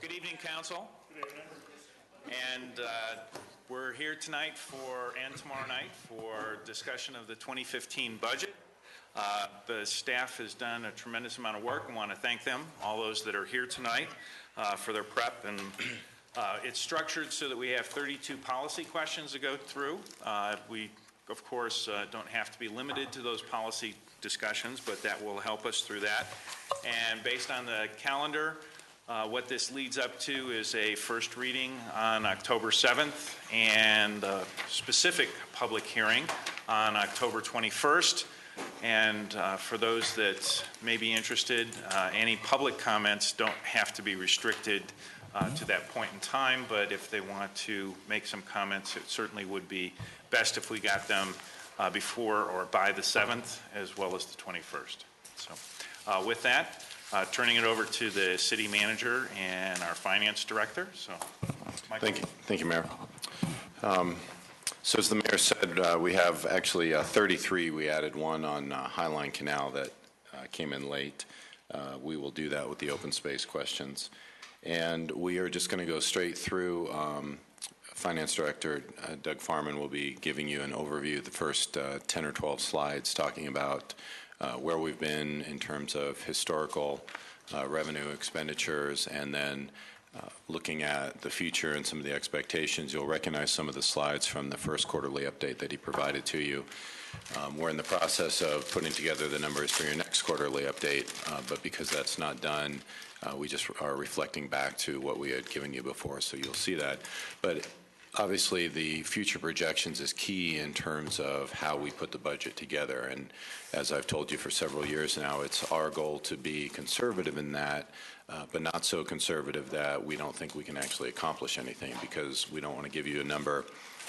Good evening, Council. Good evening. And we're here tonight and tomorrow night for discussion of the 2015 budget. The staff has done a tremendous amount of work. I want to thank them, all those that are here tonight, for their prep. And it's structured so that we have 32 policy questions to go through. We, of course, don't have to be limited to those policy discussions, but that will help us through that. And based on the calendar, what this leads up to is a first reading on October 7th and a specific public hearing on October 21st. And for those that may be interested, any public comments don't have to be restricted to that point in time, but if they want to make some comments, it certainly would be best if we got them before or by the 7th as well as the 21st. So with that, turning it over to the city manager and our finance director. So, Michael. Thank you, Mayor. So as the mayor said, we have actually 33. We added one on Highline Canal that came in late. We will do that with the open space questions. And we are just going to go straight through. Finance Director Doug Farman will be giving you an overview of the first 10 or 12 slides talking about where we've been in terms of historical revenue expenditures, and then looking at the future and some of the expectations. You'll recognize some of the slides from the first quarterly update that he provided to you. We're in the process of putting together the numbers for your next quarterly update, but because that's not done, we just are reflecting back to what we had given you before, so you'll see that. But obviously, the future projections is key in terms of how we put the budget together. And as I've told you for several years now, it's our goal to be conservative in that, but not so conservative that we don't think we can actually accomplish anything, because we don't want to give you a number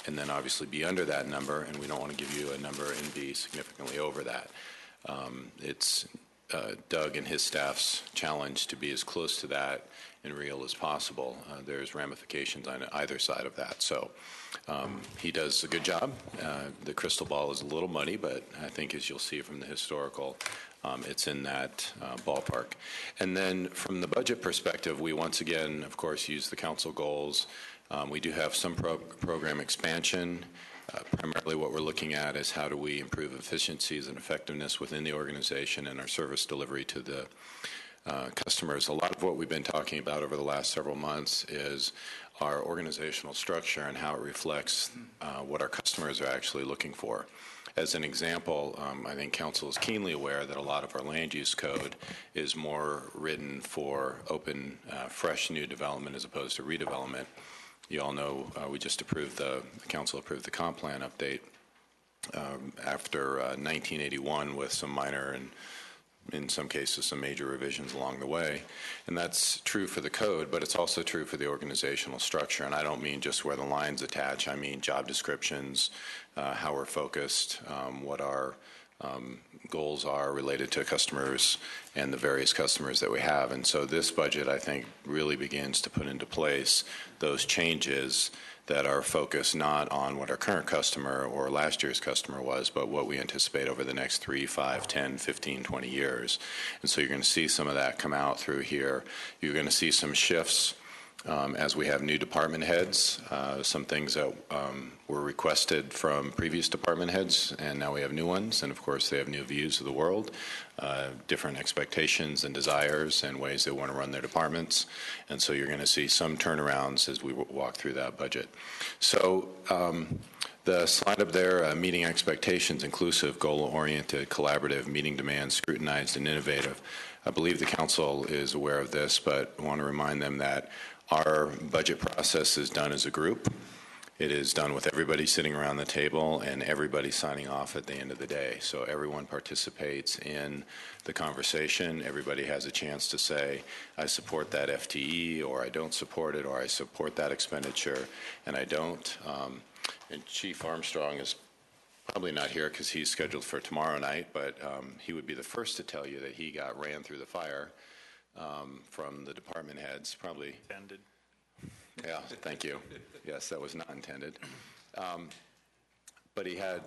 and then obviously be under that number, and we don't want to give you a number and be significantly over that. It's Doug and his staff's challenge to be as close to that and real as possible. There's ramifications on either side of that. So he does a good job. The crystal ball is a little muddy, but I think as you'll see from the historical, it's in that ballpark. And then from the budget perspective, we once again, of course, use the council goals. We do have some program expansion. Primarily what we're looking at is how do we improve efficiencies and effectiveness within the organization and our service delivery to the customers. A lot of what we've been talking about over the last several months is our organizational structure and how it reflects what our customers are actually looking for. As an example, I think council is keenly aware that a lot of our land use code is more written for open, fresh new development as opposed to redevelopment. You all know we just approved the council approved the comp plan update after 1981 with some minor and in some cases some major revisions along the way. And that's true for the code, but it's also true for the organizational structure. And I don't mean just where the lines attach. I mean job descriptions, how we're focused, what our goals are related to customers and the various customers that we have. And so this budget, I think, really begins to put into place those changes that are focused not on what our current customer or last year's customer was, but what we anticipate over the next 3, 5, 10, 15, 20 years. And so you're going to see some of that come out through here. You're going to see some shifts as we have new department heads, some things that were requested from previous department heads, and now we have new ones, and of course they have new views of the world, different expectations and desires and ways they want to run their departments, and so you're going to see some turnarounds as we walk through that budget. So the slide up there, meeting expectations, inclusive, goal-oriented, collaborative, meeting demands, scrutinized, and innovative. I believe the council is aware of this, but I want to remind them that our budget process is done as a group. It is done with everybody sitting around the table and everybody signing off at the end of the day. So everyone participates in the conversation. Everybody has a chance to say, I support that FTE, or I don't support it, or I support that expenditure, and I don't. And Chief Armstrong is probably not here because he's scheduled for tomorrow night, but he would be the first to tell you that he got ran through the fire from the department heads, probably. Intended. Yeah, thank you. Yes, that was not intended. But he had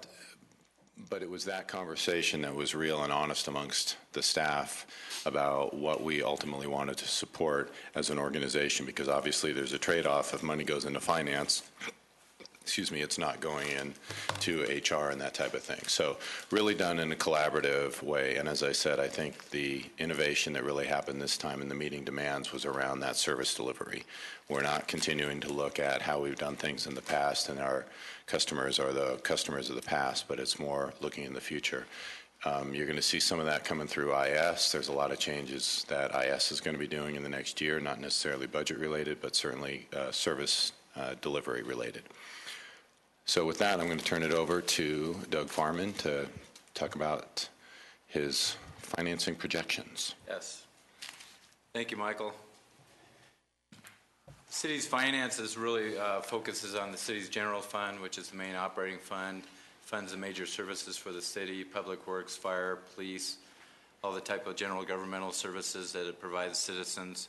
But it was that conversation that was real and honest amongst the staff about what we ultimately wanted to support as an organization, because obviously there's a trade-off. If money goes into finance, it's not going into HR and that type of thing. So really done in a collaborative way. And as I said, I think the innovation that really happened this time in the meeting demands was around that service delivery. We're not continuing to look at how we've done things in the past and our customers are the customers of the past, but it's more looking in the future. You're going to see some of that coming through IS. There's a lot of changes that IS is going to be doing in the next year, not necessarily budget related, but certainly service delivery related. So with that, I'm going to turn it over to Doug Farman to talk about his financing projections. Yes. Thank you, Michael. City's finances really focuses on the city's general fund, which is the main operating fund, funds the major services for the city, public works, fire, police, all the type of general governmental services that it provides citizens.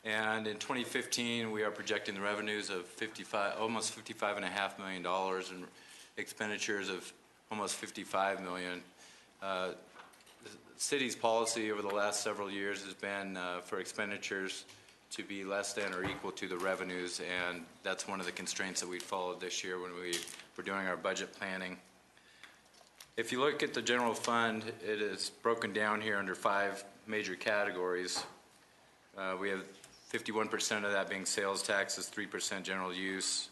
And in 2015, we are projecting the revenues of almost $55.5 million and expenditures of almost $55 million. The city's policy over the last several years has been for expenditures to be less than or equal to the revenues, and that's one of the constraints that we followed this year when we were doing our budget planning. If you look at the general fund, it is broken down here under 5 major categories. We have 51% of that being sales taxes, 3% general use,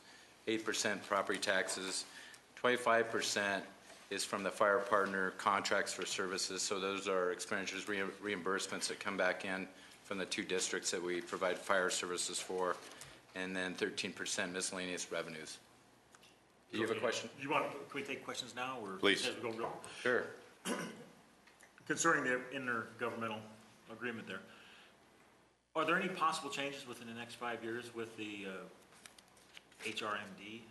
8% property taxes, 25% is from the fire partner contracts for services, so those are expenditures, reimbursements that come back in from the 2 districts that we provide fire services for, and then 13% miscellaneous revenues. Do you have a question? Can we take questions now, or please? As we go? Sure. Concerning the intergovernmental agreement there, are there any possible changes within the next 5 years with the HRMD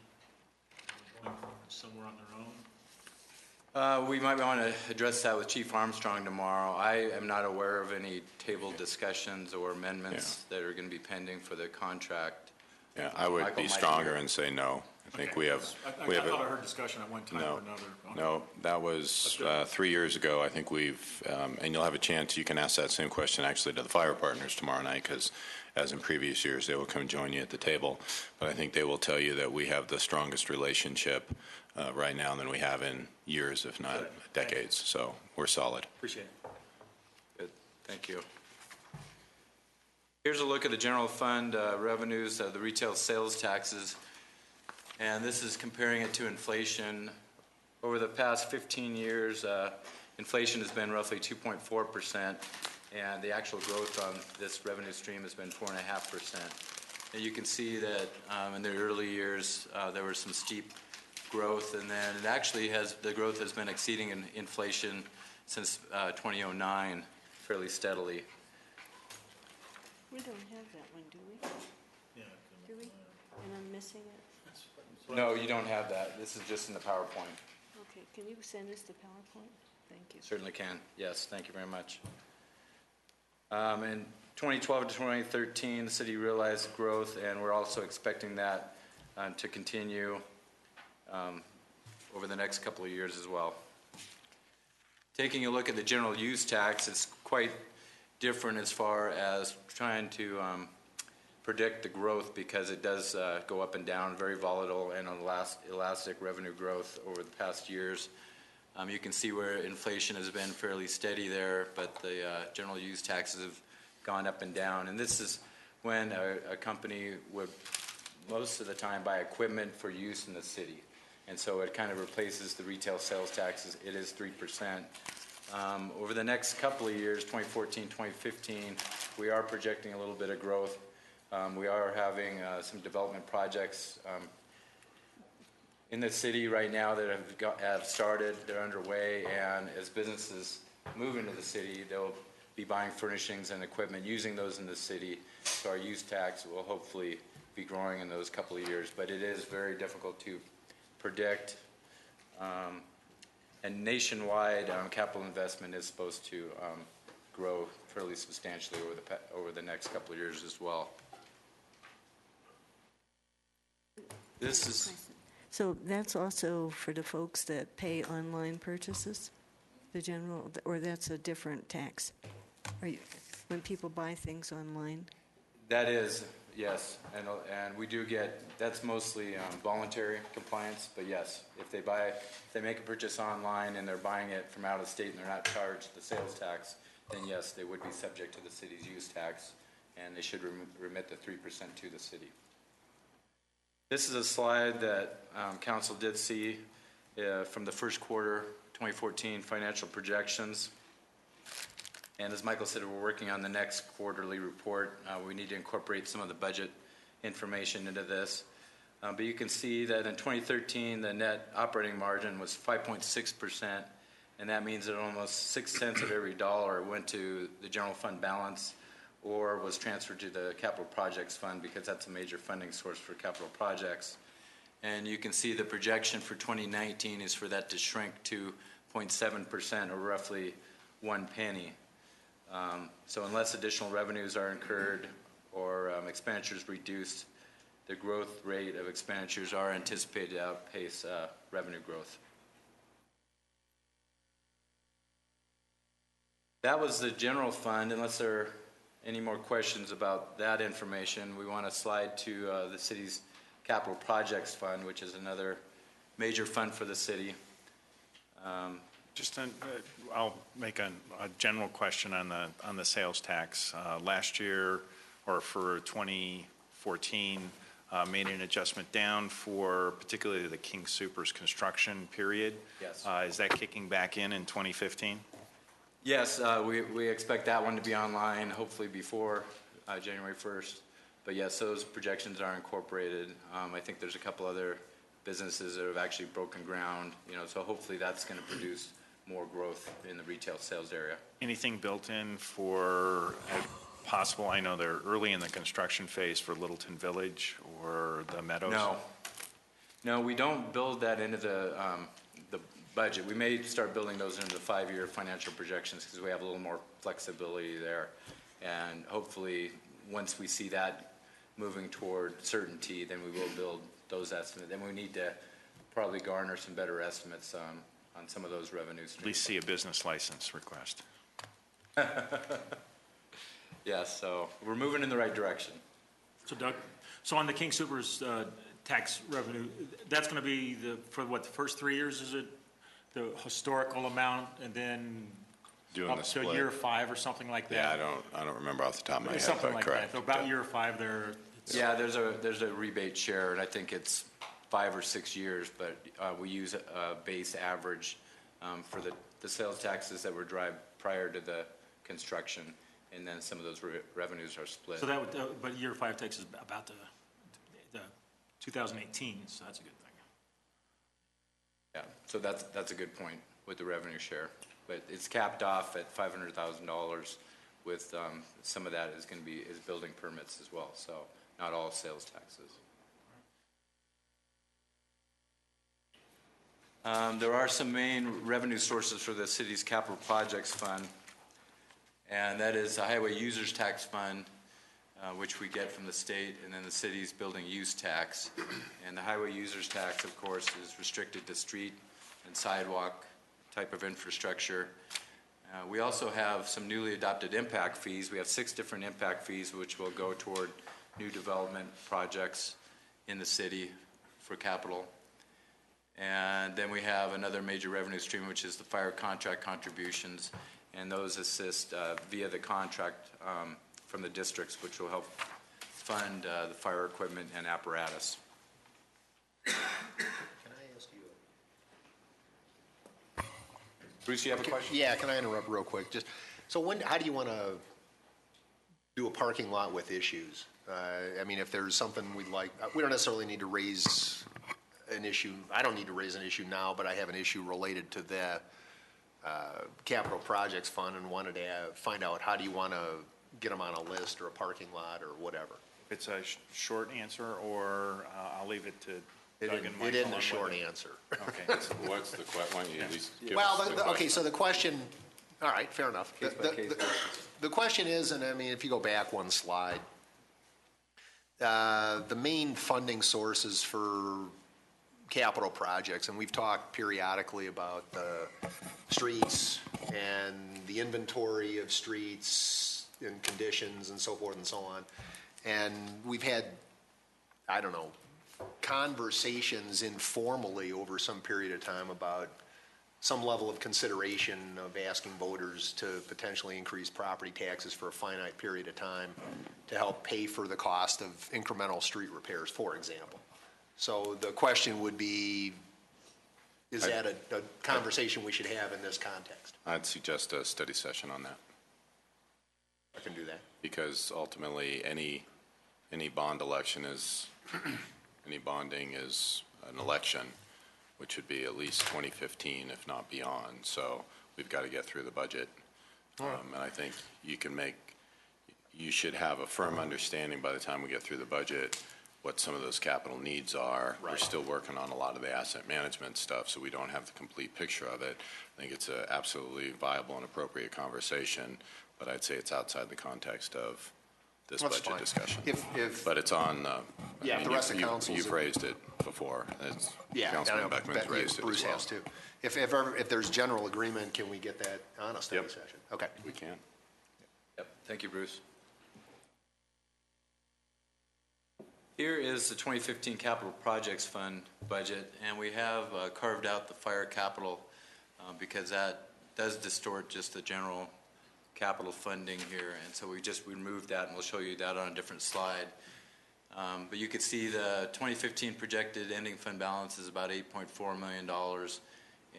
going somewhere on their own? We might want to address that with Chief Armstrong tomorrow. I am not aware of any table discussions or amendments that are going to be pending for the contract. Yeah, I would be stronger and say no. I think we have. I thought I heard discussion at one time or another. Okay. No, that was 3 years ago. I think we've, and you'll have a chance. You can ask that same question actually to the fire partners tomorrow night, because as in previous years, they will come join you at the table. But I think they will tell you that we have the strongest relationship right now than we have in years, if not decades. So we're solid. Appreciate it. Good. Thank you. Here's a look at the general fund revenues, the retail sales taxes, and this is comparing it to inflation. Over the past 15 years, inflation has been roughly 2.4%, and the actual growth on this revenue stream has been 4.5%. And you can see that in the early years there was some steep growth, and then it actually the growth has been exceeding inflation since 2009 fairly steadily. We don't have that one, do we? Yeah. Do we? And I'm missing it? No, you don't have that. This is just in the PowerPoint. Okay, can you send us the PowerPoint? Thank you. Certainly can. Yes, thank you very much. In 2012 to 2013, the city realized growth, and we're also expecting that to continue over the next couple of years as well. Taking a look at the general use tax, it's quite different as far as trying to predict the growth, because it does go up and down, very volatile and elastic revenue growth over the past years. You can see where inflation has been fairly steady there, but the general use taxes have gone up and down. And this is when a company would most of the time buy equipment for use in the city. And so it kind of replaces the retail sales taxes. It is 3%. Over the next couple of years, 2014, 2015, we are projecting a little bit of growth. We are having some development projects in the city right now that have started, they're underway, and as businesses move into the city, they'll be buying furnishings and equipment, using those in the city. So our use tax will hopefully be growing in those couple of years, but it is very difficult to predict. And nationwide, capital investment is supposed to grow fairly substantially over the next couple of years as well. This is So that's also for the folks that pay online purchases, the general, or that's a different tax? When people buy things online? That is, yes, and we do get, that's mostly voluntary compliance, but yes, if they make a purchase online and they're buying it from out of state and they're not charged the sales tax, then yes, they would be subject to the city's use tax, and they should remit the 3% to the city. This is a slide that council did see from the first quarter 2014 financial projections. And as Michael said, we're working on the next quarterly report. We need to incorporate some of the budget information into this. But you can see that in 2013, the net operating margin was 5.6%, and that means that almost 6 cents of every dollar went to the general fund balance or was transferred to the capital projects fund, because that's a major funding source for capital projects. And you can see the projection for 2019 is for that to shrink to 0.7%, or roughly 1 penny. So unless additional revenues are incurred or expenditures reduced, the growth rate of expenditures are anticipated to outpace revenue growth. That was the general fund. Unless there are any more questions about that information, we want to slide to the city's capital projects fund, which is another major fund for the city. I'll make a general question on the sales tax. Last year, or for 2014, made an adjustment down for particularly the King Soopers construction period. Yes. Is that kicking back in 2015? Yes, we expect that one to be online hopefully before January 1st. But yes, those projections are incorporated. I think there's a couple other businesses that have actually broken ground, so hopefully that's going to produce more growth in the retail sales area. Anything built in for possible, I know they're early in the construction phase, for Littleton Village or the Meadows? No, we don't build that into the budget. We may start building those into the 5-year financial projections because we have a little more flexibility there. And hopefully, once we see that moving toward certainty, then we will build those estimates. Then we need to probably garner some better estimates on some of those revenues. At least see a business license request. Yeah, so we're moving in the right direction. So Doug, on the King Soopers tax revenue, that's going to be for the first 3 years, is it the historical amount, and then Doing up the to split. year 5 or something like that? Yeah, I don't remember off the top of my head, Something but like correct. that. So about year 5 there. Yeah, there's a rebate share, and I think it's 5 or 6 years, but we use a base average for the sales taxes that were derived prior to the construction, and then some of those revenues are split. So that would, but year 5 takes us about the 2018, so that's a good thing. Yeah, so that's a good point with the revenue share, but it's capped off at $500,000 with some of that is going to be building permits as well, so not all sales taxes. There are some main revenue sources for the city's capital projects fund, and that is the highway users tax fund, which we get from the state, and then the city's building use tax. And the highway users tax, of course, is restricted to street and sidewalk type of infrastructure. We also have some newly adopted impact fees. We have 6 different impact fees which will go toward new development projects in the city for capital. And then we have another major revenue stream, which is the fire contract contributions, and those assist via the contract from the districts, which will help fund the fire equipment and apparatus. Can I ask you Bruce, you have a question? Yeah, can I interrupt real quick? Just so how do you want to do a parking lot with issues? I mean, if there's something we'd like, we don't necessarily need to raise an issue. I don't need to raise an issue now, but I have an issue related to the capital projects fund and wanted to find out how do you want to get them on a list or a parking lot or whatever. It's a short answer, or I'll leave it to Doug and Michael. It isn't a short answer. Okay. What's the question? Why don't you at least give Well, us the okay, so the question, all right, fair enough. Case by case basis. The question is, and I mean, if you go back one slide, the main funding sources for capital projects, and we've talked periodically about the streets and the inventory of streets and conditions and so forth and so on. And we've had, I don't know, conversations informally over some period of time about some level of consideration of asking voters to potentially increase property taxes for a finite period of time to help pay for the cost of incremental street repairs, for example. So the question would be, is that a conversation we should have in this context? I'd suggest a study session on that, I can do that. because ultimately any bond election is, any bonding is an election, which would be at least 2015, if not beyond. So we've got to get through the budget. And I think you should have a firm understanding by the time we get through the budget what some of those capital needs are. Right. We're still working on a lot of the asset management stuff, so we don't have the complete picture of it. I think it's an absolutely viable and appropriate conversation, but I'd say it's outside the context of this That's budget fine. discussion. If But it's on, Yeah, the rest of council's- You've raised it before. Yeah, Councilman Beckman's raised it as Bruce well. has too. If there's general agreement, can we get that on a study Yep. session? Okay. We can. Yep, thank you, Bruce. Here is the 2015 Capital Projects Fund budget, and we have carved out the fire capital because that does distort just the general capital funding here, and so we just removed that, and we'll show you that on a different slide. But you can see the 2015 projected ending fund balance is about $8.4 million,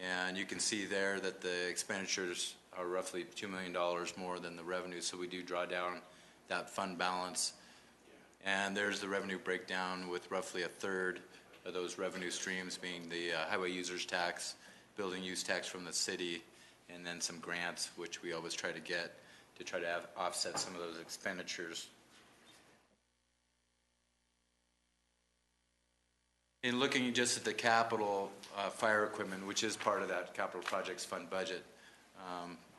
and you can see there that the expenditures are roughly $2 million more than the revenue, so we do draw down that fund balance. And there's the revenue breakdown with roughly a third of those revenue streams being the highway users tax, building use tax from the city, and then some grants, which we always try to get to try to offset some of those expenditures. In looking just at the capital fire equipment, which is part of that capital projects fund budget,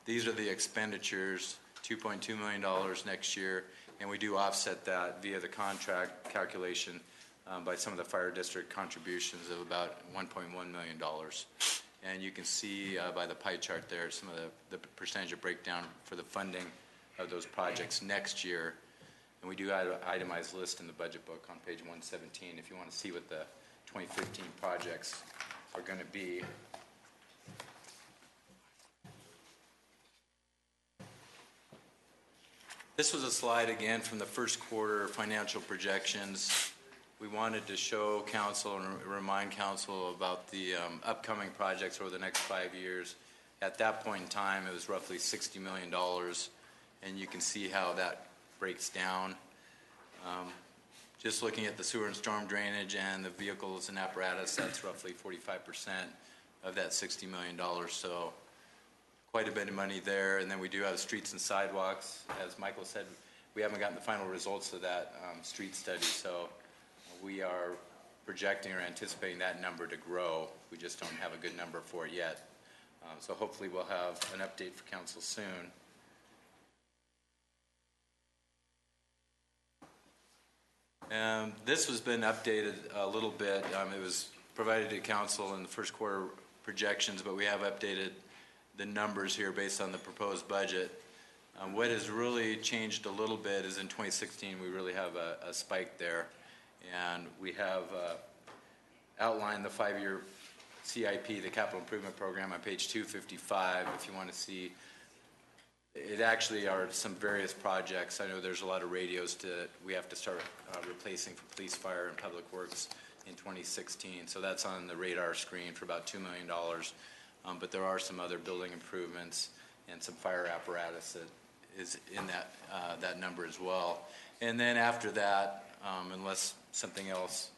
these are the expenditures, $2.2 million next year, and we do offset that via the contract calculation by some of the fire district contributions of about $1.1 million. And you can see by the pie chart there some of the percentage of breakdown for the funding of those projects next year. And we do have an itemized list in the budget book on page 117 if you want to see what the 2015 projects are going to be. This was a slide again from the first quarter financial projections. We wanted to show council and remind council about the upcoming projects over the next 5 years. At that point in time, it was roughly $60 million, and you can see how that breaks down. Just looking at the sewer and storm drainage and the vehicles and apparatus, that's roughly 45% of that $60 million. So quite a bit of money there. And then we do have streets and sidewalks. As Michael said, we haven't gotten the final results of that street study, so we are projecting or anticipating that number to grow. We just don't have a good number for it yet. So hopefully we'll have an update for council soon. This has been updated a little bit. It was provided to council in the first quarter projections, but we have updated the numbers here based on the proposed budget. What has really changed a little bit is in 2016 we really have a spike there, and we have outlined the 5-year CIP, the capital improvement program, on page 255 if you want to see. It actually are some various projects. I know there's a lot of radios we have to start replacing for police, fire, and public works in 2016. So that's on the radar screen for about $2 million. But there are some other building improvements and some fire apparatus that is in that number as well. And then after that, unless something else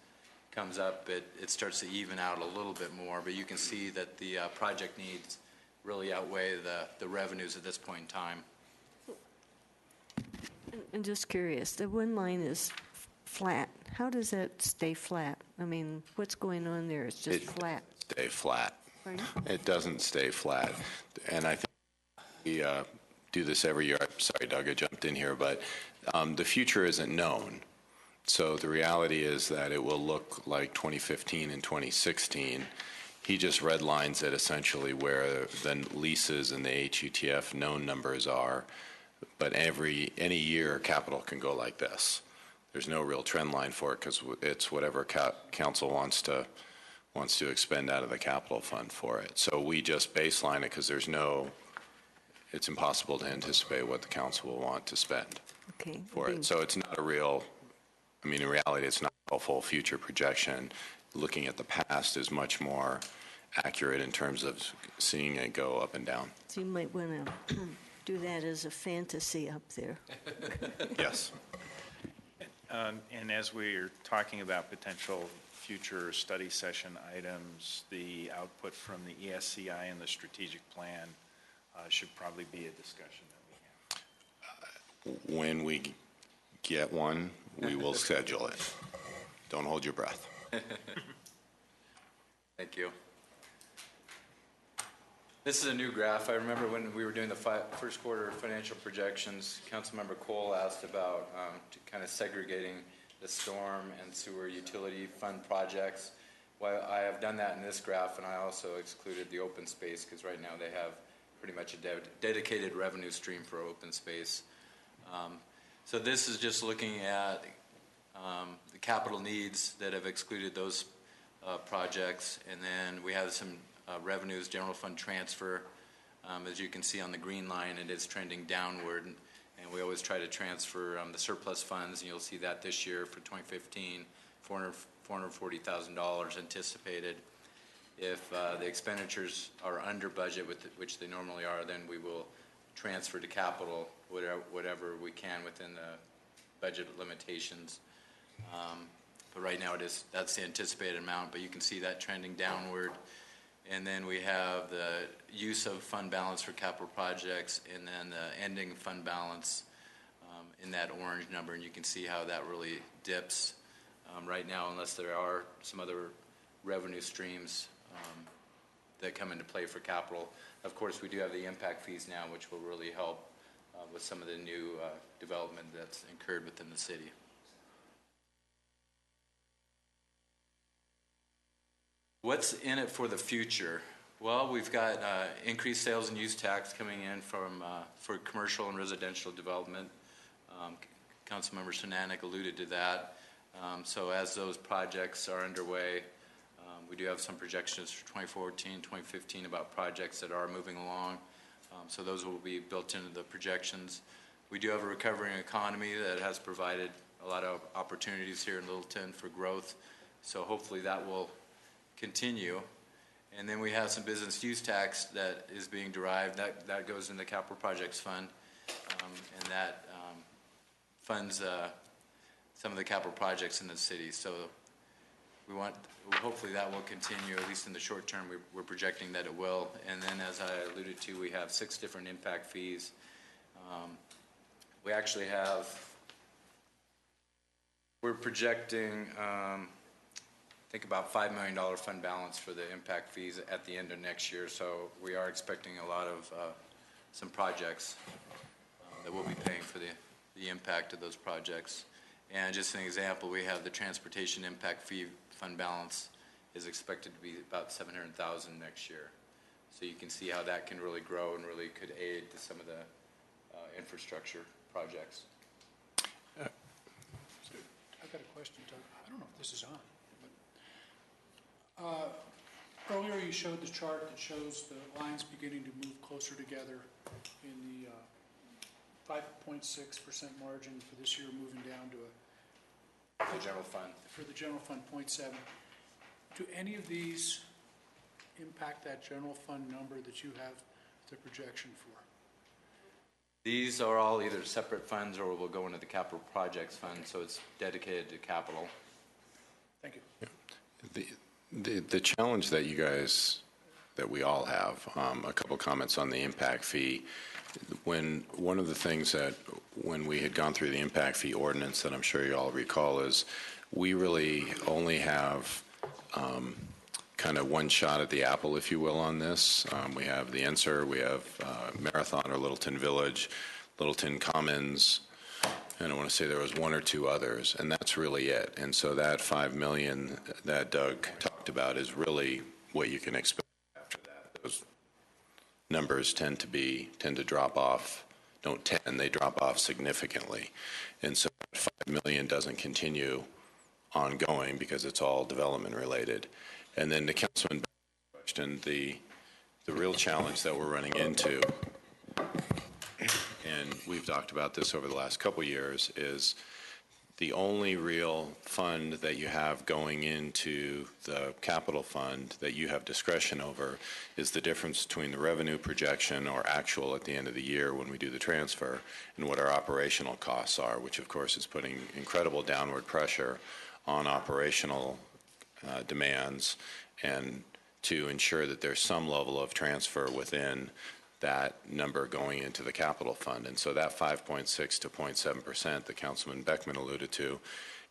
comes up, it starts to even out a little bit more. But you can see that the project needs really outweigh the revenues at this point in time. I'm just curious, the one line is flat. How does that stay flat? I mean, what's going on there? It's just flat. Stay flat. Pardon? It doesn't stay flat. And I think we do this every year. Sorry, Doug, I jumped in here, but the future isn't known. So the reality is that it will look like 2015 and 2016. He just redlines it essentially where the leases and the HUTF known numbers are. But any year, capital can go like this. There's no real trend line for it because it's whatever council wants to expend out of the capital fund for it. So we just baseline it because it's impossible to anticipate what the council will want to spend for it. So it's not a real, in reality, it's not a full future projection. Looking at the past is much more accurate in terms of seeing it go up and down. So you might want to do that as a fantasy up there. Yes. And as we're talking about potential future study session items, the output from the ESCI and the strategic plan should probably be a discussion that we have. When we get one, we will schedule it. Don't hold your breath. Thank you. This is a new graph. I remember when we were doing the first quarter financial projections, Councilmember Cole asked about kind of segregating the storm and sewer utility fund projects. Well, I have done that in this graph, and I also excluded the open space because right now they have pretty much a dedicated revenue stream for open space. So this is just looking at the capital needs that have excluded those projects, and then we have some revenues, general fund transfer. As you can see on the green line, it is trending downward, and we always try to transfer the surplus funds, and you'll see that this year for 2015, $440,000 anticipated. If the expenditures are under budget, which they normally are, then we will transfer to capital whatever we can within the budget limitations. But right now that's the anticipated amount, but you can see that trending downward. And then we have the use of fund balance for capital projects, and then the ending fund balance in that orange number, and you can see how that really dips right now, unless there are some other revenue streams that come into play for capital. Of course, we do have the impact fees now, which will really help with some of the new development that's incurred within the city. What's in it for the future? Well, we've got increased sales and use tax coming in for commercial and residential development. Councilmember Sinanek alluded to that. So as those projects are underway, we do have some projections for 2014, 2015 about projects that are moving along. So those will be built into the projections. We do have a recovering economy that has provided a lot of opportunities here in Littleton for growth. So hopefully that will continue. And then we have some business use tax that is being derived. That goes in the capital projects fund, and that funds some of the capital projects in the city. So hopefully that will continue, at least in the short term. We're projecting that it will. And then, as I alluded to, we have 6 different impact fees. We actually we're projecting I think about $5 million fund balance for the impact fees at the end of next year. So we are expecting a lot of some projects that we'll be paying for the impact of those projects. And just an example, we have the transportation impact fee fund balance is expected to be about $700,000 next year. So you can see how that can really grow and really could aid to some of the infrastructure projects. I've got a question, Doug. I don't know if this is on. Earlier you showed the chart that shows the lines beginning to move closer together in the 5.6% margin for this year, moving down to The general fund. for the general fund 0.7. Do any of these impact that general fund number that you have the projection for? These are all either separate funds or will go into the capital projects fund, so it's dedicated to capital. Thank you. Yeah. The challenge that we all have, a couple comments on the impact fee. One of the things that when we had gone through the impact fee ordinance that I'm sure you all recall is we really only have kind of one shot at the apple, if you will, on this. We have the NSER, we have Marathon or Littleton Village, Littleton Commons, and I want to say there was one or two others, and that's really it. And so that 5 million that Doug talked about is really what you can expect after that. Those numbers tend to drop off. They drop off significantly. And so that 5 million doesn't continue ongoing because it's all development related. And then the Councilman question, the real challenge that we're running into, and we've talked about this over the last couple of years, is the only real fund that you have going into the capital fund that you have discretion over is the difference between the revenue projection or actual at the end of the year when we do the transfer and what our operational costs are, which of course is putting incredible downward pressure on operational demands, and to ensure that there's some level of transfer within that number going into the capital fund. And so that 5.6 to 0.7% that Councilman Beckman alluded to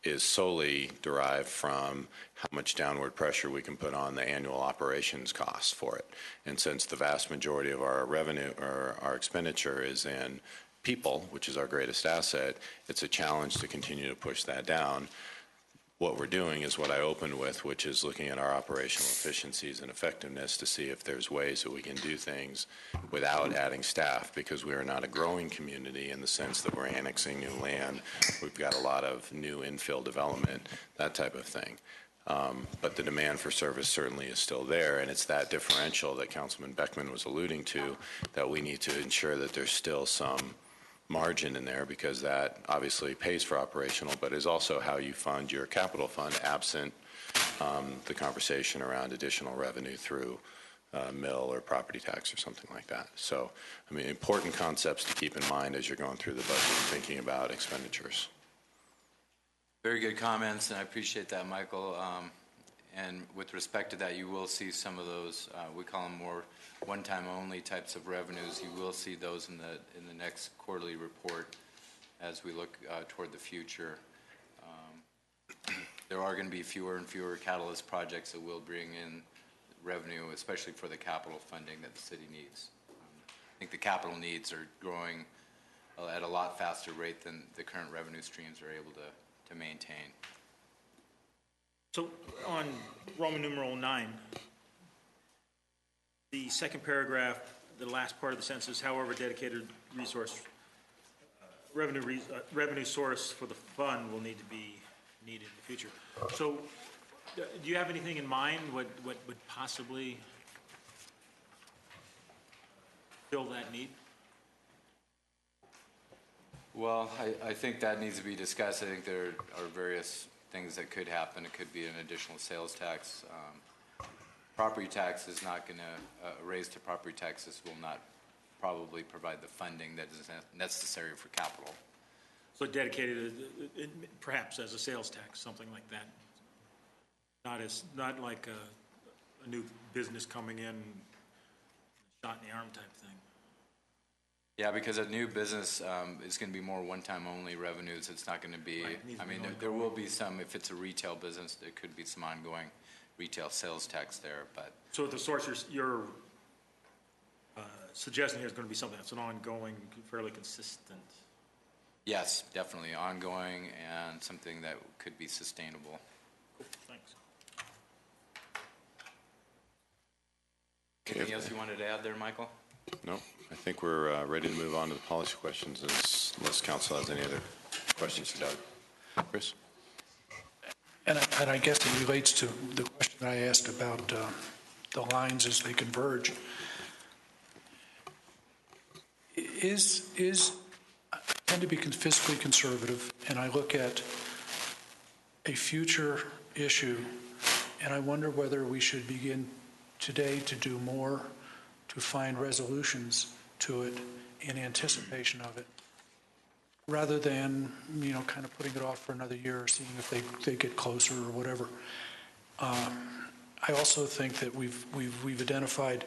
is solely derived from how much downward pressure we can put on the annual operations costs for it. And since the vast majority of our revenue or our expenditure is in people, which is our greatest asset, it's a challenge to continue to push that down. What we're doing is what I opened with, which is looking at our operational efficiencies and effectiveness to see if there's ways that we can do things without adding staff, because we are not a growing community in the sense that we're annexing new land. We've got a lot of new infill development, that type of thing. But the demand for service certainly is still there, and it's that differential that Councilman Beckman was alluding to that we need to ensure that there's still some margin in there, because that obviously pays for operational, but is also how you fund your capital fund absent the conversation around additional revenue through mill or property tax or something like that. So, I mean, important concepts to keep in mind as you're going through the budget and thinking about expenditures. Very good comments, and I appreciate that, Michael. And with respect to that, you will see some of those, we call them more one-time only types of revenues. You will see those in the next quarterly report as we look toward the future. There are going to be fewer and fewer catalyst projects that will bring in revenue, especially for the capital funding that the city needs. I think the capital needs are growing at a lot faster rate than the current revenue streams are able to maintain. So on Roman numeral 9, the second paragraph, the last part of the sentence is, however, dedicated resource, revenue source for the fund will need to be needed in the future. So do you have anything in mind what would possibly fill that need? Well, I think that needs to be discussed. I think there are various things that could happen. It could be an additional sales tax. Property tax is not going to, raise to property taxes will not probably provide the funding that is necessary for capital. So dedicated, perhaps as a sales tax, something like that. Not like a new business coming in, shot in the arm type thing. Yeah, because a new business is going to be more one-time only revenues. It's not going to be, Right. I mean, there will be some, if it's a retail business, there could be some ongoing retail sales tax there, but. So the source you're suggesting here is going to be something that's an ongoing, fairly consistent. Yes, definitely ongoing and something that could be sustainable. Cool, thanks. Anything else you wanted to add there, Michael? No, I think we're ready to move on to the policy questions unless council has any other questions for Doug. Chris? And I guess it relates to the question that I asked about the lines as they converge. I tend to be fiscally conservative, and I look at a future issue, and I wonder whether we should begin today to do more to find resolutions to it in anticipation of it, rather than, kind of putting it off for another year or seeing if they get closer or whatever. I also think that we've identified,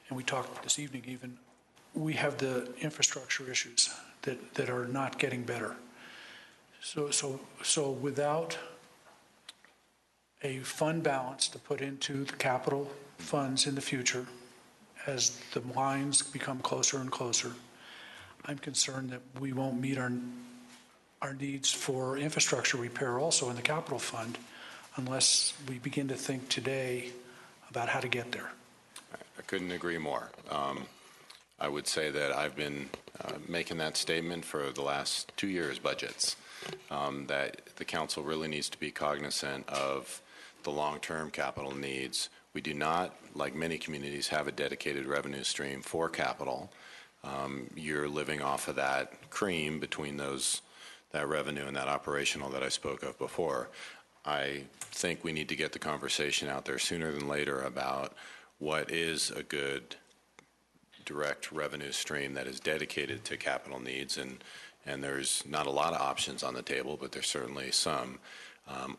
and we talked this evening even, we have the infrastructure issues that are not getting better. So without a fund balance to put into the capital funds in the future, as the lines become closer and closer, I'm concerned that we won't meet our our needs for infrastructure repair also in the capital fund unless we begin to think today about how to get there. I couldn't agree more. I would say that I've been making that statement for the last 2 years' budgets, that the council really needs to be cognizant of the long-term capital needs. We do not, like many communities, have a dedicated revenue stream for capital. You're living off of that cream between that revenue and that operational that I spoke of before. I think we need to get the conversation out there sooner than later about what is a good direct revenue stream that is dedicated to capital needs, and there's not a lot of options on the table, but there's certainly some.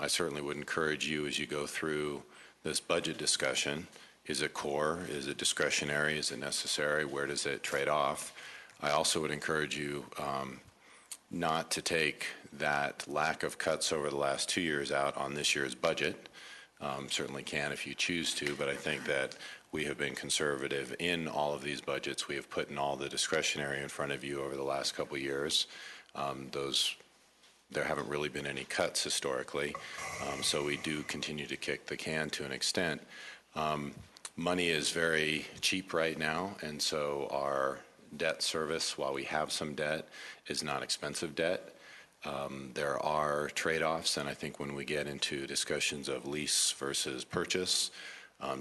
I certainly would encourage you as you go through this budget discussion, is it core, is it discretionary, is it necessary, where does it trade off? I also would encourage you not to take that lack of cuts over the last 2 years out on this year's budget. Certainly can if you choose to, but I think that we have been conservative in all of these budgets. We have put in all the discretionary in front of you over the last couple of years. There haven't really been any cuts historically, so we do continue to kick the can to an extent. Money is very cheap right now, and so our debt service, while we have some debt, is not expensive debt. There are trade-offs, and I think when we get into discussions of lease versus purchase,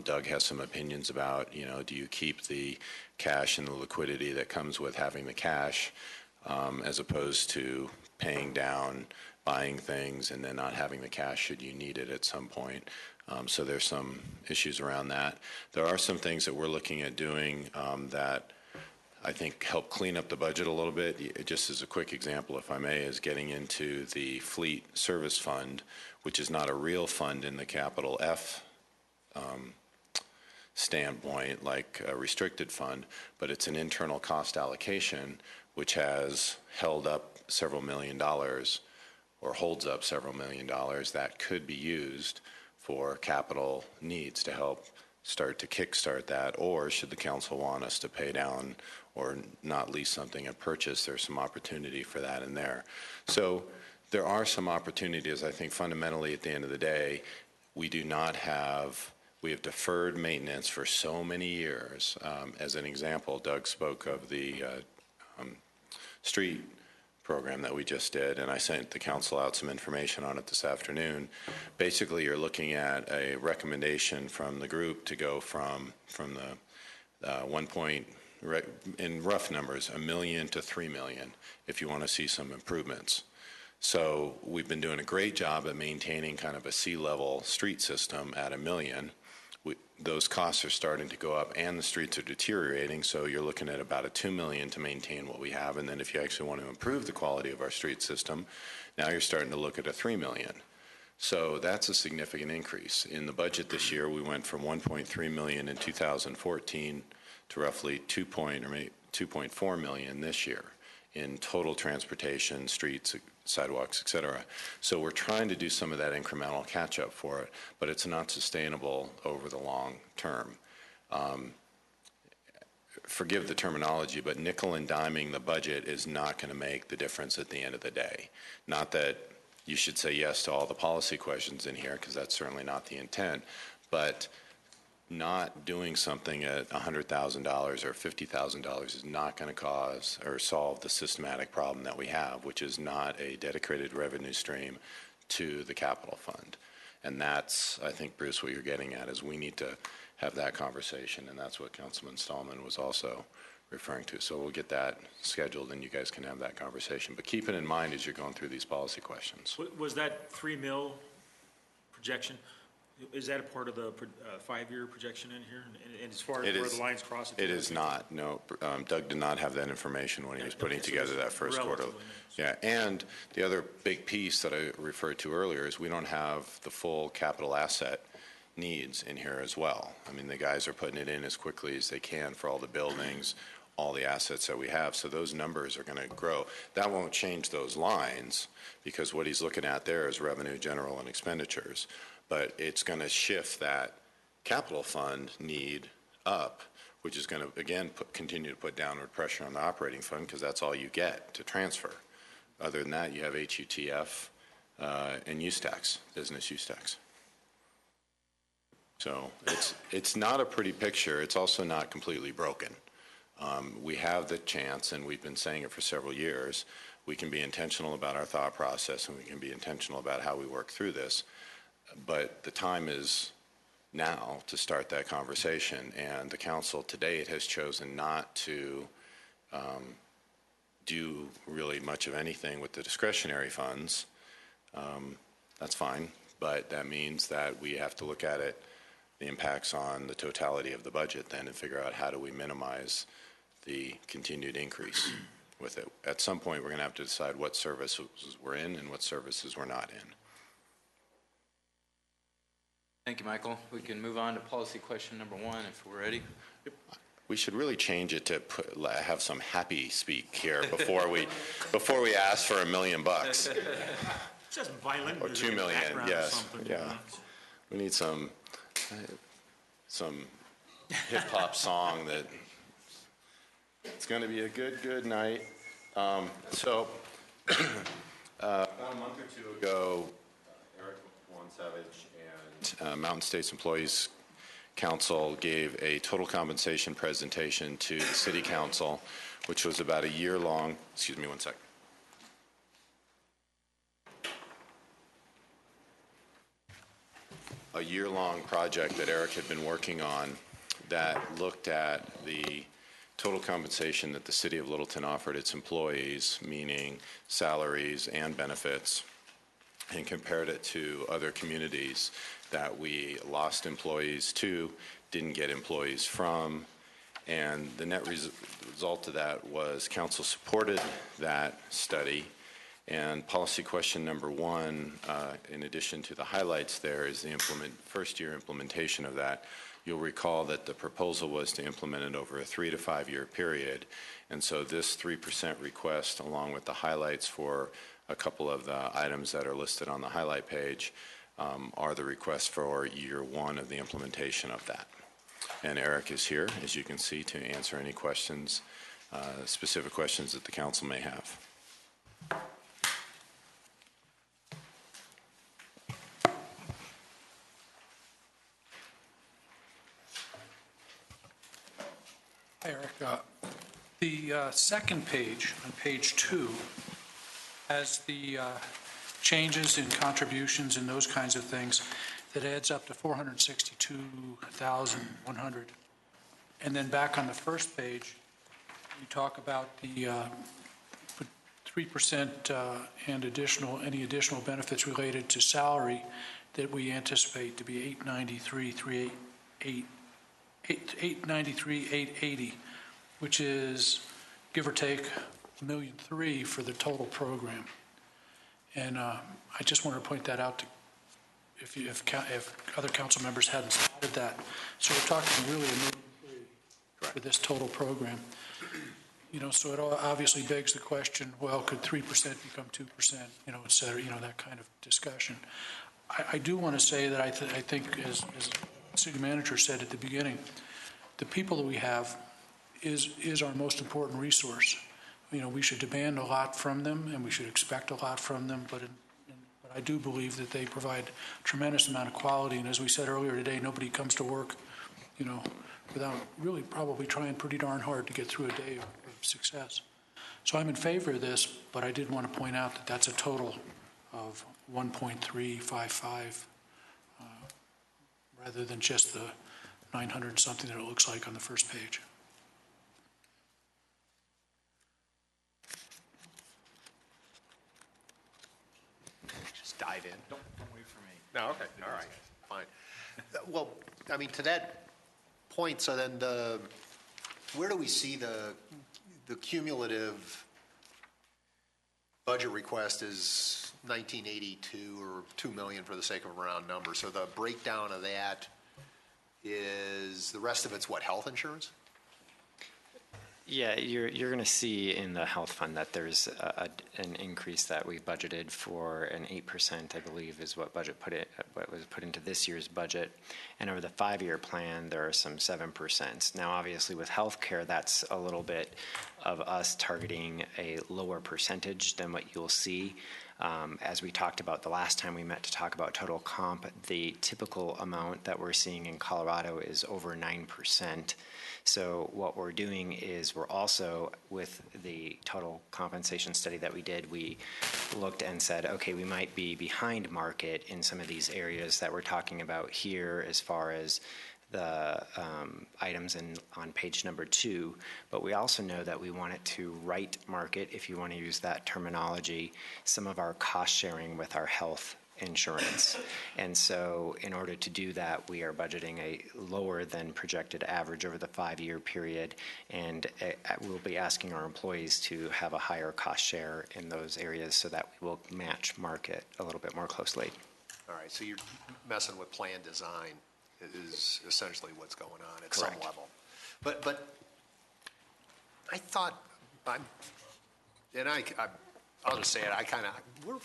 Doug has some opinions about, do you keep the cash and the liquidity that comes with having the cash as opposed to paying down, buying things, and then not having the cash should you need it at some point. So there's some issues around that. There are some things that we're looking at doing that I think help clean up the budget a little bit. Just as a quick example, if I may, is getting into the fleet service fund, which is not a real fund in the capital F standpoint, like a restricted fund, but it's an internal cost allocation, which has held up several $1 million or holds up several $1 million that could be used for capital needs to help start to kickstart that, or should the council want us to pay down or not lease something and purchase, there's some opportunity for that in there. So there are some opportunities. I think fundamentally at the end of the day, we have deferred maintenance for so many years. As an example, Doug spoke of the street program that we just did, and I sent the council out some information on it this afternoon. Basically, you're looking at a recommendation from the group to go from the in rough numbers, $1 million to $3 million if you want to see some improvements. So we've been doing a great job at maintaining kind of a sea-level street system at $1 million. Those costs are starting to go up and the streets are deteriorating, so you're looking at about a $2 million to maintain what we have, and then if you actually want to improve the quality of our street system, now you're starting to look at a $3 million. So that's a significant increase. In the budget this year, we went from $1.3 million in 2014 to roughly $2.4 million this year in total transportation, streets, sidewalks, et cetera. So we're trying to do some of that incremental catch-up for it, but it's not sustainable over the long term. Forgive the terminology, but nickel and diming the budget is not going to make the difference at the end of the day. Not that you should say yes to all the policy questions in here, because that's certainly not the intent, but not doing something at $100,000 or $50,000 is not going to cause or solve the systematic problem that we have, which is not a dedicated revenue stream to the capital fund. And that's, I think, Bruce, what you're getting at is we need to have that conversation, and that's what Councilman Stallman was also referring to. So we'll get that scheduled, and you guys can have that conversation. But keep it in mind as you're going through these policy questions. Was that 3 mil projection, is that a part of the 5-year projection in here? And as far as where the lines cross? It is not, no. Doug did not have that information when he was putting together that first quarter. Yeah, and the other big piece that I referred to earlier is we don't have the full capital asset needs in here as well. I mean, the guys are putting it in as quickly as they can for all the buildings, all the assets that we have, so those numbers are going to grow. That won't change those lines because what he's looking at there is revenue, general, and expenditures. But it's going to shift that capital fund need up, which is going to, again, continue to put downward pressure on the operating fund because that's all you get to transfer. Other than that, you have HUTF and use tax, business use tax. So it's not a pretty picture. It's also not completely broken. We have the chance, and we've been saying it for several years, we can be intentional about our thought process and we can be intentional about how we work through this. But the time is now to start that conversation, and the council to date has chosen not to do really much of anything with the discretionary funds. That's fine, but that means that we have to look at it, the impacts on the totality of the budget then, and figure out how do we minimize the continued increase with it. At some point, we're going to have to decide what services we're in and what services we're not in. Thank you, Michael. We can move on to policy question number 1 if we're ready. We should really change it to have some happy speak here before we ask for $1 million. Just violin Or music 2 million, in the background or yes, something, yeah. We need some hip hop song that it's going to be a good night. So about a month or two ago, Eric Savage and Mountain States Employees Council gave a total compensation presentation to the City Council, which was about a year-long, excuse me one sec. A year-long project that Eric had been working on that looked at the total compensation that the City of Littleton offered its employees, meaning salaries and benefits, and compared it to other communities that we lost employees to, didn't get employees from, and the net result of that was council supported that study. And policy question number 1, in addition to the highlights there, is the first-year implementation of that. You'll recall that the proposal was to implement it over a 3 to 5 year period. And so this 3% request, along with the highlights for a couple of the items that are listed on the highlight page, are the requests for year 1 of the implementation of that. And Eric is here, as you can see, to answer any questions, specific questions that the council may have. Hi, Eric. The second page, on page 2, has the changes in contributions and those kinds of things that adds up to $462,100. And then back on the first page, you talk about the 3% and any additional benefits related to salary that we anticipate to be $893,880, which is give or take $1.3 million for the total program. And I just want to point that out to if other council members hadn't spotted that. So we're talking really $1.3 million for this total program. You know, so it obviously begs the question, well, could 3% become 2%, et cetera, that kind of discussion. I do want to say that I think, as the city manager said at the beginning, the people that we have is our most important resource. We should demand a lot from them, and we should expect a lot from them, but I do believe that they provide a tremendous amount of quality. And as we said earlier today, nobody comes to work, without really probably trying pretty darn hard to get through a day of success. So I'm in favor of this, but I did want to point out that that's a total of 1.355, rather than just the 900 something that it looks like on the first page. Just dive in. Don't wait for me. No, okay, all right, fine. Well, I mean, to that point, so then where do we see the cumulative budget request is 1982 or 2 million for the sake of a round number. So the breakdown of that is, the rest of it's what, health insurance? Yeah, you're going to see in the health fund that there's an increase that we budgeted for, an 8%, I believe, is what what was put into this year's budget. And over the 5-year plan, there are some 7%. Now, obviously, with healthcare, that's a little bit of us targeting a lower percentage than what you'll see. As we talked about the last time we met to talk about total comp, the typical amount that we're seeing in Colorado is over 9%. So what we're doing is we're also, with the total compensation study that we did, we looked and said, okay, we might be behind market in some of these areas that we're talking about here as far as the items on page number 2, but we also know that we want it to right market, if you want to use that terminology, some of our cost sharing with our health insurance. And so in order to do that, we are budgeting a lower than projected average over the 5-year period, and we'll be asking our employees to have a higher cost share in those areas so that we will match market a little bit more closely. All right, so you're messing with plan design is essentially what's going on at some level. But I thought, I'll just say it, we're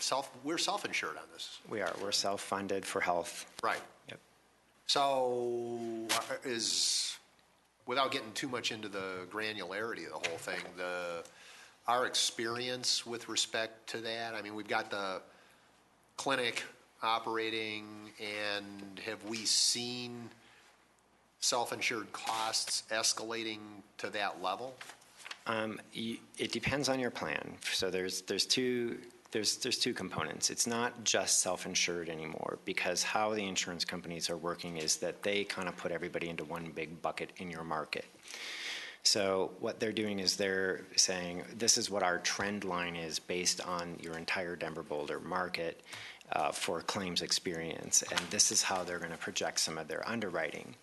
self-insured on this. We're self-funded for health. Right. Yep. So without getting too much into the granularity of the whole thing, our experience with respect to that, I mean, we've got the clinic operating, and have we seen self-insured costs escalating to that level? It depends on your plan. So there's two components. It's not just self-insured anymore, because how the insurance companies are working is that they kind of put everybody into one big bucket in your market. So what they're doing is they're saying, this is what our trend line is based on your entire Denver Boulder market for claims experience, and this is how they're going to project some of their underwriting.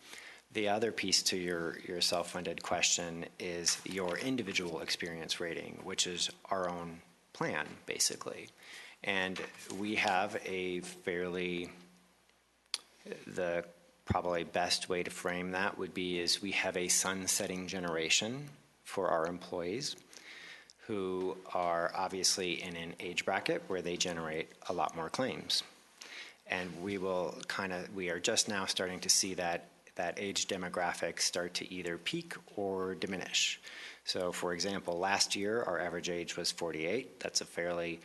The other piece to your self-funded question is your individual experience rating, which is our own plan, basically. And we have the probably best way to frame that would be is we have a sunsetting generation for our employees who are obviously in an age bracket where they generate a lot more claims. And we are just now starting to see that age demographic start to either peak or diminish. So for example, last year our average age was 48. That's a fairly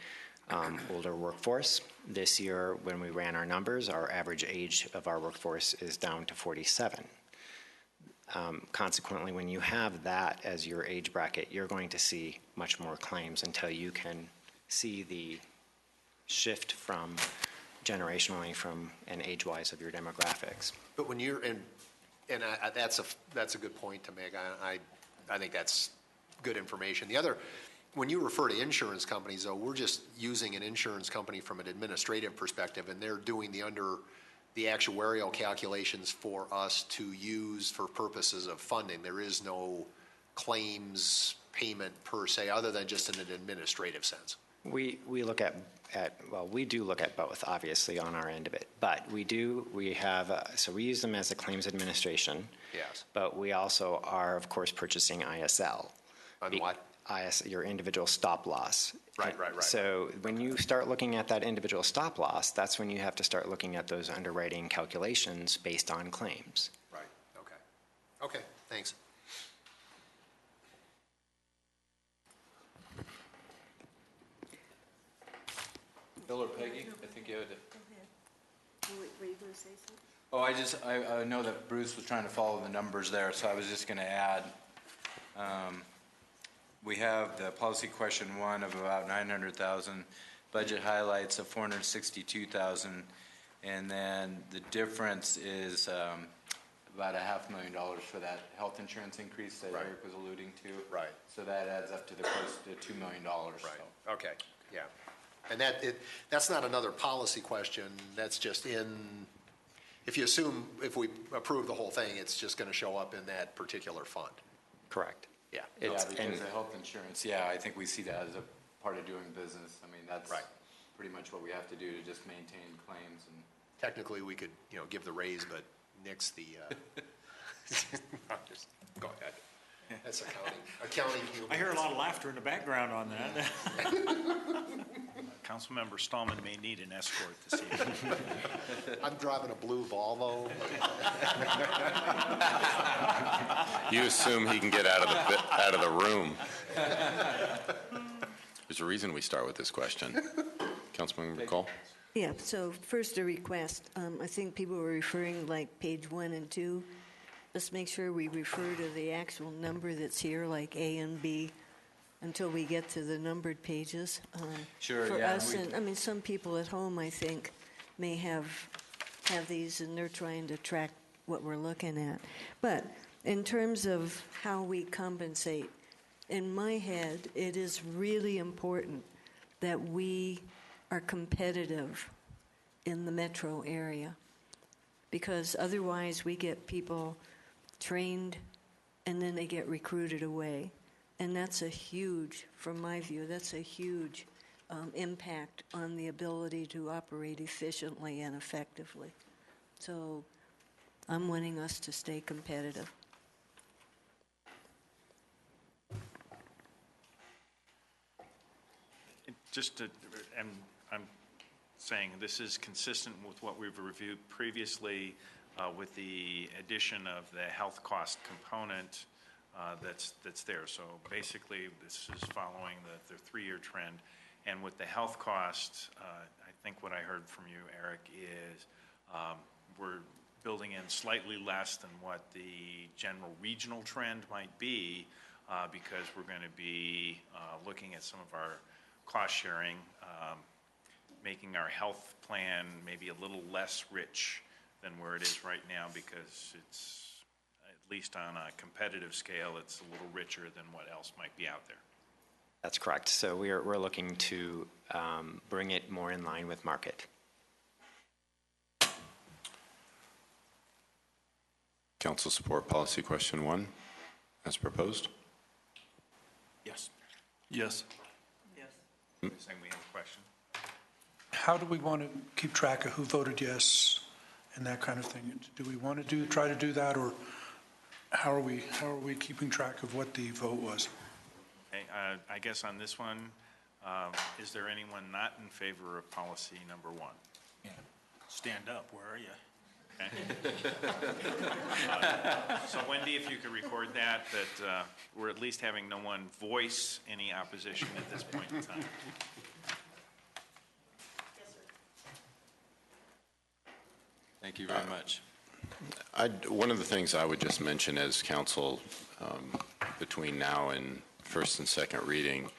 older workforce. This year when we ran our numbers, our average age of our workforce is down to 47. Consequently, when you have that as your age bracket, you're going to see much more claims until you can see the shift from generationally and age-wise of your demographics. But when you're that's a good point to make. I think that's good information. The other, when you refer to insurance companies, though, we're just using an insurance company from an administrative perspective, and they're doing the actuarial calculations for us to use for purposes of funding. There is no claims payment per se, other than just in an administrative sense. We look at we do look at both, obviously, on our end of it. But we use them as a claims administration. Yes. But we also are, of course, purchasing ISL. On what? Your individual stop loss. Right. So when you start looking at that individual stop loss, that's when you have to start looking at those underwriting calculations based on claims. Right, okay, thanks. Bill or Peggy, I think you had to. Go ahead. Were you going to say something? I know that Bruce was trying to follow the numbers there, so I was just going to add, we have the policy question 1 of about 900,000, budget highlights of 462,000, and then the difference is about $500,000 for that health insurance increase that Eric was alluding to. Right. So that adds up to the close to $2 million. Right. So. Okay. Yeah. And that's not another policy question. That's just if you assume if we approve the whole thing, it's just going to show up in that particular fund. Correct. Yeah. Because the health insurance, I think we see that as a part of doing business. I mean, that's pretty much what we have to do to just maintain claims. And technically, we could, give the raise, but nix the. Just go ahead. That's accounting humor. I hear a lot of laughter in the background on that. Councilmember Stallman may need an escort this evening. I'm driving a blue Volvo. You assume he can get out of the room. There's a reason we start with this question. Councilmember Cole? Yeah, so first a request. I think people were referring like page 1 and 2. Let's make sure we refer to the actual number that's here, like A and B, until we get to the numbered pages. Sure, For yeah, us, and I mean, some people at home, I think, may have these, and they're trying to track what we're looking at. But in terms of how we compensate, in my head, it is really important that we are competitive in the metro area, because otherwise we get people trained and then they get recruited away. And that's a huge, from my view, that's a huge impact on the ability to operate efficiently and effectively. So I'm wanting us to stay competitive. And I'm saying this is consistent with what we've reviewed previously with the addition of the health cost component that's there. So basically, this is following the 3-year trend. And with the health cost, I think what I heard from you, Eric, is we're building in slightly less than what the general regional trend might be because we're going to be looking at some of our cost sharing, making our health plan maybe a little less rich than where it is right now, because it's, at least on a competitive scale, it's a little richer than what else might be out there. That's correct. So we're looking to bring it more in line with market. Council support policy question 1 as proposed? Yes. Yes. Saying we have a question. How do we want to keep track of who voted yes and that kind of thing? Do we want to try to do that, or how are we keeping track of what the vote was? Okay, I guess on this one, is there anyone not in favor of policy number 1? Yeah. Stand up. Where are you? Okay. So Wendy, if you could record that we're at least having no one voice any opposition at this point in time. Thank you very much. One of the things I would just mention as council between now and first and second reading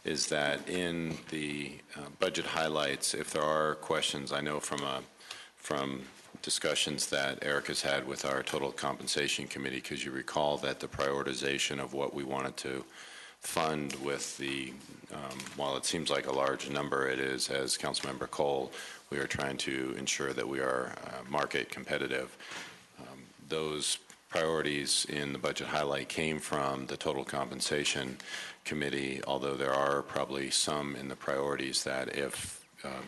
is that in the budget highlights, if there are questions, I know from discussions that Eric has had with our total compensation committee, because you recall that the prioritization of what we wanted to fund with the, while it seems like a large number, it is, as Councilmember Cole, we are trying to ensure that we are market competitive. Those priorities in the budget highlight came from the total compensation committee, although there are probably some in the priorities that if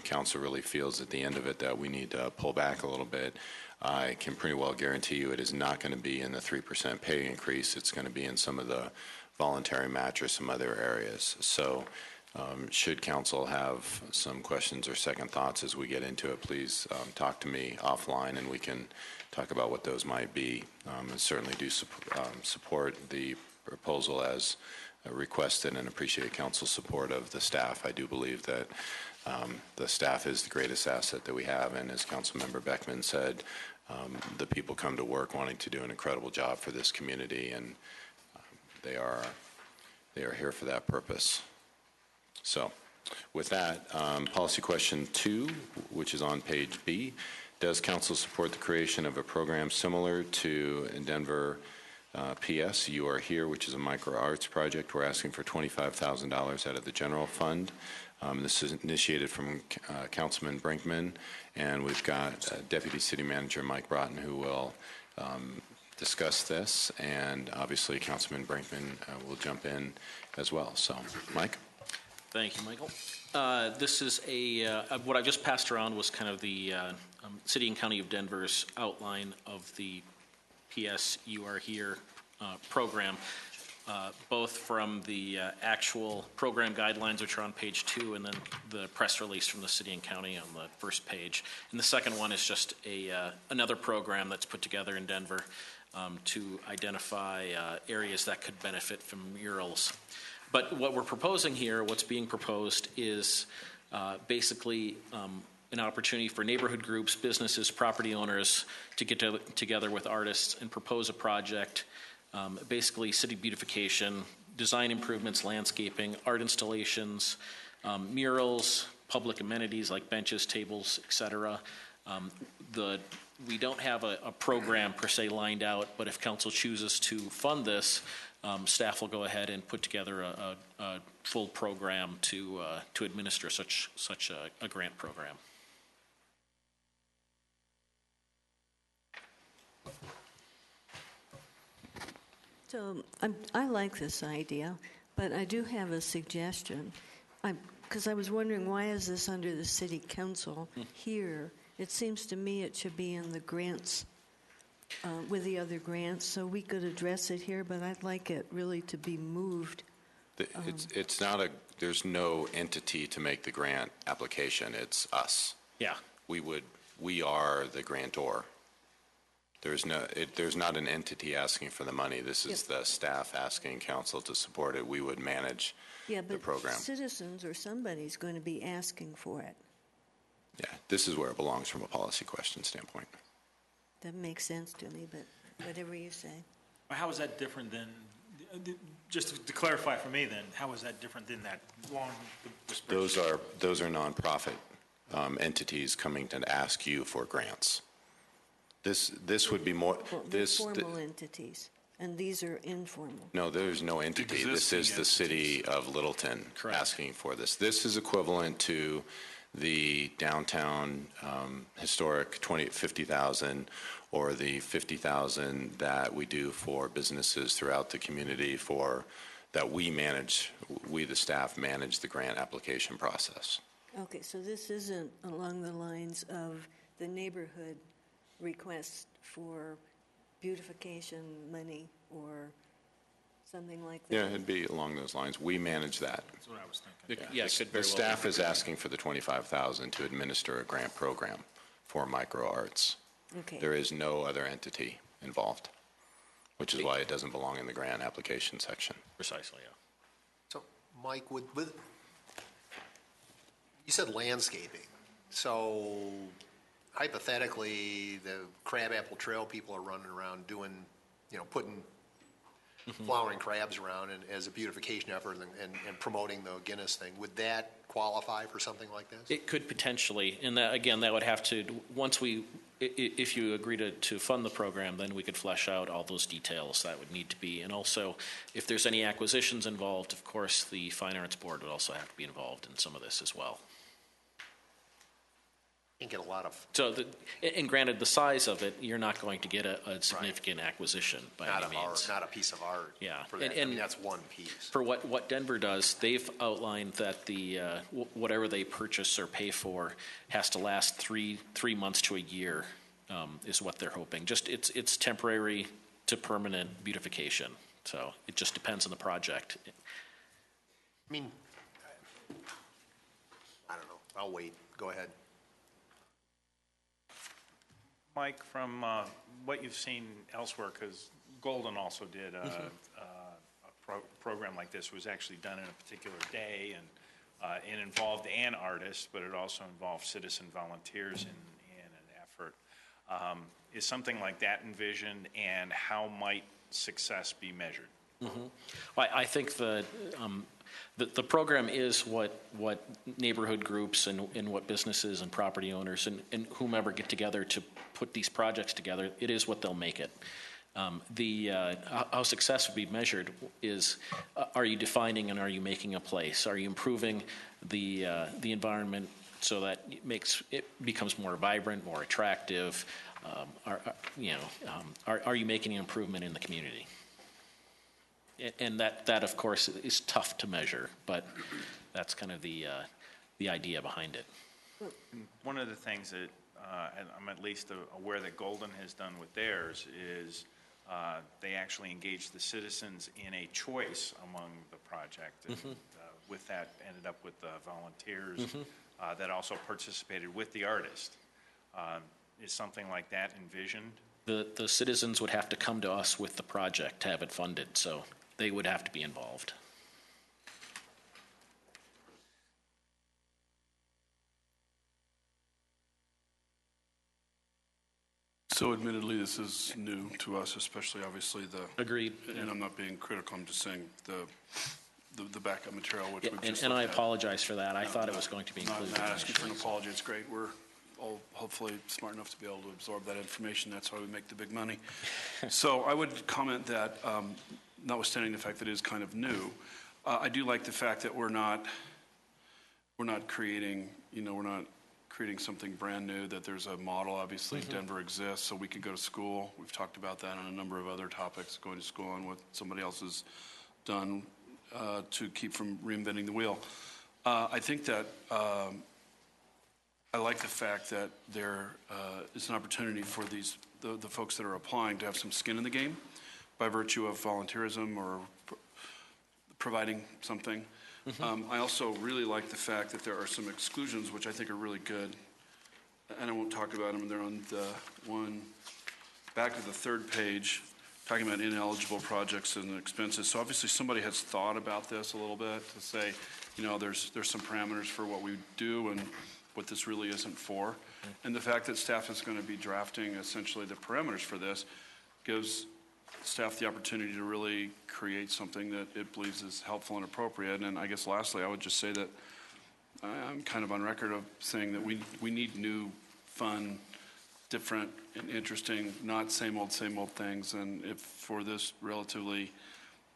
council really feels at the end of it that we need to pull back a little bit, I can pretty well guarantee you it is not going to be in the 3% pay increase. It's going to be in some of the voluntary match or some other areas. So should council have some questions or second thoughts as we get into it, please talk to me offline and we can talk about what those might be. And certainly do support the proposal as requested and appreciate council support of the staff. I do believe that the staff is the greatest asset that we have, and as Councilmember Beckman said, the people come to work wanting to do an incredible job for this community, and they are here for that purpose. So with that, policy question 2, which is on page B, does council support the creation of a program similar to Denver PS You Are Here, which is a micro arts project? We're asking for $25,000 out of the general fund. This is initiated from Councilman Brinkman, and we've got Deputy City Manager Mike Broughton who will discuss this, and obviously Councilman Brinkman will jump in as well. So, Mike? Thank you, Michael. This is what I just passed around was kind of the City and County of Denver's outline of the PS You Are Here program, both from the actual program guidelines, which are on page 2, and then the press release from the city and county on the first page. And the second one is just another program that's put together in Denver to identify areas that could benefit from murals. But what we're proposing here, what's being proposed is basically an opportunity for neighborhood groups, businesses, property owners to get together with artists and propose a project, basically city beautification, design improvements, landscaping, art installations, murals, public amenities like benches, tables, et cetera. We don't have a program per se lined out, but if council chooses to fund this, staff will go ahead and put together a full program to administer such a grant program. So I like this idea, but I do have a suggestion. Because I was wondering, why is this under the city council here? It seems to me it should be in the grants, with the other grants, so we could address it here, but I'd like it really to be moved. It's not there's no entity to make the grant application. It's us. Yeah. We are the grantor. There's not an entity asking for the money. This is the staff asking council to support it. We would manage the program. Citizens or somebody's going to be asking for it. Yeah, this is where it belongs from a policy question standpoint. That makes sense to me, but whatever you say. How is that different than, just to clarify for me then, how is that different than that long disbursement? Those are nonprofit entities coming to ask you for grants. This would be more Formal entities, and these are informal. No, there's no entity. This is the city of Littleton asking for this. This is equivalent to the downtown historic 50,000 or the 50,000 that we do for businesses throughout the community that we manage. We, the staff, manage the grant application process. Okay, so this isn't along the lines of the neighborhood request for beautification money or something like that? Yeah, it'd be along those lines. We manage that. That's what I was thinking. Yeah, it could very The well staff is asking for the $25,000 to administer a grant program for micro arts. Okay. There is no other entity involved, which is why it doesn't belong in the grant application section. Precisely, yeah. So, Mike, with you said landscaping. So hypothetically, the Crabapple Trail people are running around doing, putting flowering crabs around and as a beautification effort and promoting the Guinness thing. Would that qualify for something like this? It could potentially, and that, again, that would have to, if you agree to fund the program, then we could flesh out all those details that would need to be. And also, if there's any acquisitions involved, of course, the Fine Arts Board would also have to be involved in some of this as well. Can't get a lot of. So, and granted, the size of it, you're not going to get a significant acquisition by any means. Not a piece of art. Yeah. For that. I mean, that's one piece. For what Denver does, they've outlined that the whatever they purchase or pay for has to last three months to a year, is what they're hoping. Just it's temporary to permanent beautification. So it just depends on the project. I mean, I don't know. I'll wait. Go ahead. Mike, from what you've seen elsewhere, because Golden also did a program like this, was actually done in a particular day, and it involved an artist, but it also involved citizen volunteers in an effort. Is something like that envisioned, and how might success be measured? Mm-hmm. Well, I think the program is what neighborhood groups and what businesses and property owners and whomever get together to put these projects together, it is what they'll make it. How success would be measured is, are you defining and are you making a place? Are you improving the environment so that it becomes more vibrant, more attractive? Are you making an improvement in the community? And that of course is tough to measure, but that's kind of the idea behind it. One of the things that, and I'm at least aware that Golden has done with theirs, is They actually engaged the citizens in a choice among the project. And with that, ended up with volunteers that also participated with the artist. Is something like that envisioned? The citizens would have to come to us with the project to have it funded, so they would have to be involved. So admittedly, this is new to us, especially obviously the. Agreed. And I'm not being critical, I'm just saying the backup material, which we've just And I looked at. apologize for that. I thought it was going to be included. Not asking for an initially, so. apology, it's great. We're all hopefully smart enough to be able to absorb that information. That's why we make the big money. So I would comment that, notwithstanding the fact that it is kind of new, I do like the fact that we're not creating, we're not creating something brand new, that there's a model. Obviously, Denver exists, so we could go to school. We've talked about that on a number of other topics, going to school and what somebody else has done to keep from reinventing the wheel. I think that I like the fact that there is an opportunity for the folks that are applying to have some skin in the game by virtue of volunteerism or providing something. I also really like the fact that there are some exclusions, which I think are really good. And I won't talk about them. They're on the one back to the third page, talking about ineligible projects and expenses. So obviously somebody has thought about this a little bit to say, there's some parameters for what we do and what this really isn't for. And the fact that staff is going to be drafting essentially the parameters for this gives staff the opportunity to really create something that it believes is helpful and appropriate. And I guess lastly, I would just say that I'm kind of on record of saying that we need new, fun, different, and interesting, not same old things. And if for this relatively,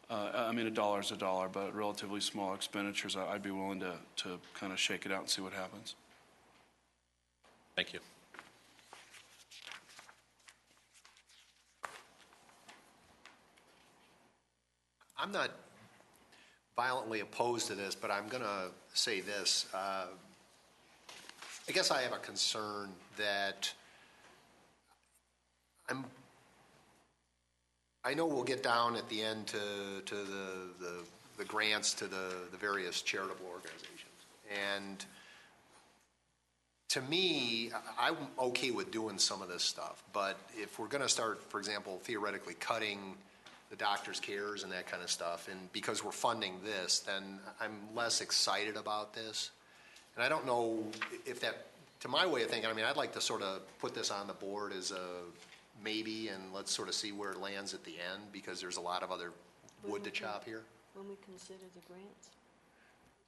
a dollar is a dollar, but relatively small expenditures, I'd be willing to kind of shake it out and see what happens. Thank you. I'm not violently opposed to this, but I'm going to say this. I guess I have a concern that I know we'll get down at the end to the grants to the various charitable organizations. And to me, I'm okay with doing some of this stuff. But if we're going to start, for example, theoretically cutting the doctor's cares and that kind of stuff, and because we're funding this, then I'm less excited about this. And I don't know if that, to my way of thinking, I'd like to sort of put this on the board as a maybe, and let's sort of see where it lands at the end, because there's a lot of other wood to chop here. When we consider the grants?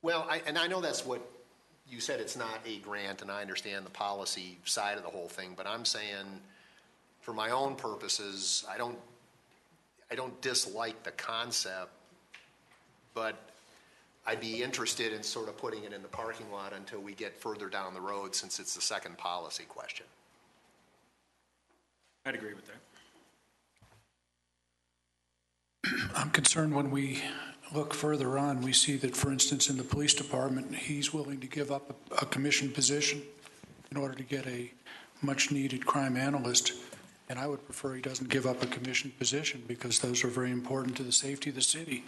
Well, I know that's what you said, it's not a grant, and I understand the policy side of the whole thing, but I'm saying, for my own purposes, I don't dislike the concept, but I'd be interested in sort of putting it in the parking lot until we get further down the road, since it's the second policy question. I'd agree with that. I'm concerned when we look further on, we see that, for instance, in the police department, he's willing to give up a commissioned position in order to get a much-needed crime analyst. And I would prefer he doesn't give up a commissioned position, because those are very important to the safety of the city.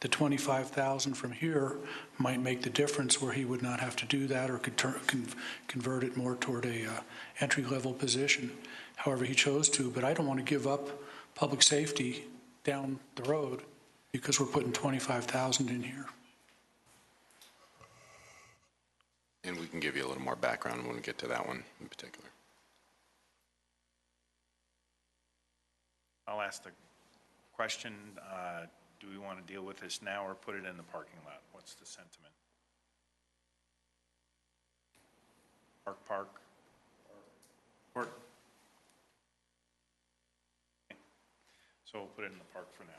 The $25,000 from here might make the difference, where he would not have to do that, or could convert it more toward a entry-level position, however he chose to. But I don't want to give up public safety down the road because we're putting $25,000 in here. And we can give you a little more background when we get to that one in particular. I'll ask the question, do we want to deal with this now or put it in the parking lot? What's the sentiment? Park. Or Okay. So we'll put it in the park for now.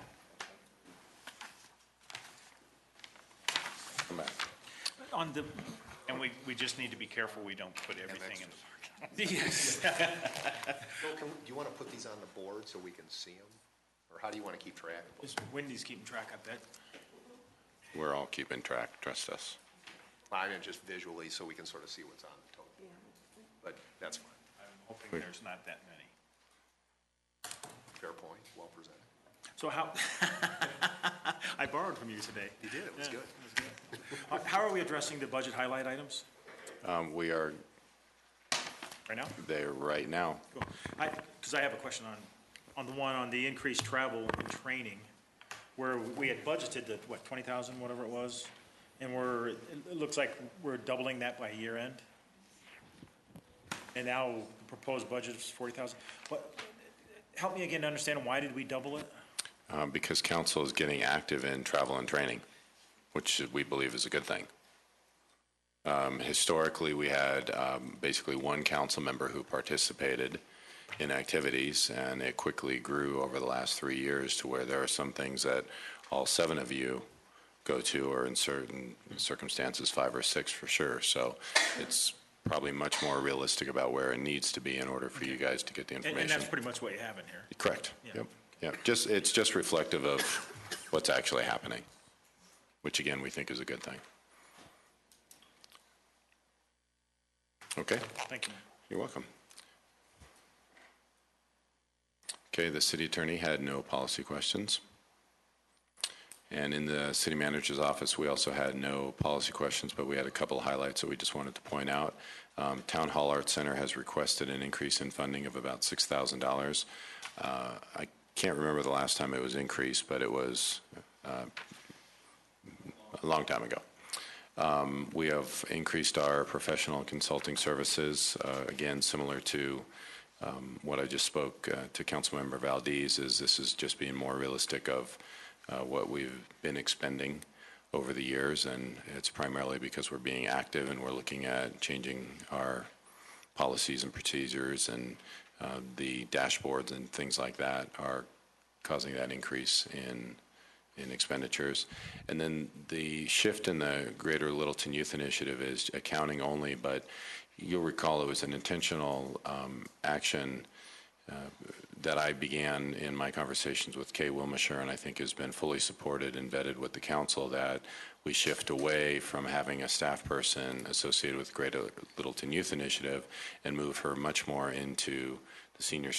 Come back. on the, And we just need to be careful we don't put everything in the park. yes. Do you want to put these on the board so we can see them? Or how do you want to keep track of them? Is Wendy's keeping track, I bet. We're all keeping track, trust us. I mean, just visually, so we can sort of see what's on the total. But that's fine. I'm hoping there's not that many. Fair point, well presented. So how, I borrowed from you today. You did, it was good. How are we addressing the budget highlight items We are right now? there right now. Cool. Because I have a question on the one on the increased travel and training, where we had budgeted the, what, 20,000, whatever it was? And it looks like we're doubling that by year end? And now the proposed budget is 40,000? What, help me again to understand, why did we double it? Because council is getting active in travel and training, which we believe is a good thing. Historically, we had basically one council member who participated in activities, and it quickly grew over the last 3 years to where there are some things that all 7 of you go to, or in certain circumstances, 5 or 6 for sure. So it's probably much more realistic about where it needs to be in order for you guys to get the information. And that's pretty much what you have in here. Correct. Yeah. Yep. Yep. It's just reflective of what's actually happening, which again, we think is a good thing. Okay. Thank you. You're welcome. Okay, the city attorney had no policy questions. And in the city manager's office, we also had no policy questions, but we had a couple of highlights that we just wanted to point out. Town Hall Arts Center has requested an increase in funding of about $6,000. I can't remember the last time it was increased, but it was a long time ago. We have increased our professional consulting services, again, similar to what I just spoke to Councilmember Valdez, is this is just being more realistic of what we've been expending over the years, and it's primarily because we're being active and we're looking at changing our policies and procedures, and the dashboards and things like that are causing that increase in expenditures. And then the shift in the Greater Littleton Youth Initiative is accounting only, but you'll recall it was an intentional action that I began in my conversations with Kay Wilmishire, and I think has been fully supported and vetted with the council, that we shift away from having a staff person associated with Greater Littleton Youth Initiative and move her much more into the senior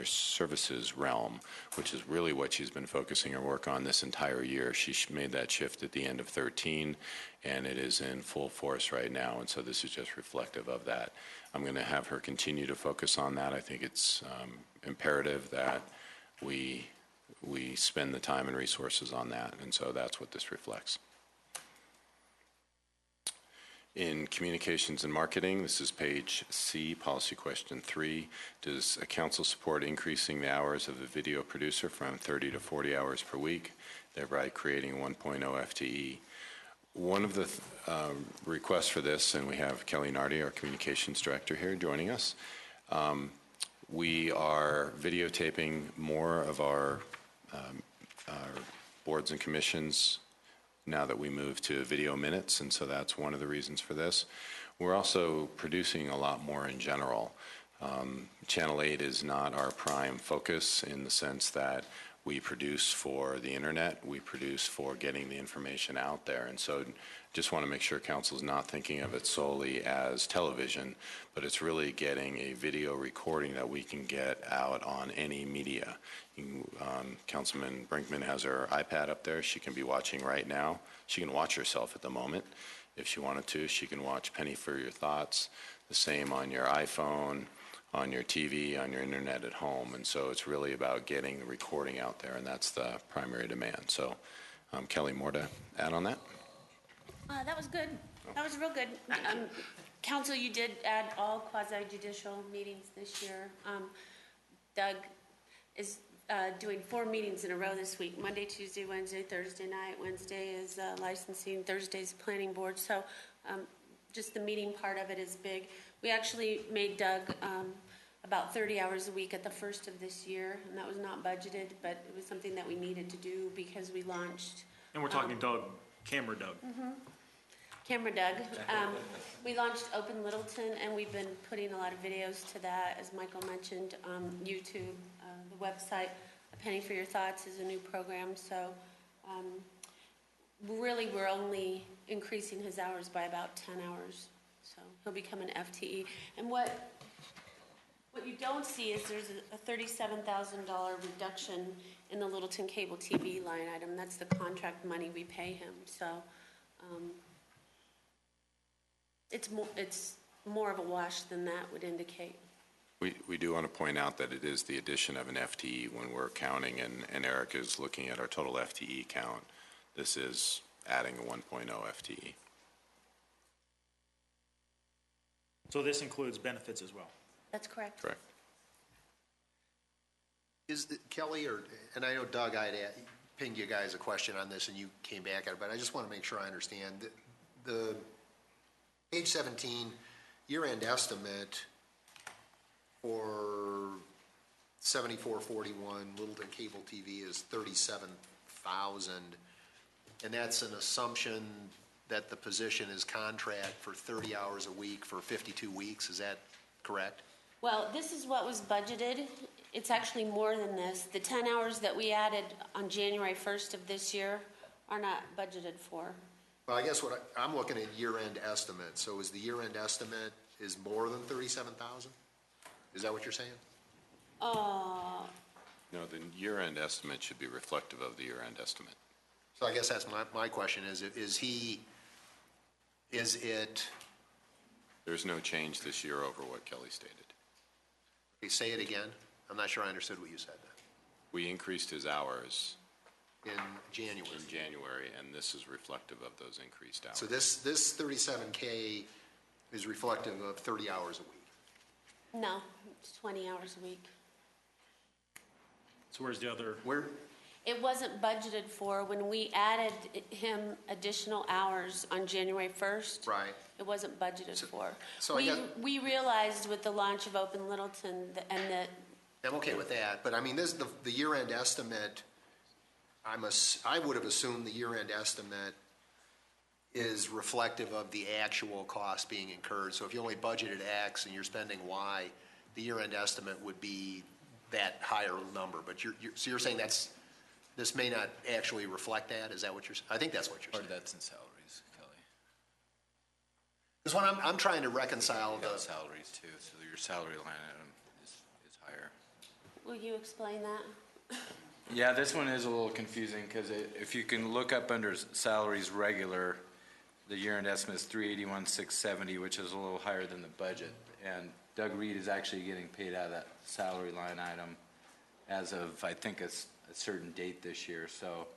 services realm, which is really what she's been focusing her work on this entire year. She made that shift at the end of 2013, and it is in full force right now, and so this is just reflective of that. I'm going to have her continue to focus on that. I think it's imperative that we spend the time and resources on that, and so that's what this reflects. In communications and marketing, this is page C, policy question 3. Does a council support increasing the hours of the video producer from 30 to 40 hours per week, thereby creating 1.0 FTE? One of the requests for this, and we have Kelly Nardi, our communications director here, joining us. We are videotaping more of our boards and commissions now that we move to video minutes, and so that's one of the reasons for this. We're also producing a lot more in general. Channel 8 is not our prime focus in the sense that we produce for the internet, we produce for getting the information out there, and so just want to make sure council's not thinking of it solely as television, but it's really getting a video recording that we can get out on any media. Councilman Brinkman has her iPad up there. She can be watching right now. She can watch herself at the moment if she wanted to. She can watch Penny for Your Thoughts, the same on your iPhone, on your TV, on your internet at home. And so it's really about getting the recording out there, and that's the primary demand. So Kelly, more to add on that? That was good. That was real good. Council, you did add all quasi-judicial meetings this year. Doug is doing 4 meetings in a row this week: Monday, Tuesday, Wednesday, Thursday night. Wednesday is licensing, Thursday's planning board. So just the meeting part of it is big. We actually made Doug about 30 hours a week at the first of this year, and that was not budgeted, but it was something that we needed to do because we launched. And we're talking Doug, camera Doug. Camera Doug. We launched Open Littleton, and we've been putting a lot of videos to that, as Michael mentioned. YouTube, the website, A Penny for Your Thoughts is a new program. So really, we're only increasing his hours by about 10 hours. So he'll become an FTE. And what What you don't see is there's a $37,000 reduction in the Littleton Cable TV line item. That's the contract money we pay him, so, it's more of a wash than that would indicate. We do want to point out that it is the addition of an FTE when we're counting, and Eric is looking at our total FTE count. This is adding a 1.0 FTE. So this includes benefits as well? That's correct. Correct. Kelly, and I know Doug, I'd pinged you guys a question on this and you came back at it, but I just want to make sure I understand. The page 17, year-end estimate for 7441 Littleton Cable TV is 37,000, and that's an assumption that the position is contract for 30 hours a week for 52 weeks. Is that correct? Well, this is what was budgeted. It's actually more than this. The 10 hours that we added on January 1st of this year are not budgeted for. Well, I guess I'm looking at year-end estimate. So is the year-end estimate is more than 37,000? Is that what you're saying? No, the year-end estimate should be reflective of the year-end estimate. So I guess that's my question is it? There's no change this year over what Kelly stated. Okay, say it again. I'm not sure I understood what you said. We increased his hours In January. in January, and this is reflective of those increased hours. So this 37K is reflective of 30 hours a week. No, it's 20 hours a week. So where's the other? Where? It wasn't budgeted for. When we added him additional hours on January 1st. Right. It wasn't budgeted for. so I guess- We realized with the launch of Open Littleton and that. I'm okay with that, but I mean, the year-end estimate, I would have assumed the year-end estimate is reflective of the actual cost being incurred. So if you only budgeted X and you're spending Y, the year-end estimate would be that higher number. But so you're saying this may not actually reflect that? Is that what you're saying? I think that's what you're saying. Part of that's in salaries, Kelly. Because what I'm trying to reconcile Got the, salaries too, so your salary line item is higher. Will you explain that? Yeah, this one is a little confusing because if you can look up under salaries regular, the year-end estimate is 381,670, which is a little higher than the budget. And Doug Reed is actually getting paid out of that salary line item as of, I think, a certain date this year. so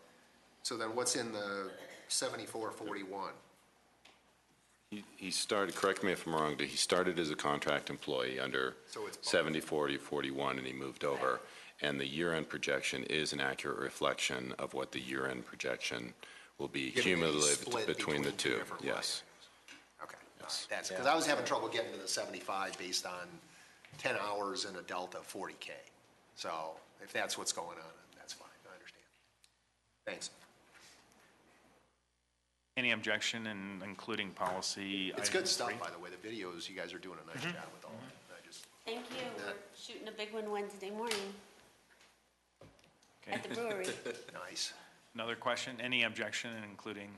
then what's in the 7441? He started, correct me if I'm wrong, but he started as a contract employee under So it's 70-40-41, and he moved over. And the year-end projection is an accurate reflection of what the year-end projection will be Given the cumulative split between the two. different Yes. line items. Okay, all right. That's, because I was having trouble getting to the 75 based on 10 hours and a delta of 40K. So if that's what's going on, that's fine, I understand. Thanks. Any objection in including policy? It's item good stuff, 3? by the way, the videos, you guys are doing a nice job with all of it. Thank you. We're shooting a big one Wednesday morning Okay. at the brewery. Nice. Another question? Any objection in including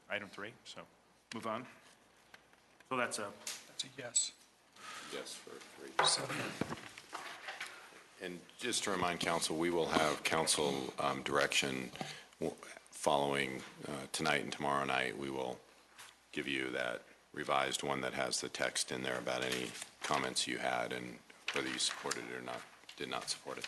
item 3? So move on. So that's a yes. Yes, for 3. And just to remind council, we will have council direction following tonight and tomorrow night. We will give you that revised one that has the text in there about any comments you had and whether you supported it or not, did not support it.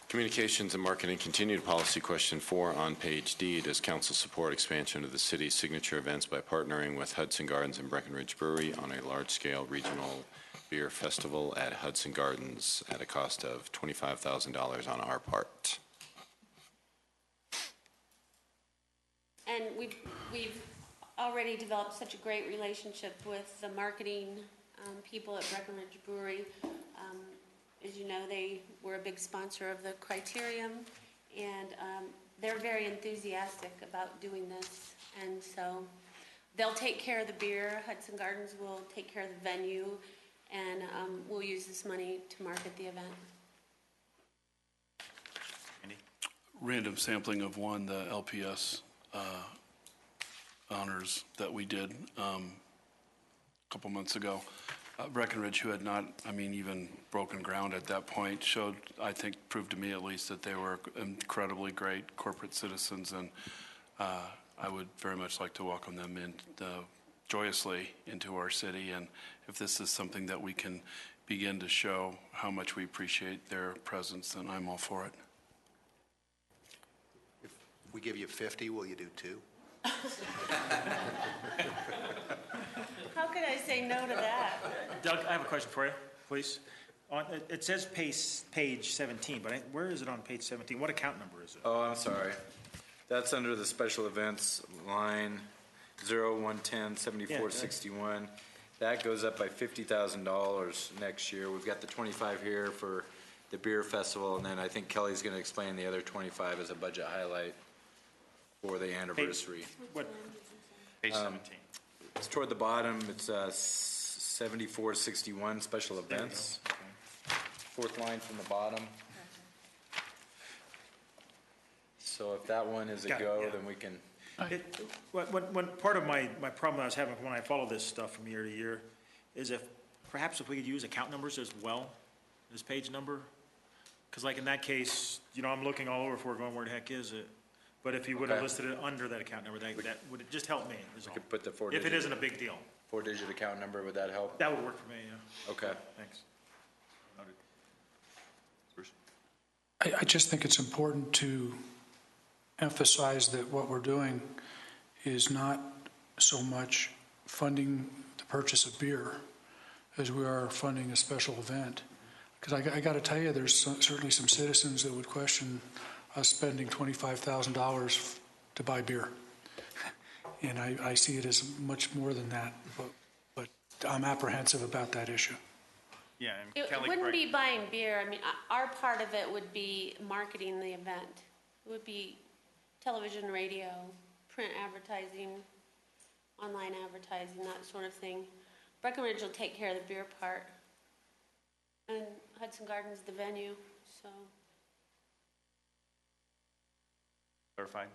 Communications and marketing continued policy question 4 on page D. Does council support expansion of the city's signature events by partnering with Hudson Gardens and Breckenridge Brewery on a large-scale regional beer festival at Hudson Gardens at a cost of $25,000 on our part? And we've already developed such a great relationship with the marketing people at Breckenridge Brewery. As you know, they were a big sponsor of the Criterium, and they're very enthusiastic about doing this. And so they'll take care of the beer. Hudson Gardens will take care of the venue, and we'll use this money to market the event. Andy? Random sampling of one, the LPS honors that we did. couple months ago. Breckenridge, who had not, even broken ground at that point, proved to me at least that they were incredibly great corporate citizens, and I would very much like to welcome them in joyously into our city. And if this is something that we can begin to show how much we appreciate their presence, then I'm all for it. If we give you 50, will you do 2? How could I say no to that? Doug, I have a question for you, please. It says page 17, but where is it on page 17? What account number is it? Oh, I'm sorry. That's under the special events line 0110-7461. That goes up by $50,000 next year. We've got the 25 here for the beer festival, and then I think Kelly's going to explain the other 25 as a budget highlight for the anniversary. What? Page 17. It's toward the bottom. It's 7461 special events. Okay. Fourth line from the bottom. So if that one is a Got it, go, yeah. then we can. When part of my problem I was having when I follow this stuff from year to year is perhaps if we could use account numbers as well as page number. Because like in that case, I'm looking all over for it going, where the heck is it? But if you would have Okay. listed it under that account number, that would just help me, is all. Could put the If it isn't a big deal. 4-digit account number, would that help? That would work for me, yeah. Okay. Thanks. I just think it's important to emphasize that what we're doing is not so much funding the purchase of beer as we are funding a special event. Because I got to tell you, there's certainly some citizens that would question us spending $25,000 to buy beer. And I see it as much more than that, but I'm apprehensive about that issue. Yeah, and It Kelly, wouldn't right- be buying beer. Our part of it would be marketing the event. It would be television, radio, print advertising, online advertising, that sort of thing. Breckenridge will take care of the beer part. And Hudson Gardens, the venue, so. clarified?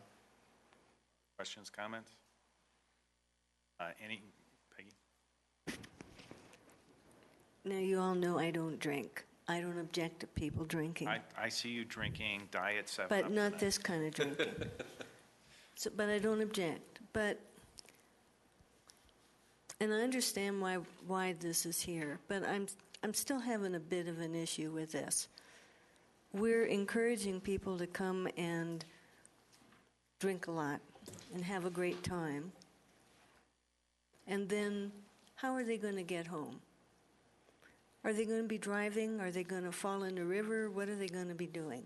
Questions, comments? Any, Peggy? Now, you all know I don't drink. I don't object to people drinking. I see you drinking Diet 7 But Up not tonight. this kind of drinking. But I don't object. And I understand why this is here, but I'm still having a bit of an issue with this. We're encouraging people to come and drink a lot and have a great time. And then how are they going to get home? Are they going to be driving? Are they going to fall in the river? What are they going to be doing?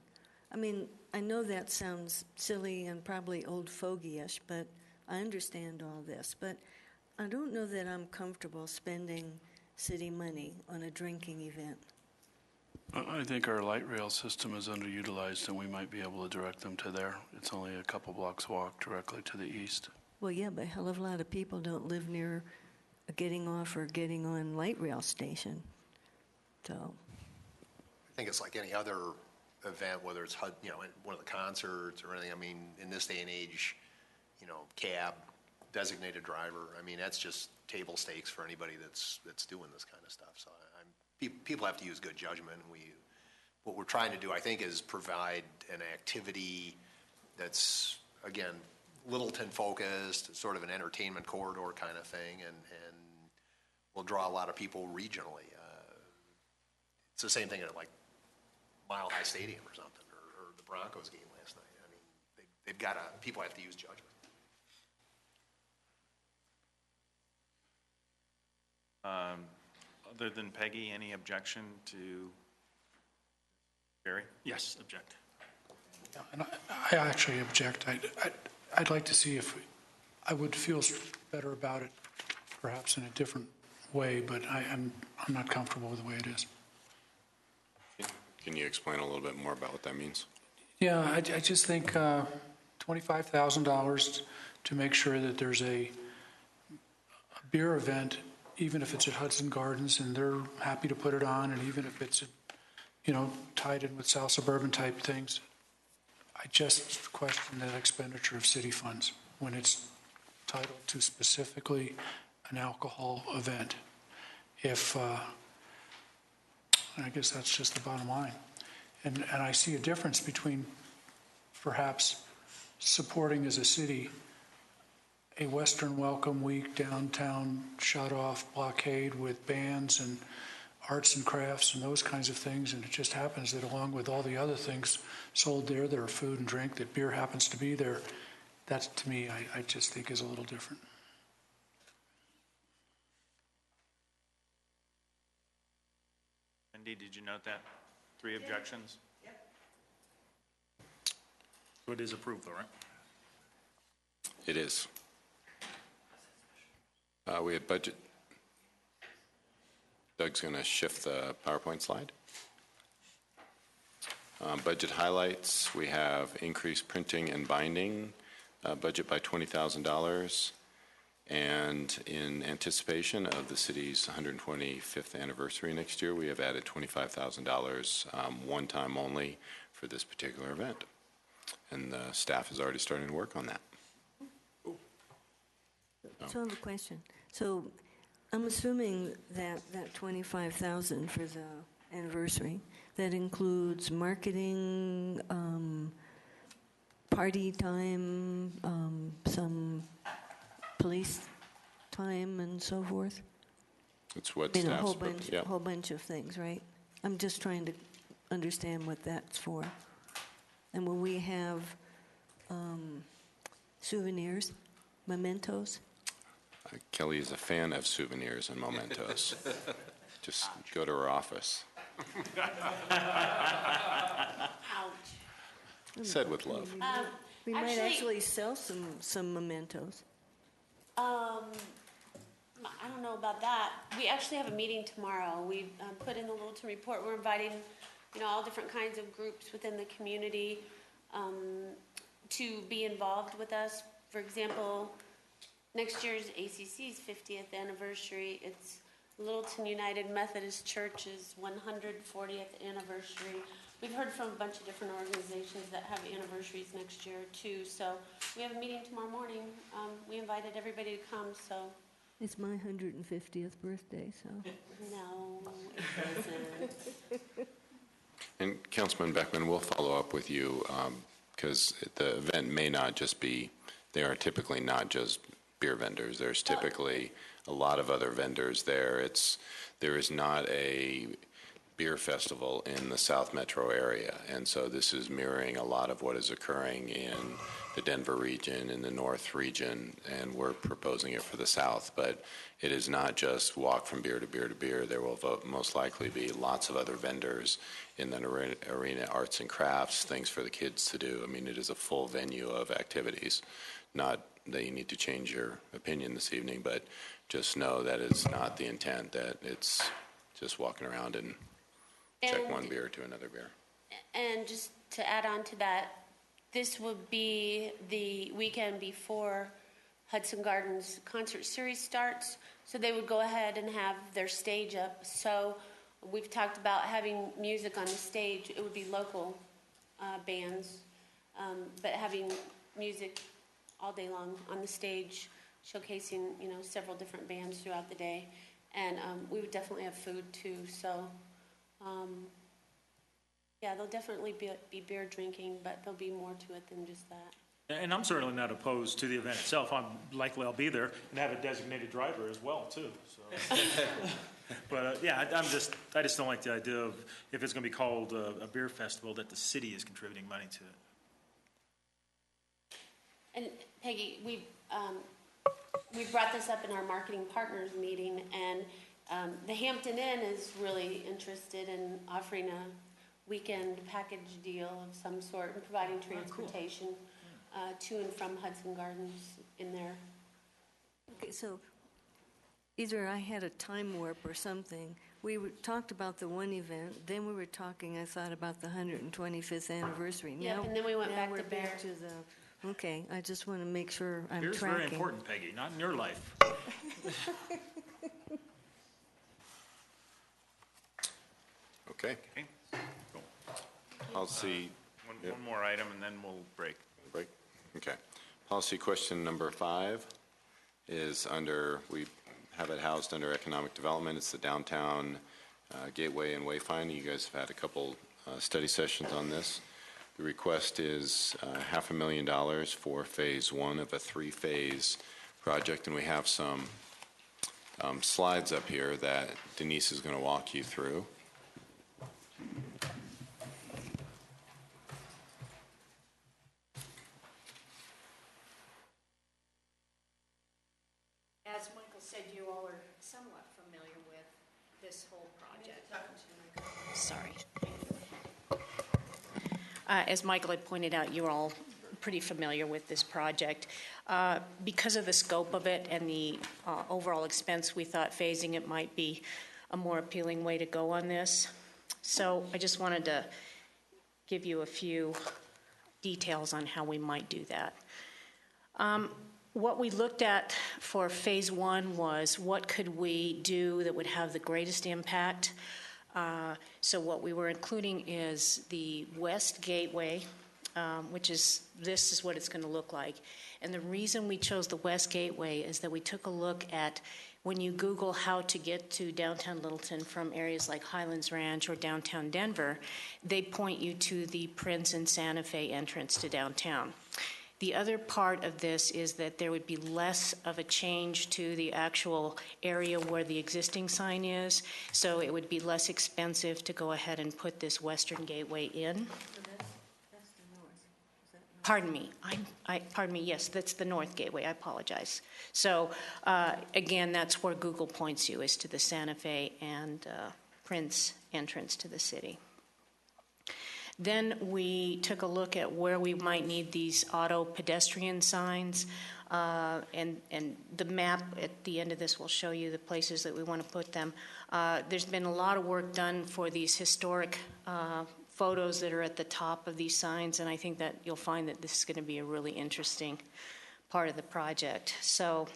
I know that sounds silly and probably old fogey-ish, but I understand all this. But I don't know that I'm comfortable spending city money on a drinking event. I think our light rail system is underutilized, and we might be able to direct them to there. It's only a couple blocks walk directly to the east. Well, yeah, but a hell of a lot of people don't live near a getting off or getting on light rail station. So, I think it's like any other event, whether it's one of the concerts or anything. In this day and age, cab, designated driver. That's just table stakes for anybody that's doing this kind of stuff. So people have to use good judgment. What we're trying to do, I think, is provide an activity that's, again, Littleton focused, sort of an entertainment corridor kind of thing, and will draw a lot of people regionally. It's the same thing at like Mile High Stadium or something, or the Broncos game last night. They've got to, people have to use judgment. Other than Peggy, any objection to Jerry? Yes, object. Yeah, and I actually object. I'd like to see if I would feel better about it, perhaps in a different way, but I'm not comfortable with the way it is. Can you explain a little bit more about what that means? Yeah, I just think $25,000 to make sure that there's a beer event, even if it's at Hudson Gardens and they're happy to put it on, and even if it's, tied in with South Suburban type things. I just question that expenditure of city funds when it's titled to specifically an alcohol event. If, I guess that's just the bottom line. And I see a difference between perhaps supporting as a city a Western Welcome Week downtown shut-off blockade with bands and arts and crafts and those kinds of things, and it just happens that along with all the other things sold there are food and drink, that beer happens to be there. That, to me, I just think is a little different. Cindy, did you note that? 3 objections? So it is approved, though, right? It is. We had budget. Doug's going to shift the PowerPoint slide. Budget highlights, we have increased printing and binding, budget by $20,000. And in anticipation of the city's 125th anniversary next year, we have added $25,000 one time only for this particular event. And the staff is already starting to work on that. So I have a question. So I'm assuming that that $25,000 for the anniversary, that includes marketing, party time, some police time, and so forth? It's what I mean, a staff's, whole bunch of things, right? I'm just trying to understand what that's for. And will we have souvenirs, mementos? Kelly is a fan of souvenirs and mementos. Just go to her office. Ouch. Said with love. We might Actually- actually sell some mementos. I don't know about that. We actually have a meeting tomorrow. We put in the Littleton report. We're inviting, all different kinds of groups within the community to be involved with us. For example, next year's ACC's 50th anniversary. It's Littleton United Methodist Church's 140th anniversary. We've heard from a bunch of different organizations that have anniversaries next year too. So we have a meeting tomorrow morning. We invited everybody to come, so. It's my 150th birthday, so. No, it isn't. And Councilman Beckman, we'll follow up with you because the event may not just be, they are typically not just beer vendors. There's typically a lot of other vendors there. There is not a beer festival in the South Metro area, and so this is mirroring a lot of what is occurring in the Denver region, in the North region, and we're proposing it for the South. But it is not just walk from beer to beer to beer. There will most likely be lots of other vendors in the arena, arts and crafts, things for the kids to do. I mean, it is a full venue of activities. Not that you need to change your opinion this evening, but just know that it's not the intent, that it's just walking around and check one beer to another beer. And just to add on to that, this would be the weekend before Hudson Gardens concert series starts, so they would go ahead and have their stage up. So we've talked about having music on the stage. It would be local bands, but having music all day long on the stage, showcasing, several different bands throughout the day. And we would definitely have food too, so yeah, there'll definitely be beer drinking, but there'll be more to it than just that. And I'm certainly not opposed to the event itself. I'll be there and have a designated driver as well, too, so. But, yeah, I just don't like the idea of, if it's going to be called a beer festival, that the city is contributing money to it. And Peggy, we brought this up in our marketing partners meeting, and the Hampton Inn is really interested in offering a weekend package deal of some sort and providing transportation to and from Hudson Gardens in there. Okay, so either I had a time warp or something. We talked about the one event, then we were talking, I thought, about the 125th anniversary. Yep, and then we went back we're to beer. back to the, okay, I just want to make sure I'm Beer's tracking. very important, Peggy, not in your life. Okay. Okay. Cool. Policy. One more item, and then we'll break. Okay. Policy question number 5 is under, we have it housed under economic development. It's the downtown gateway and wayfinding. You guys have had a couple study sessions on this. The request is $500,000 for phase one of a three-phase project, and we have some slides up here that Denise is going to walk you through. As Michael said, you all are somewhat familiar with this whole project. Sorry. As Michael had pointed out, you're all pretty familiar with this project. Because of the scope of it and the overall expense, we thought phasing it might be a more appealing way to go on this. So I just wanted to give you a few details on how we might do that. What we looked at for phase one was what could we do that would have the greatest impact. So what we were including is the West Gateway, which is, this is what it's going to look like. And the reason we chose the West Gateway is that we took a look at, when you Google how to get to downtown Littleton from areas like Highlands Ranch or downtown Denver, they point you to the Prince and Santa Fe entrance to downtown. The other part of this is that there would be less of a change to the actual area where the existing sign is, so it would be less expensive to go ahead and put this Western Gateway in. So that's the north. Is that north? Pardon me. Pardon me. Yes, that's the North Gateway. I apologize. So again, that's where Google points you, is to the Santa Fe and Prince entrance to the city. Then we took a look at where we might need these auto pedestrian signs, and the map at the end of this will show you the places that we want to put them. There's been a lot of work done for these historic photos that are at the top of these signs, and I think that you'll find that this is going to be a really interesting part of the project. So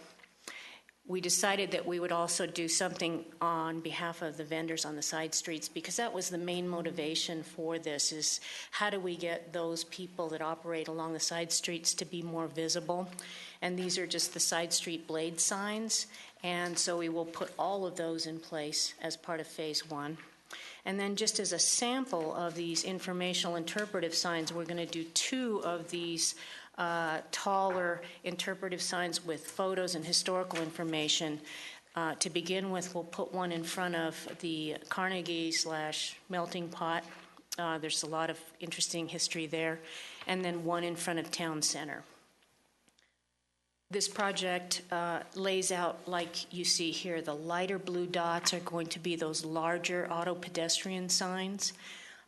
we decided that we would also do something on behalf of the vendors on the side streets, because that was the main motivation for this, is how do we get those people that operate along the side streets to be more visible. And these are just the side street blade signs, and so we will put all of those in place as part of phase one. And then just as a sample of these informational interpretive signs, we're going to do 2 of these taller interpretive signs with photos and historical information. To begin with, we'll put one in front of the Carnegie/Melting Pot. There's a lot of interesting history there. And then one in front of Town Center. This project lays out like you see here. The lighter blue dots are going to be those larger auto pedestrian signs.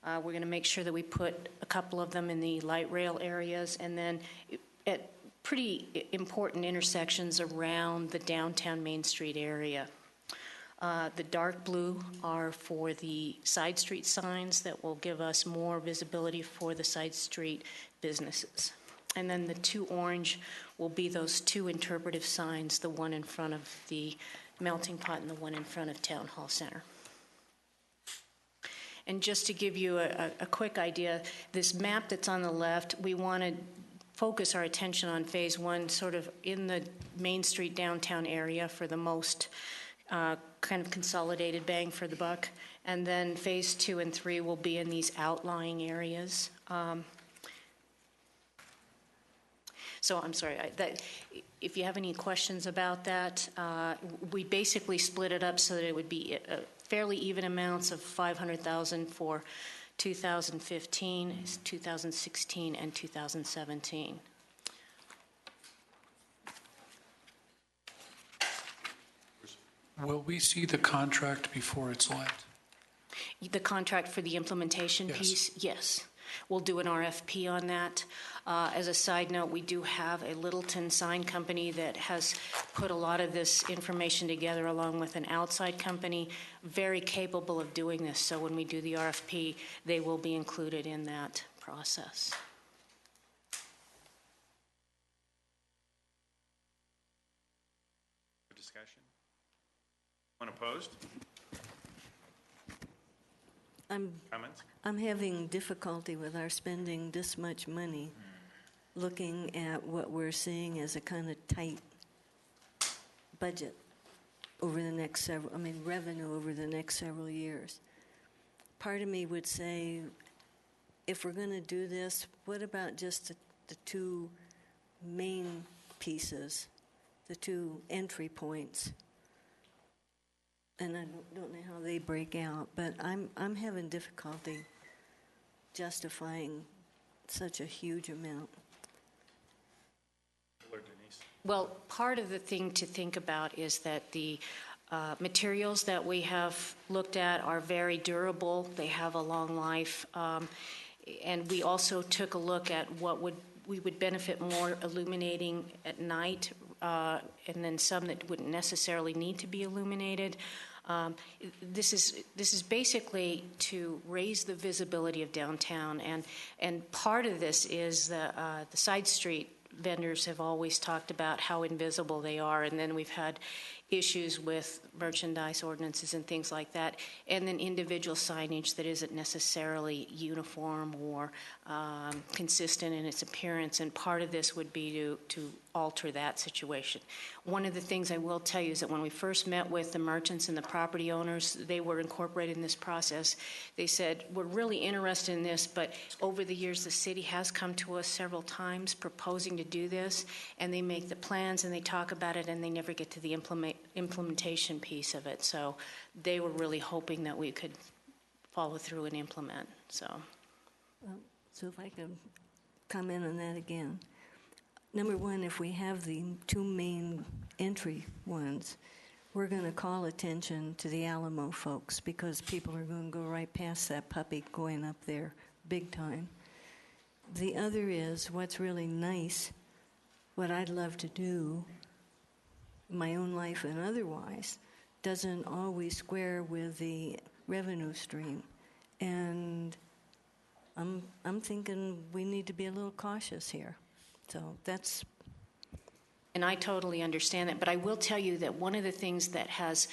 We're going to make sure that we put a couple of them in the light rail areas, and then at pretty important intersections around the downtown Main Street area. The dark blue are for the side street signs that will give us more visibility for the side street businesses. And then the 2 orange will be those 2 interpretive signs, the one in front of the Melting Pot and the one in front of Town Hall Center. And just to give you a quick idea, this map that's on the left, we want to focus our attention on phase one sort of in the Main Street downtown area for the most kind of consolidated bang for the buck. And then phase 2 and 3 will be in these outlying areas. So I'm sorry, if you have any questions about that, we basically split it up so that it would be fairly even amounts of $500,000 for 2015, 2016, and 2017. Will we see the contract before it's let? The contract for the implementation piece? Yes. We'll do an RFP on that. As a side note, we do have a Littleton sign company that has put a lot of this information together along with an outside company, very capable of doing this. So when we do the RFP, they will be included in that process. Discussion? Unopposed? Comments? I'm having difficulty with our spending this much money, looking at what we're seeing as a kind of tight budget. over the next several, revenue over the next several years. Part of me would say, if we're going to do this, what about just the two main pieces, the two entry points? And I don't know how they break out, but I'm having difficulty justifying such a huge amount. Well, part of the thing to think about is that the materials that we have looked at are very durable. They have a long life. And we also took a look at we would benefit more illuminating at night, and then some that wouldn't necessarily need to be illuminated. This is basically to raise the visibility of downtown, and part of this is the side street vendors have always talked about how invisible they are, and then we've had issues with merchandise ordinances and things like that, and then individual signage that isn't necessarily uniform or consistent in its appearance, and part of this would be to alter that situation. One of the things I will tell you is that when we first met with the merchants and the property owners, they were incorporated in this process. They said, we're really interested in this, but over the years the city has come to us several times proposing to do this, and they make the plans and they talk about it and they never get to the implementation piece of it. So they were really hoping that we could follow through and implement. So if I could comment on that again. Number one, if we have the two main entry ones, we're going to call attention to the Alamo folks because people are going to go right past that puppy going up there big time. The other is what's really nice, what I'd love to do, my own life and otherwise, doesn't always square with the revenue stream. And I'm thinking we need to be a little cautious here. So that's... And I totally understand that, but I will tell you that one of the things that has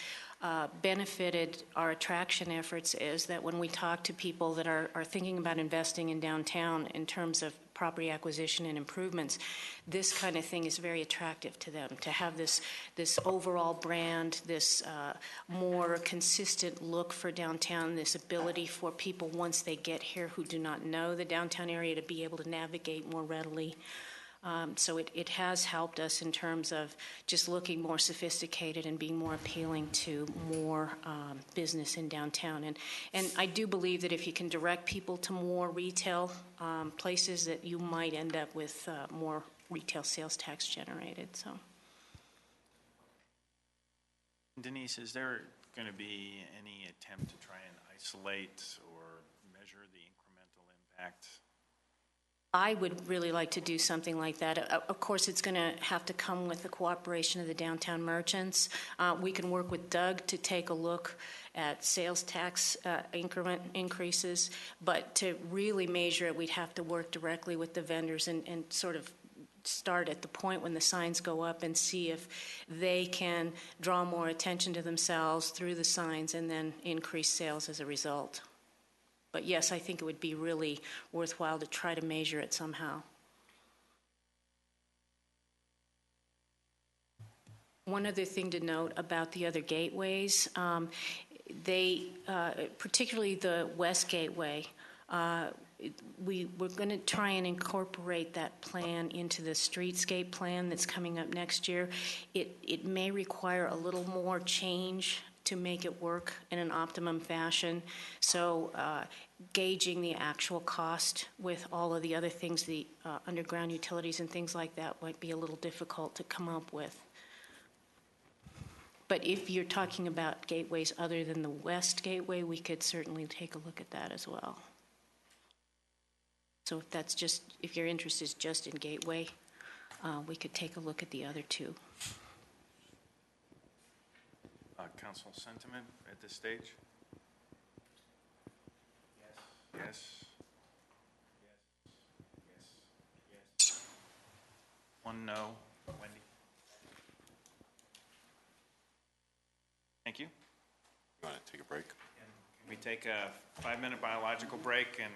benefited our attraction efforts is that when we talk to people that are thinking about investing in downtown in terms of property acquisition and improvements, this kind of thing is very attractive to them, to have this overall brand, this more consistent look for downtown, this ability for people once they get here who do not know the downtown area to be able to navigate more readily. So it has helped us in terms of just looking more sophisticated and being more appealing to more business in downtown. And I do believe that if you can direct people to more retail places, that you might end up with more retail sales tax generated. So, Denise, is there going to be any attempt to try and isolate or measure the incremental impact? I would really like to do something like that. Of course, it's going to have to come with the cooperation of the downtown merchants. We can work with Doug to take a look at sales tax increment increases, but to really measure it, we'd have to work directly with the vendors and sort of start at the point when the signs go up and see if they can draw more attention to themselves through the signs and then increase sales as a result. But yes, I think it would be really worthwhile to try to measure it somehow. One other thing to note about the other gateways, particularly the West Gateway, we're going to try and incorporate that plan into the streetscape plan that's coming up next year. It may require a little more change to make it work in an optimum fashion. So gauging the actual cost with all of the other things, the underground utilities and things like that, might be a little difficult to come up with. But if you're talking about gateways other than the West Gateway, we could certainly take a look at that as well. So if your interest is just in Gateway, we could take a look at the other two. Council sentiment at this stage? Yes. Yes. Yes. Yes. One no. Wendy? Thank you. You want to take a break? Can we take a 5-minute biological break and...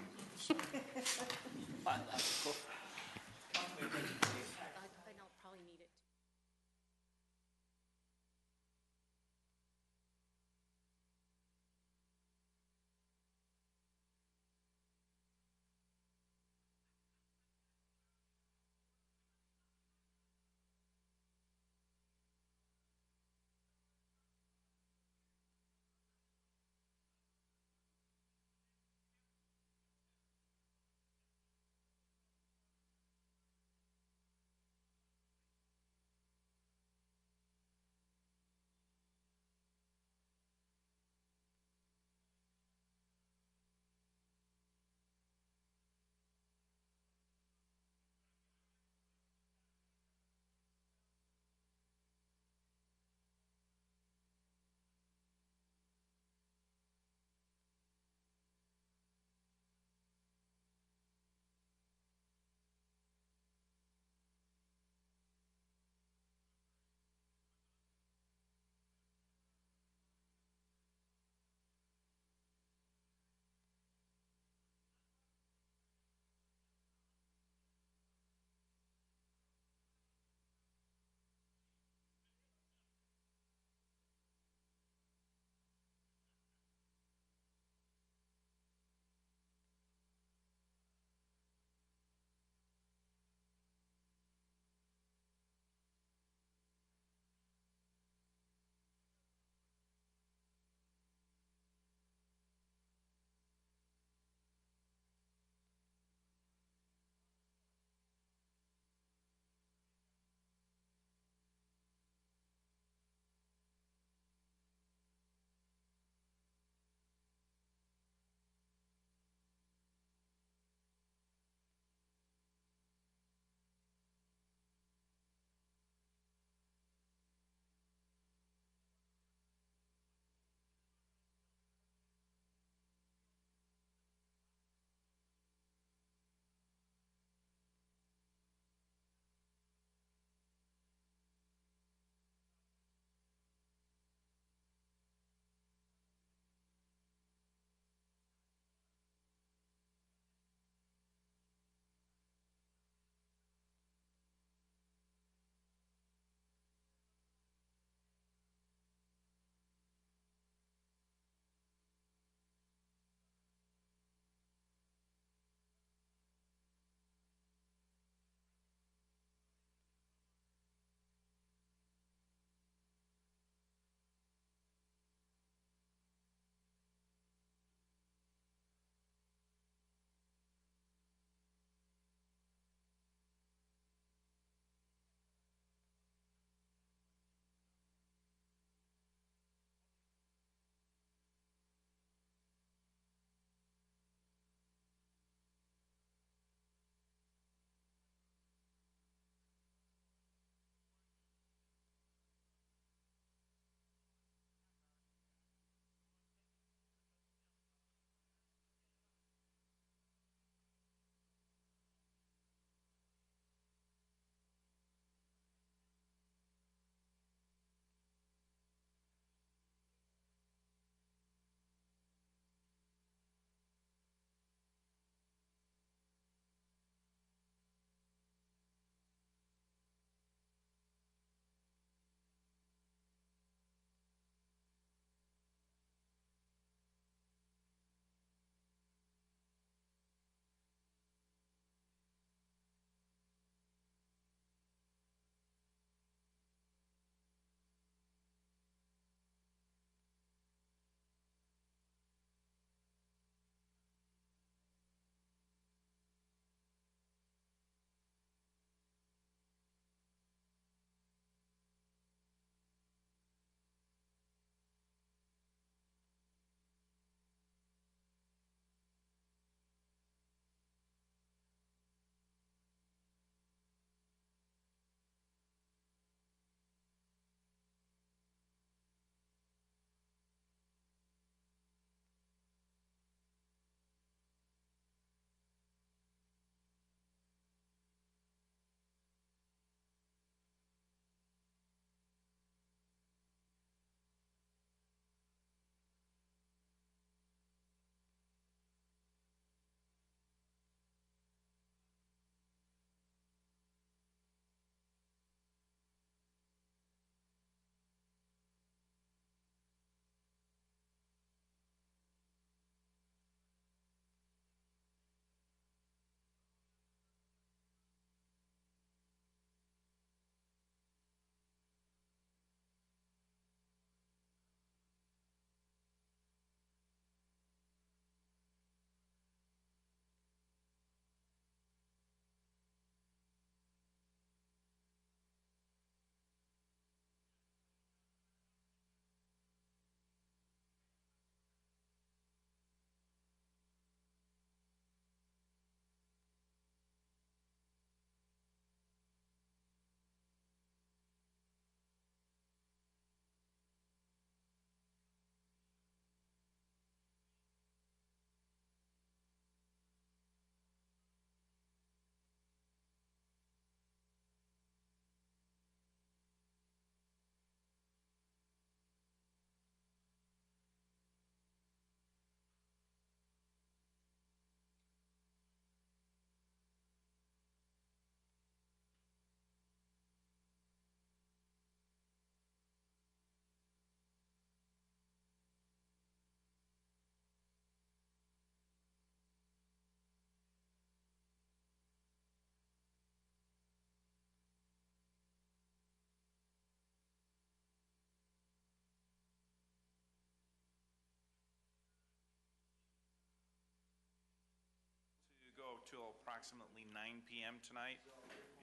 till approximately 9 p.m. tonight,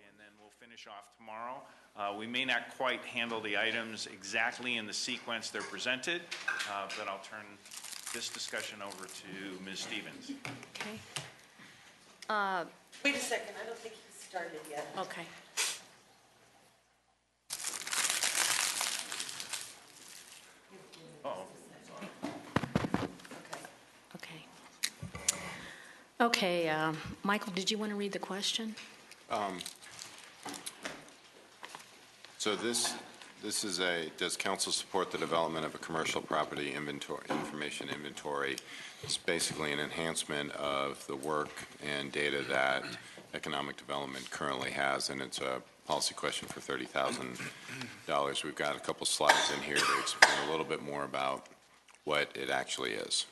and then we'll finish off tomorrow. We may not quite handle the items exactly in the sequence they're presented, but I'll turn this discussion over to Ms. Stevens. Okay. Wait a second, I don't think he started yet. Okay. Uh-oh. Okay. Okay, Michael, did you want to read the question? So this is does council support the development of a commercial property information inventory? It's basically an enhancement of the work and data that economic development currently has, and it's a policy question for $30,000. We've got a couple slides in here to explain a little bit more about what it actually is.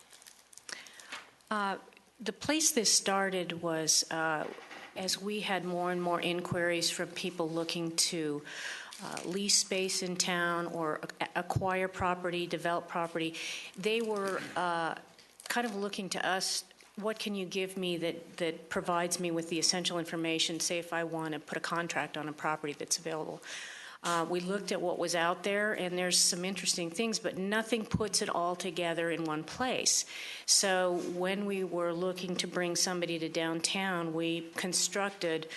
The place this started was as we had more and more inquiries from people looking to lease space in town or acquire property, develop property. They were kind of looking to us, what can you give me that provides me with the essential information, say if I want to put a contract on a property that's available. We looked at what was out there, and there's some interesting things, but nothing puts it all together in one place. So when we were looking to bring somebody to downtown, we constructed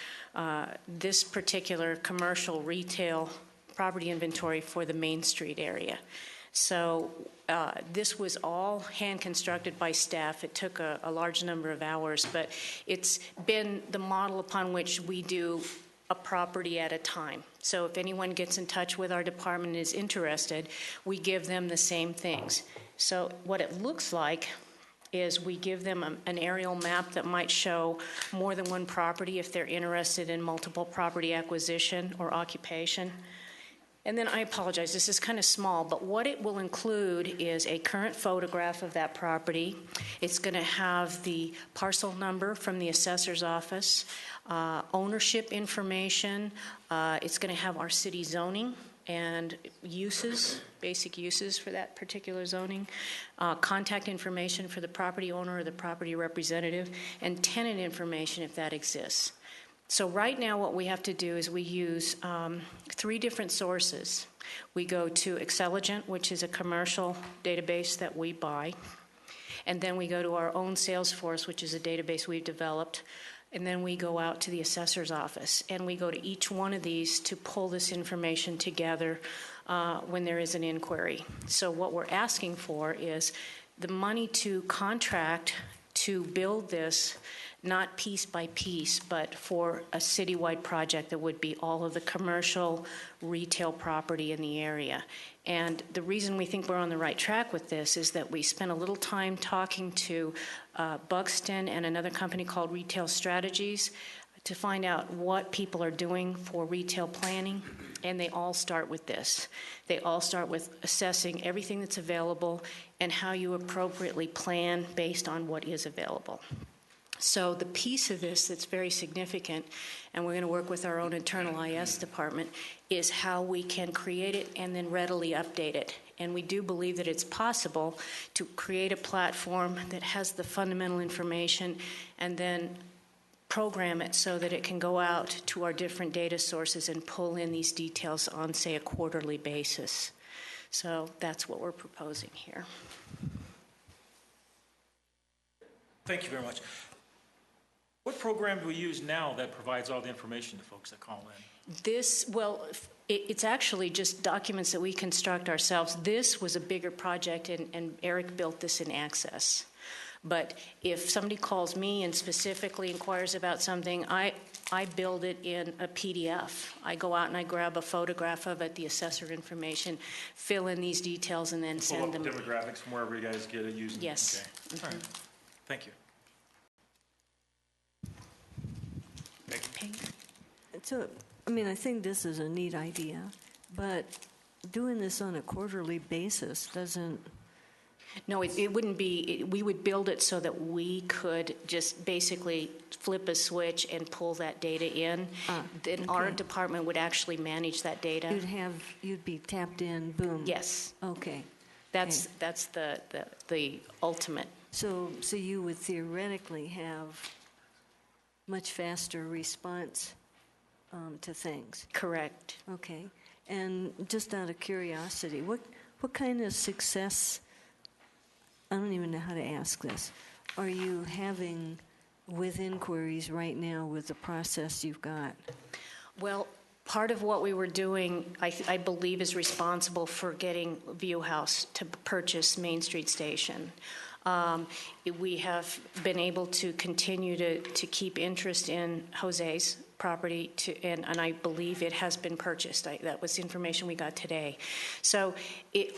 this particular commercial retail property inventory for the Main Street area. So this was all hand-constructed by staff. It took a large number of hours, but it's been the model upon which we do a property at a time. So if anyone gets in touch with our department and is interested, we give them the same things. So what it looks like is we give them an aerial map that might show more than one property if they're interested in multiple property acquisition or occupation. And then I apologize, this is kind of small, but what it will include is a current photograph of that property. It's going to have the parcel number from the assessor's office, ownership information. It's going to have our city zoning and uses, basic uses for that particular zoning, contact information for the property owner or the property representative, and tenant information if that exists. So right now what we have to do is we use 3 different sources. We go to Xceligent, which is a commercial database that we buy. And then we go to our own Salesforce, which is a database we've developed. And then we go out to the assessor's office. And we go to each one of these to pull this information together when there is an inquiry. So what we're asking for is the money to contract to build this, not piece by piece, but for a citywide project that would be all of the commercial retail property in the area. And the reason we think we're on the right track with this is that we spent a little time talking to Buxton and another company called Retail Strategies to find out what people are doing for retail planning, and they all start with this. They all start with assessing everything that's available and how you appropriately plan based on what is available. So the piece of this that's very significant, and we're going to work with our own internal IS department, is how we can create it and then readily update it. And we do believe that it's possible to create a platform that has the fundamental information and then program it so that it can go out to our different data sources and pull in these details on, say, a quarterly basis. So that's what we're proposing here. Thank you very much. What program do we use now that provides all the information to folks that call in? It's actually just documents that we construct ourselves. This was a bigger project, and Eric built this in Access. But if somebody calls me and specifically inquires about something, I build it in a PDF. I go out and I grab a photograph of it, the assessor information, fill in these details, and then send them. Pull up demographics from wherever you guys get it using. Yes. Okay. Mm-hmm. All right. Thank you. Okay. So, I mean, I think this is a neat idea, but doing this on a quarterly basis doesn't... No, it wouldn't be. We would build it so that we could just basically flip a switch and pull that data in. Then our department would actually manage that data. You'd be tapped in, boom. Yes. Okay. That's the ultimate. So you would theoretically have much faster response to things. Correct. Okay. And just out of curiosity, what kind of success, I don't even know how to ask this, are you having with inquiries right now with the process you've got? Well, part of what we were doing, I believe, is responsible for getting View House to purchase Main Street Station. We have been able to continue to keep interest in Jose's property, and I believe it has been purchased. That was the information we got today. So it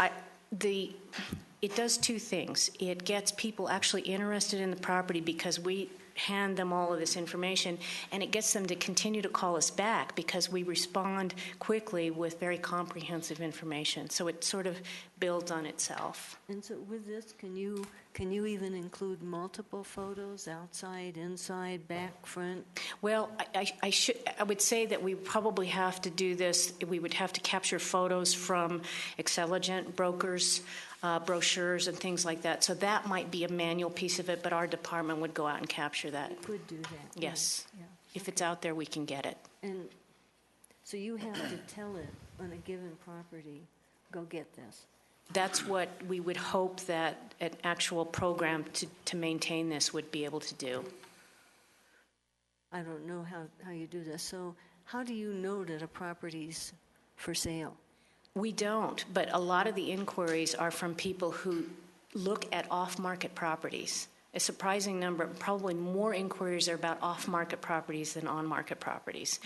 does two things. It gets people actually interested in the property because we hand them all of this information, and it gets them to continue to call us back because we respond quickly with very comprehensive information. So it sort of builds on itself. And so with this, can you even include multiple photos, outside, inside, back, front? Well, I would say that we probably have to do this. We would have to capture photos from Excelligent brokers, brochures and things like that. So that might be a manual piece of it, but our department would go out and capture that. You could do that. Yes. Yeah. If it's out there, we can get it. And so you have to tell it on a given property, go get this. That's what we would hope that an actual program to maintain this would be able to do. I don't know how you do this. So how do you know that a property's for sale? We don't, but a lot of the inquiries are from people who look at off-market properties. A surprising number, probably more inquiries are about off-market properties than on-market properties.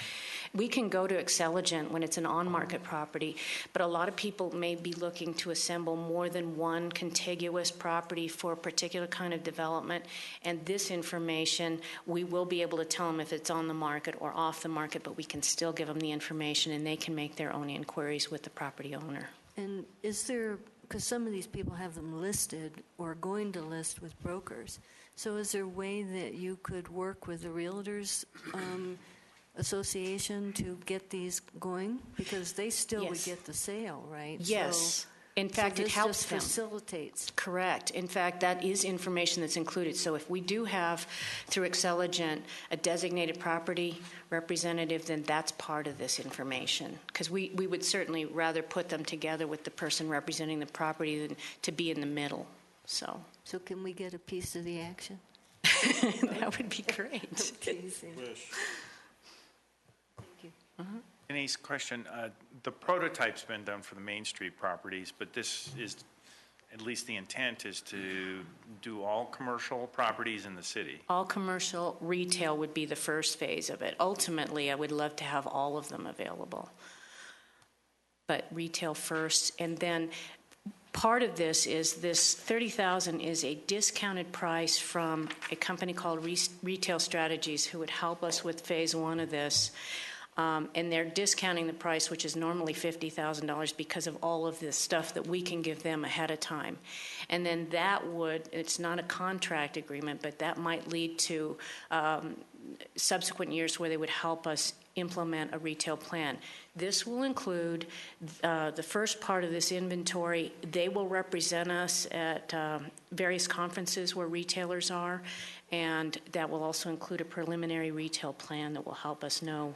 We can go to Excelligent when it's an on-market property, but a lot of people may be looking to assemble more than one contiguous property for a particular kind of development, and this information, we will be able to tell them if it's on the market or off the market, but we can still give them the information, and they can make their own inquiries with the property owner. And is there, because some of these people have them listed or going to list with brokers, so is there a way that you could work with the Realtors Association to get these going? Because they still would get the sale, right? Yes. So, in fact, it helps them. This facilitates. Correct. In fact, that is information that's included. So if we do have, through Excelligent, a designated property representative, then that's part of this information. Because we would certainly rather put them together with the person representing the property than to be in the middle. So can we get a piece of the action? that would be great. Teasing. Denise, question. The prototype's been done for the Main Street properties, but this is, at least the intent is to do all commercial properties in the city. All commercial retail would be the first phase of it. Ultimately, I would love to have all of them available. But retail first, and then part of this is this $30,000 is a discounted price from a company called Retail Strategies who would help us with phase one of this. And they're discounting the price, which is normally $50,000 because of all of this stuff that we can give them ahead of time. And then that would, it's not a contract agreement, but that might lead to subsequent years where they would help us implement a retail plan. This will include the first part of this inventory. They will represent us at various conferences where retailers are, and that will also include a preliminary retail plan that will help us know,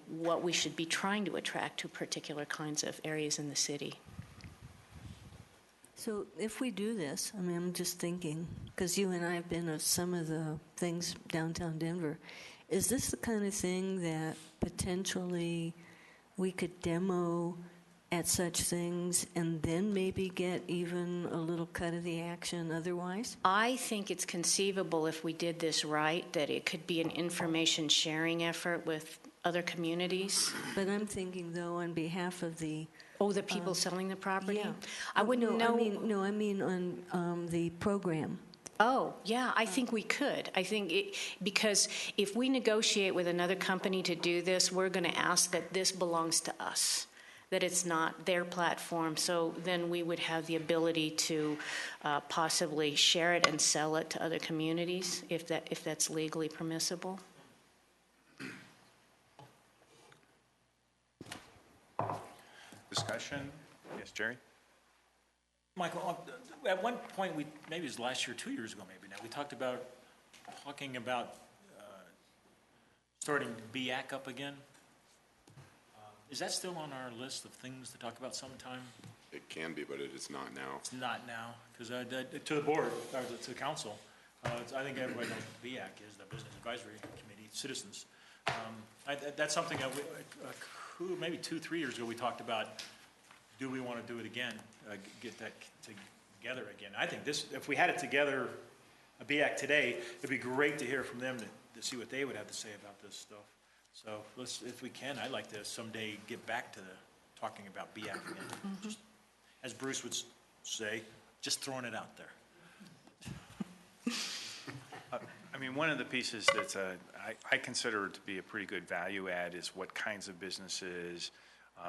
what we should be trying to attract to particular kinds of areas in the city. So if we do this, I'm just thinking, because you and I have been at some of the things downtown Denver, is this the kind of thing that potentially we could demo at such things and then maybe get even a little cut of the action otherwise? I think it's conceivable if we did this right that it could be an information sharing effort with other communities. But I'm thinking, though, on behalf of the... Oh, the people selling the property? Yeah. I wouldn't know. I mean on the program. Oh, yeah, I think we could. I think because if we negotiate with another company to do this, we're going to ask that this belongs to us, that it's not their platform. So then we would have the ability to possibly share it and sell it to other communities if that's legally permissible. Discussion? Yes, Jerry? Michael, at one point, maybe it was last year, 2 years ago maybe now, we talked about starting BIAC up again. Is that still on our list of things to talk about sometime? It can be, but it is not now. It's not now, because to the board, or to the council, I think everybody knows what BIAC is, the Business Advisory Committee, citizens. That's something that maybe 2-3 years ago, we talked about, do we want to do it again, get that together again? I think if we had it together, a BIAC today, it'd be great to hear from them to see what they would have to say about this stuff. So if we can, I'd like to someday get back to talking about BIAC again. Just, as Bruce would say, just throwing it out there. I mean, one of the pieces that's I consider it to be a pretty good value add is what kinds of businesses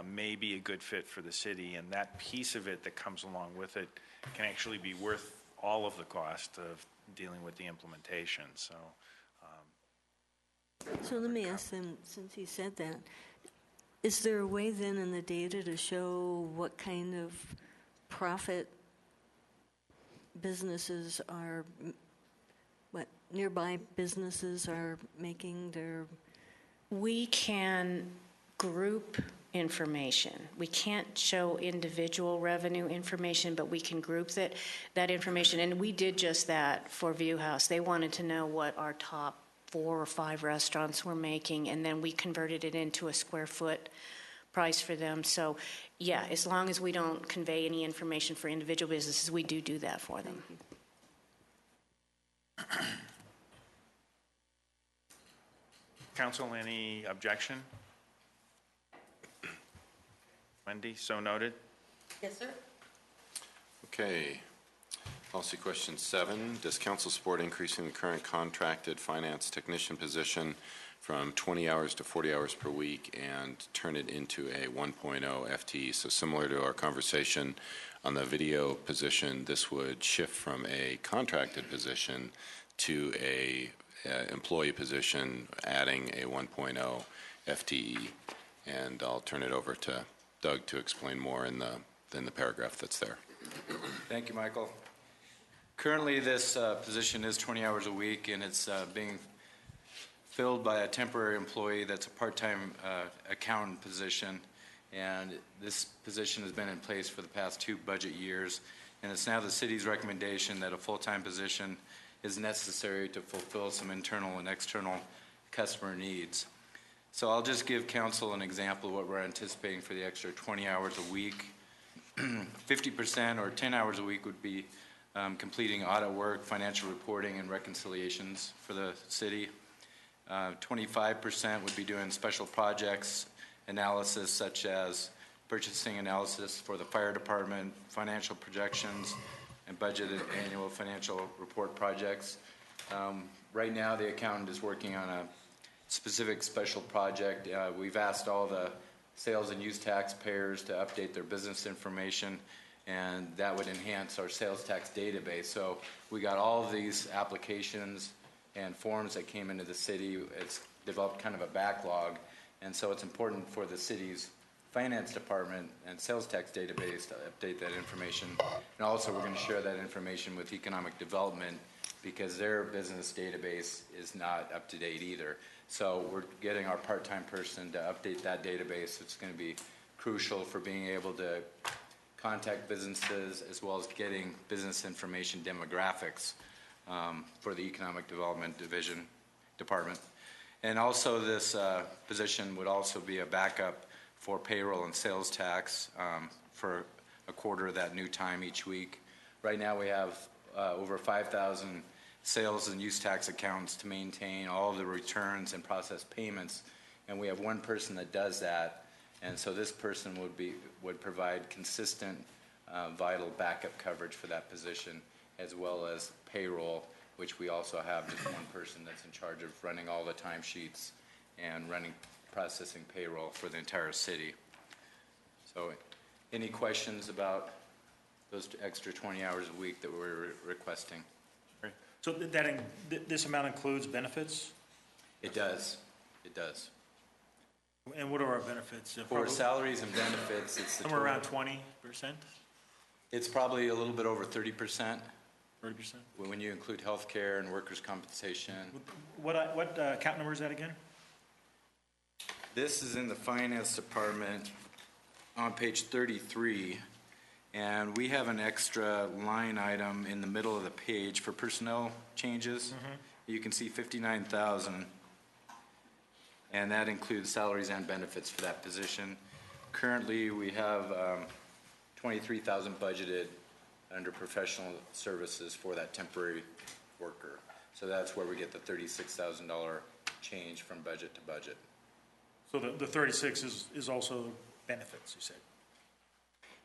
may be a good fit for the city, and that piece of it that comes along with it can actually be worth all of the cost of dealing with the implementation. So let me ask them, since he said that, is there a way then in the data to show what kind of profit businesses are, what nearby businesses are making their? We can group information. We can't show individual revenue information, but we can group that information. And we did just that for View House. They wanted to know what our top 4 or 5 restaurants were making, and then we converted it into a square foot price for them. So, yeah, as long as we don't convey any information for individual businesses, we do that for them. council, any objection? Wendy, so noted. Yes, sir. Okay. Policy question 7, does council support increasing the current contracted finance technician position from 20 hours to 40 hours per week and turn it into a 1.0 FTE? So similar to our conversation on the video position, this would shift from a contracted position to a employee position, adding a 1.0 FTE. And I'll turn it over to Doug to explain more in the paragraph that's there. Thank you, Michael. Currently, this position is 20 hours a week, and it's being filled by a temporary employee that's a part-time accountant position. And this position has been in place for the past 2 budget years. And it's now the city's recommendation that a full-time position is necessary to fulfill some internal and external customer needs. So I'll just give council an example of what we're anticipating for the extra 20 hours a week. 50% or 10 hours a week would be completing audit work, financial reporting, and reconciliations for the city. 25% would be doing special projects analysis, such as purchasing analysis for the fire department, financial projections, and budgeted annual financial report projects. Right now, the accountant is working on a specific special project. We've asked all the sales and use tax payers to update their business information, and that would enhance our sales tax database. So we got all of these applications and forms that came into the city. It's developed kind of a backlog, and so it's important for the city's finance department and sales tax database to update that information. And also we're going to share that information with economic development because their business database is not up to date either. So we're getting our part-time person to update that database. It's going to be crucial for being able to contact businesses as well as getting business information demographics for the Economic Development Department. And also this position would also be a backup for payroll and sales tax for a quarter of that new time each week. Right now we have over 5,000 sales and use tax accounts to maintain all of the returns and process payments, and we have one person that does that. And so this person would provide consistent, vital backup coverage for that position, as well as payroll, which we also have just one person that's in charge of running all the timesheets and processing payroll for the entire city. So, any questions about those extra 20 hours a week that we're requesting? Right. So this amount includes benefits? It does. It does. And what are our benefits? For salaries and benefits, it's the somewhere total. around 20%? It's probably a little bit over 30%. 30%? When you include health care and workers' compensation. What account number is that again? This is in the Finance Department on page 33, and we have an extra line item in the middle of the page for personnel changes. You can see 59,000, and that includes salaries and benefits for that position. Currently, we have 23,000 budgeted under professional services for that temporary worker. So that's where we get the $36,000 change from budget to budget. So the 36 is also benefits, you said?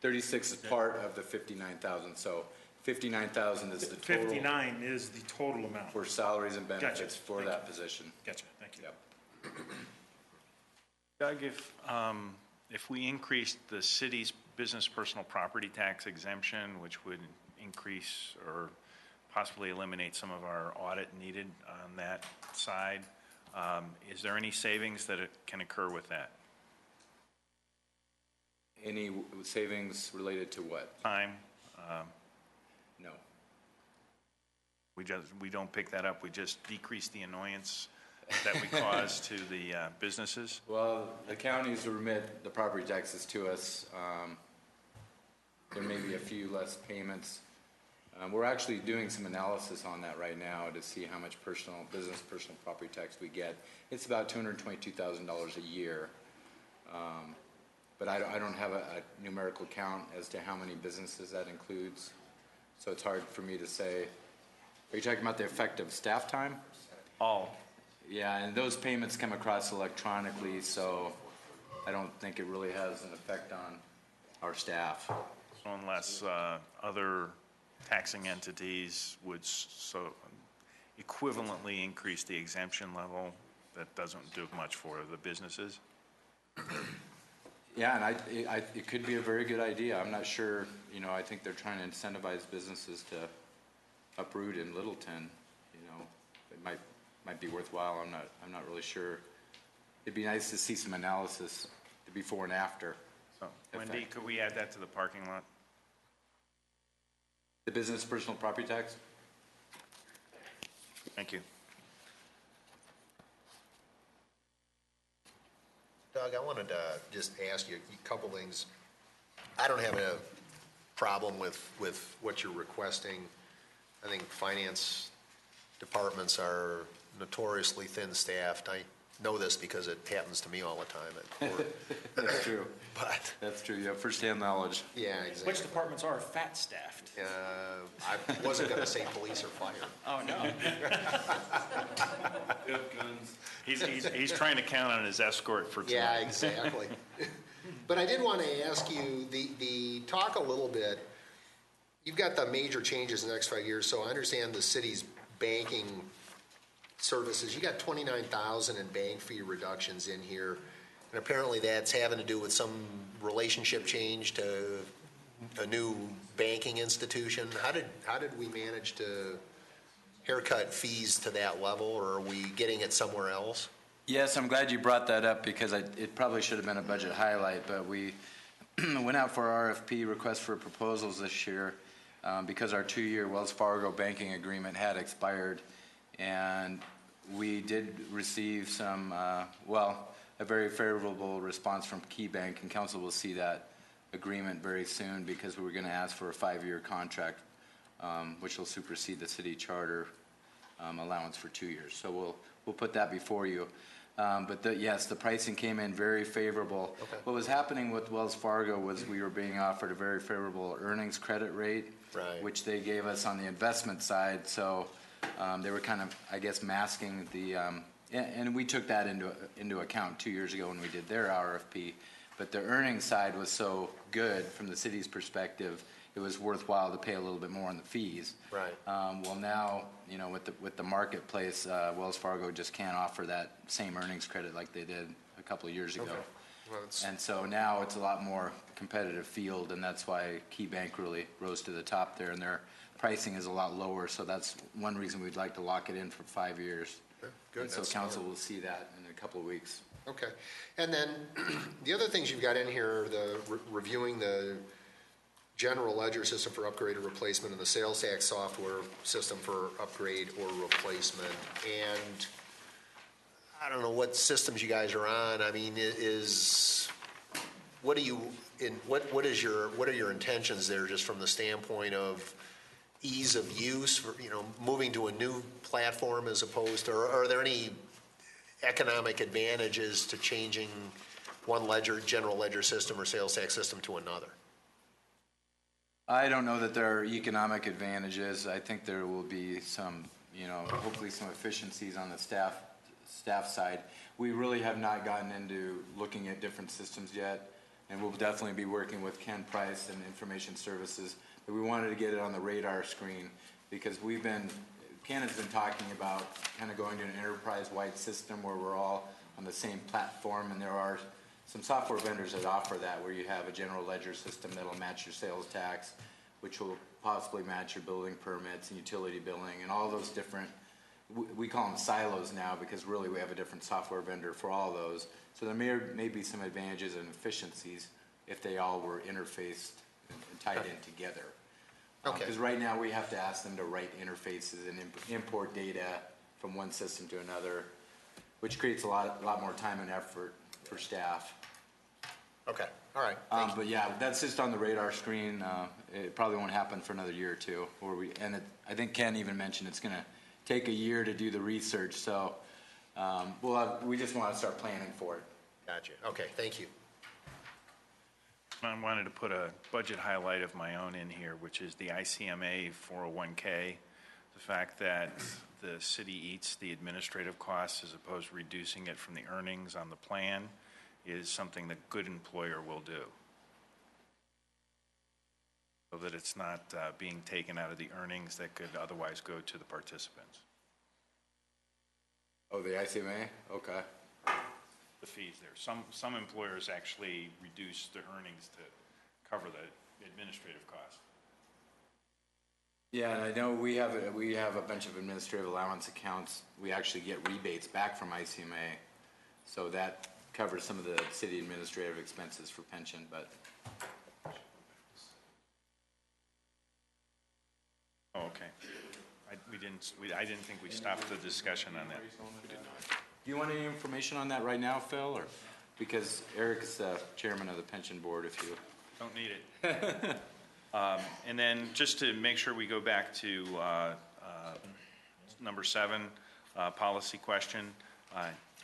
36 is part of the 59,000, so 59,000 is the total. 59 is the total amount. For salaries and benefits Gotcha. for that position. Gotcha, thank you. Yep. Doug, if we increased the city's business personal property tax exemption, which would increase or possibly eliminate some of our audit needed on that side, is there any savings that can occur with that? Any savings related to what? Time? No. We don't pick that up, we just decrease the annoyance that we cause to the businesses? Well, the counties remit the property taxes to us. There may be a few less payments. We're actually doing some analysis on that right now to see how much business personal property tax we get. It's about $222,000 a year. But I don't have a numerical count as to how many businesses that includes. So it's hard for me to say. Are you talking about the effective staff time? All. Yeah, and those payments come across electronically, so I don't think it really has an effect on our staff. So unless other taxing entities would so equivalently increase the exemption level, that doesn't do much for the businesses? Yeah, and it could be a very good idea. I'm not sure, I think they're trying to incentivize businesses to uproot in Littleton. It might be worthwhile. I'm not really sure. It'd be nice to see some analysis, the before and after. So, Wendy, could we add that to the parking lot? The business personal property tax? Thank you. Doug, I wanted to just ask you a couple things. I don't have a problem with what you're requesting. I think finance departments are notoriously thin-staffed. I know this because it happens to me all the time at court. That's true. But That's true. You have firsthand knowledge. yeah, exactly. Which departments are fat-staffed? I wasn't going to say police or fire. Oh, no. He's trying to count on his escort for tonight. Yeah, exactly. But I did want to ask you, the talk a little bit, you've got the major changes in the next 5 years, so I understand the city's banking services. You got 29,000 in bank fee reductions in here, and apparently that's having to do with some relationship change to a new banking institution. How did we manage to haircut fees to that level, or are we getting it somewhere else? Yes, I'm glad you brought that up because it probably should have been a budget highlight, but we went out for RFP, request for proposals this year, because our 2-year Wells Fargo banking agreement had expired, and we did receive some, a very favorable response from KeyBank, and council will see that agreement very soon because we were going to ask for a 5-year contract, which will supersede the city charter allowance for 2 years. So we'll put that before you. But yes, the pricing came in very favorable. Okay. What was happening with Wells Fargo was we were being offered a very favorable earnings credit rate, Right. which they gave us on the investment side. So they were kind of, I guess, masking the, and we took that into account 2 years ago when we did their RFP. But the earnings side was so good from the city's perspective, it was worthwhile to pay a little bit more on the fees. Right. Well, now, with the marketplace, Wells Fargo just can't offer that same earnings credit like they did a couple of years ago. Okay. Well, And so now it's a lot more competitive field, and that's why KeyBank really rose to the top there, and their pricing is a lot lower, so that's one reason we'd like to lock it in for 5 years. Good. And so That's council smart. will see that in a couple of weeks. Okay. And then the other things you've got in here, reviewing the general ledger system for upgrade or replacement and the sales tax software system for upgrade or replacement. And I don't know what systems you guys are on. I mean, what are your intentions there, just from the standpoint of ease of use, for, moving to a new platform as opposed to, or are there any economic advantages to changing one ledger, general ledger system or sales tax system to another? I don't know that there are economic advantages. I think there will be some, hopefully some efficiencies on the staff side. We really have not gotten into looking at different systems yet, and we'll definitely be working with Ken Price and Information Services. But we wanted to get it on the radar screen because Ken has been talking about kind of going to an enterprise-wide system where we're all on the same platform, and there are some software vendors that offer that, where you have a general ledger system that'll match your sales tax, which will possibly match your building permits and utility billing and all those different, we call them silos now because really we have a different software vendor for all those. So there may be some advantages and efficiencies if they all were interfaced and tied in together. Okay. Because right now we have to ask them to write interfaces and import data from one system to another, which creates a lot more time and effort for staff. Okay, all right. But yeah, that's just on the radar screen. It probably won't happen for another year or two. I think Ken even mentioned it's going to take a year to do the research. So we just want to start planning for it. Gotcha. Okay, thank you. I wanted to put a budget highlight of my own in here, which is the ICMA 401K. The fact that the city eats the administrative costs as opposed to reducing it from the earnings on the plan is something that good employer will do, so that it's not being taken out of the earnings that could otherwise go to the participants. Oh, the ICMA? Okay. The fees there. Some employers actually reduce their earnings to cover the administrative costs. Yeah, and I know we have a bunch of administrative allowance accounts. We actually get rebates back from ICMA, so that covers some of the city administrative expenses for pension. But oh, okay. I didn't think we stopped the discussion on that. We did not. Do you want any information on that right now, Phil, or because Eric is the chairman of the pension board? If you don't need it. And then just to make sure we go back to number 7, policy question.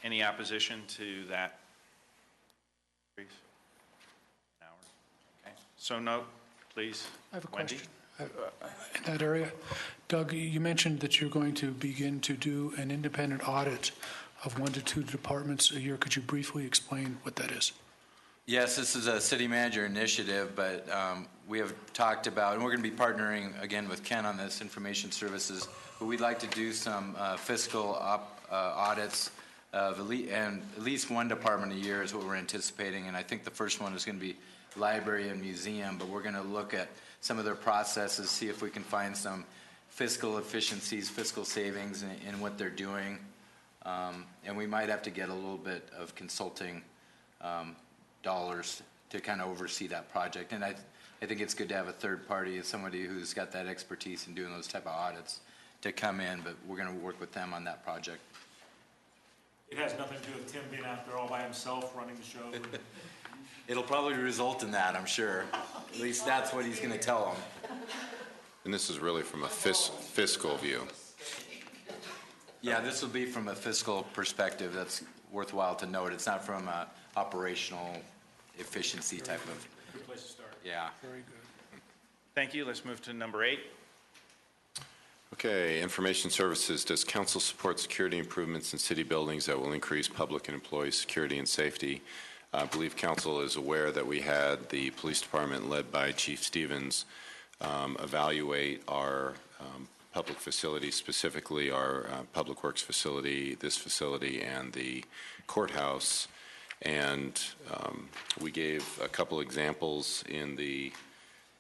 Any opposition to that? Okay. So note, please. I have a Wendy? question. In that area, Doug, you mentioned that you're going to begin to do an independent audit of 1 to 2 departments a year. Could you briefly explain what that is? Yes, this is a city manager initiative, but we have talked about, and we're going to be partnering again with Ken on this, Information Services, but we'd like to do some fiscal audits of at least 1 department a year is what we're anticipating, and I think the first one is going to be library and museum, but we're going to look at some of their processes, see if we can find some fiscal efficiencies, fiscal savings in what they're doing, and we might have to get a little bit of consulting dollars to kind of oversee that project. And I think it's good to have a third party, somebody who's got that expertise in doing those type of audits to come in, but we're going to work with them on that project. It has nothing to do with Tim being out there all by himself running the show. It'll probably result in that, I'm sure. At least that's what he's going to tell them. And this is really from a fiscal view. Yeah, this will be from a fiscal perspective. That's worthwhile to note. It's not from a operational efficiency type of. Good place to start. Yeah. Very good. Thank you. Let's move to number 8. Okay, Information Services. Does council support security improvements in city buildings that will increase public and employee security and safety? I believe council is aware that we had the police department led by Chief Stevens evaluate our public facilities, specifically our public works facility, this facility, and the courthouse. And we gave a couple examples in the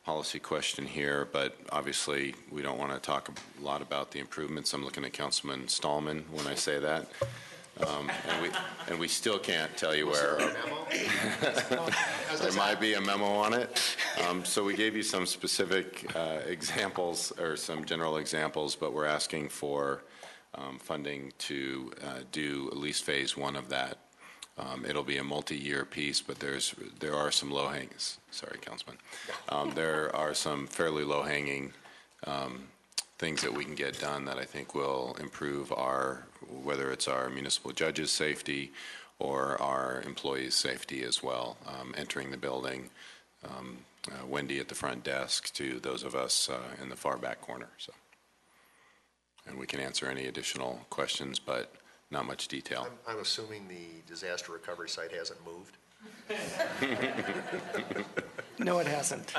policy question here, but obviously we don't want to talk a lot about the improvements. I'm looking at Councilman Stallman when I say that. And we still can't tell you where. There might be a memo on it. So we gave you some specific examples or some general examples, but we're asking for funding to do at least phase one of that. It'll be a multi-year piece, but there are some low-hanging, sorry, Councilman. There are some fairly low-hanging things that we can get done that I think will improve whether it's our municipal judges' safety or our employees' safety as well, entering the building, Wendy at the front desk to those of us in the far back corner. So, and we can answer any additional questions, but not much detail. I'm assuming the disaster recovery site hasn't moved? No, it hasn't.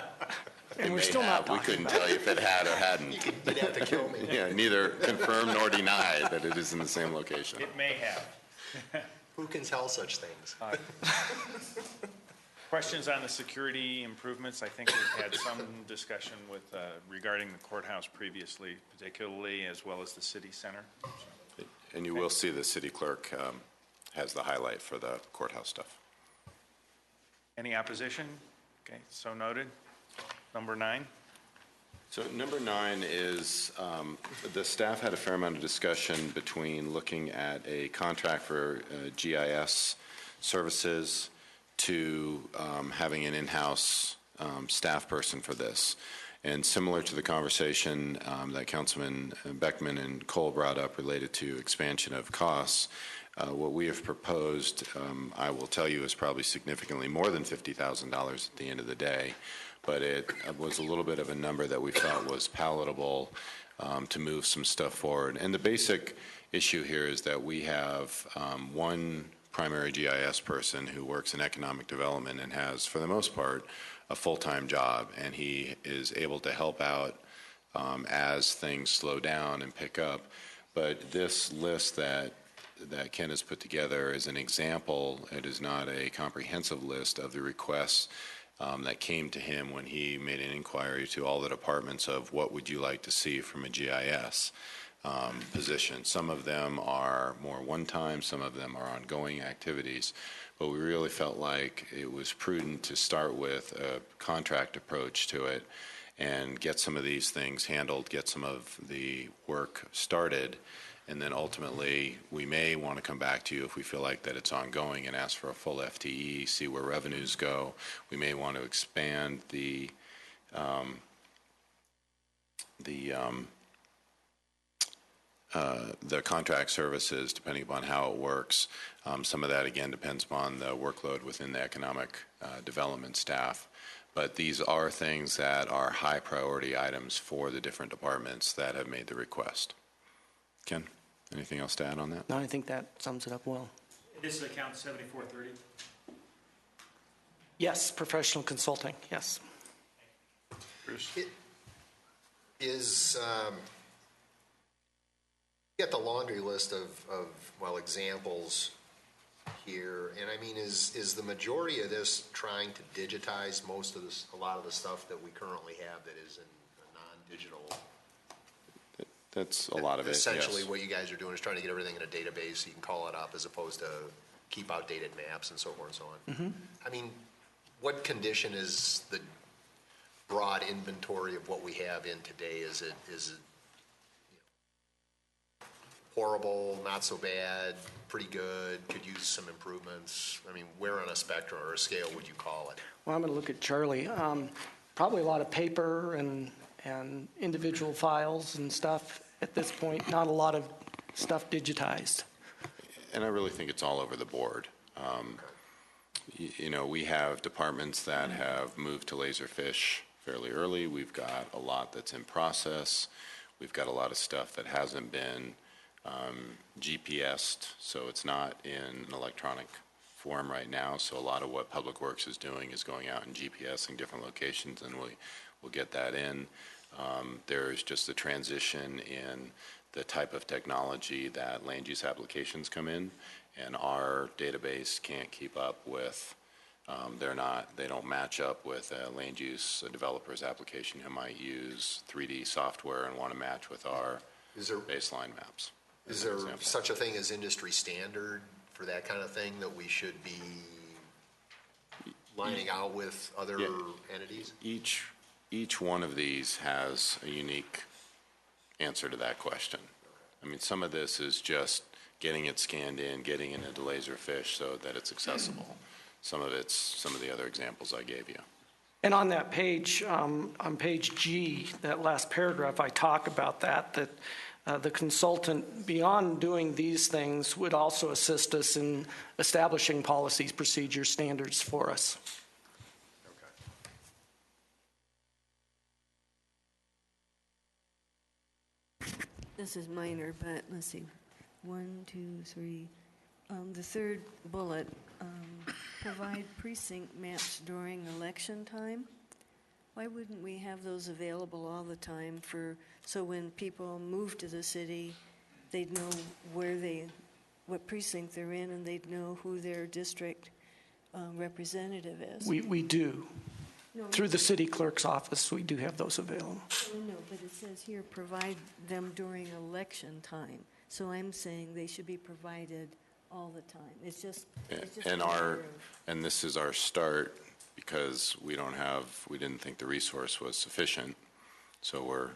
And It we're may still not have. We couldn't tell you if it had or hadn't. You'd have to kill me. Yeah, neither confirm nor deny that it is in the same location. It may have. Who can tell such things? Questions on the security improvements? I think we've had some discussion with, regarding the courthouse previously, particularly, as well as the city center. And you will see the city clerk has the highlight for the courthouse stuff. Any opposition? Okay, so noted. Number 9. So number 9 is the staff had a fair amount of discussion between looking at a contract for GIS services to having an in-house staff person for this. And similar to the conversation that Councilman Beckman and Cole brought up related to expansion of costs, what we have proposed, I will tell you, is probably significantly more than $50,000 at the end of the day. But it was a little bit of a number that we felt was palatable to move some stuff forward. And the basic issue here is that we have one primary GIS person who works in economic development and has, for the most part, a full-time job, and he is able to help out as things slow down and pick up. But this list that Ken has put together is an example. It is not a comprehensive list of the requests that came to him when he made an inquiry to all the departments of what would you like to see from a GIS position. Some of them are more one-time, some of them are ongoing activities, but we really felt like it was prudent to start with a contract approach to it and get some of these things handled, get some of the work started, and then ultimately we may want to come back to you if we feel like that it's ongoing and ask for a full FTE, see where revenues go. We may want to expand the contract services depending upon how it works. Some of that, again, depends upon the workload within the economic development staff. But these are things that are high priority items for the different departments that have made the request. Ken, anything else to add on that? No, I think that sums it up well. This is account 7430? Yes, professional consulting, yes. Bruce? You got the laundry list of examples here, and I mean, is the majority of this trying to digitize a lot of the stuff that we currently have that is in a non-digital? That's a lot of it, Essentially, yes. what you guys are doing is trying to get everything in a database so you can call it up as opposed to keep outdated maps and so forth and so on. Mm-hmm. I mean, what condition is the broad inventory of what we have in today? Is it horrible, not so bad, pretty good, could use some improvements? I mean, where on a spectrum or a scale would you call it? Well, I'm going to look at Charlie. Probably a lot of paper and individual files and stuff at this point, not a lot of stuff digitized. And I really think it's all over the board. You know, we have departments that have moved to Laserfish fairly early. We've got a lot that's in process. We've got a lot of stuff that hasn't been GPSed, so it's not in an electronic form right now. So a lot of what Public Works is doing is going out and GPSing different locations, and we'll get that in. There's just a transition in the type of technology that land use applications come in, and our database can't keep up with. They don't match up with a land use developer's application who might use 3D software and want to match with our baseline maps. Is there such a thing as industry standard for that kind of thing that we should be lining out with other entities? Each one of these has a unique answer to that question. I mean, some of this is just getting it scanned in, getting it into Laserfish so that it's accessible. Some of it's some of the other examples I gave you. And on that page, on page G, that last paragraph, I talk about that the consultant, beyond doing these things, would also assist us in establishing policies, procedures, standards for us. This is minor, but let's see. 1, 2, 3. The third bullet, provide precinct maps during election time. Why wouldn't we have those available all the time so when people move to the city, they'd know what precinct they're in, and they'd know who their district representative is? We do. No, Through the city clerk's office, we do have those available. no, but it says here, provide them during election time. So I'm saying they should be provided all the time. It's just a matter of- And this is our start because we didn't think the resource was sufficient. So we're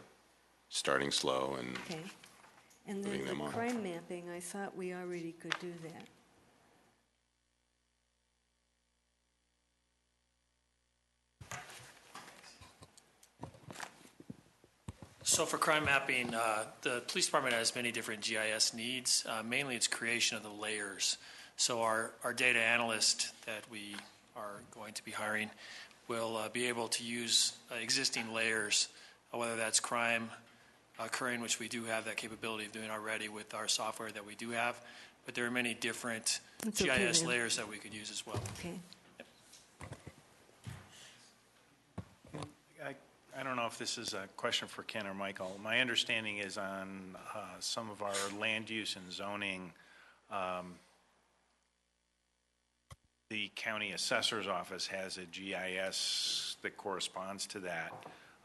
starting slow and Okay. And moving then them the on. crime mapping, I thought we already could do that. So for crime mapping, the police department has many different GIS needs. Mainly it's creation of the layers. So our data analyst that we are going to be hiring will be able to use existing layers, whether that's crime occurring, which we do have that capability of doing already with our software that we do have. But there are many different That's okay GIS then. layers that we could use as well. Okay. I don't know if this is a question for Ken or Michael. My understanding is on some of our land use and zoning, the county assessor's office has a GIS that corresponds to that.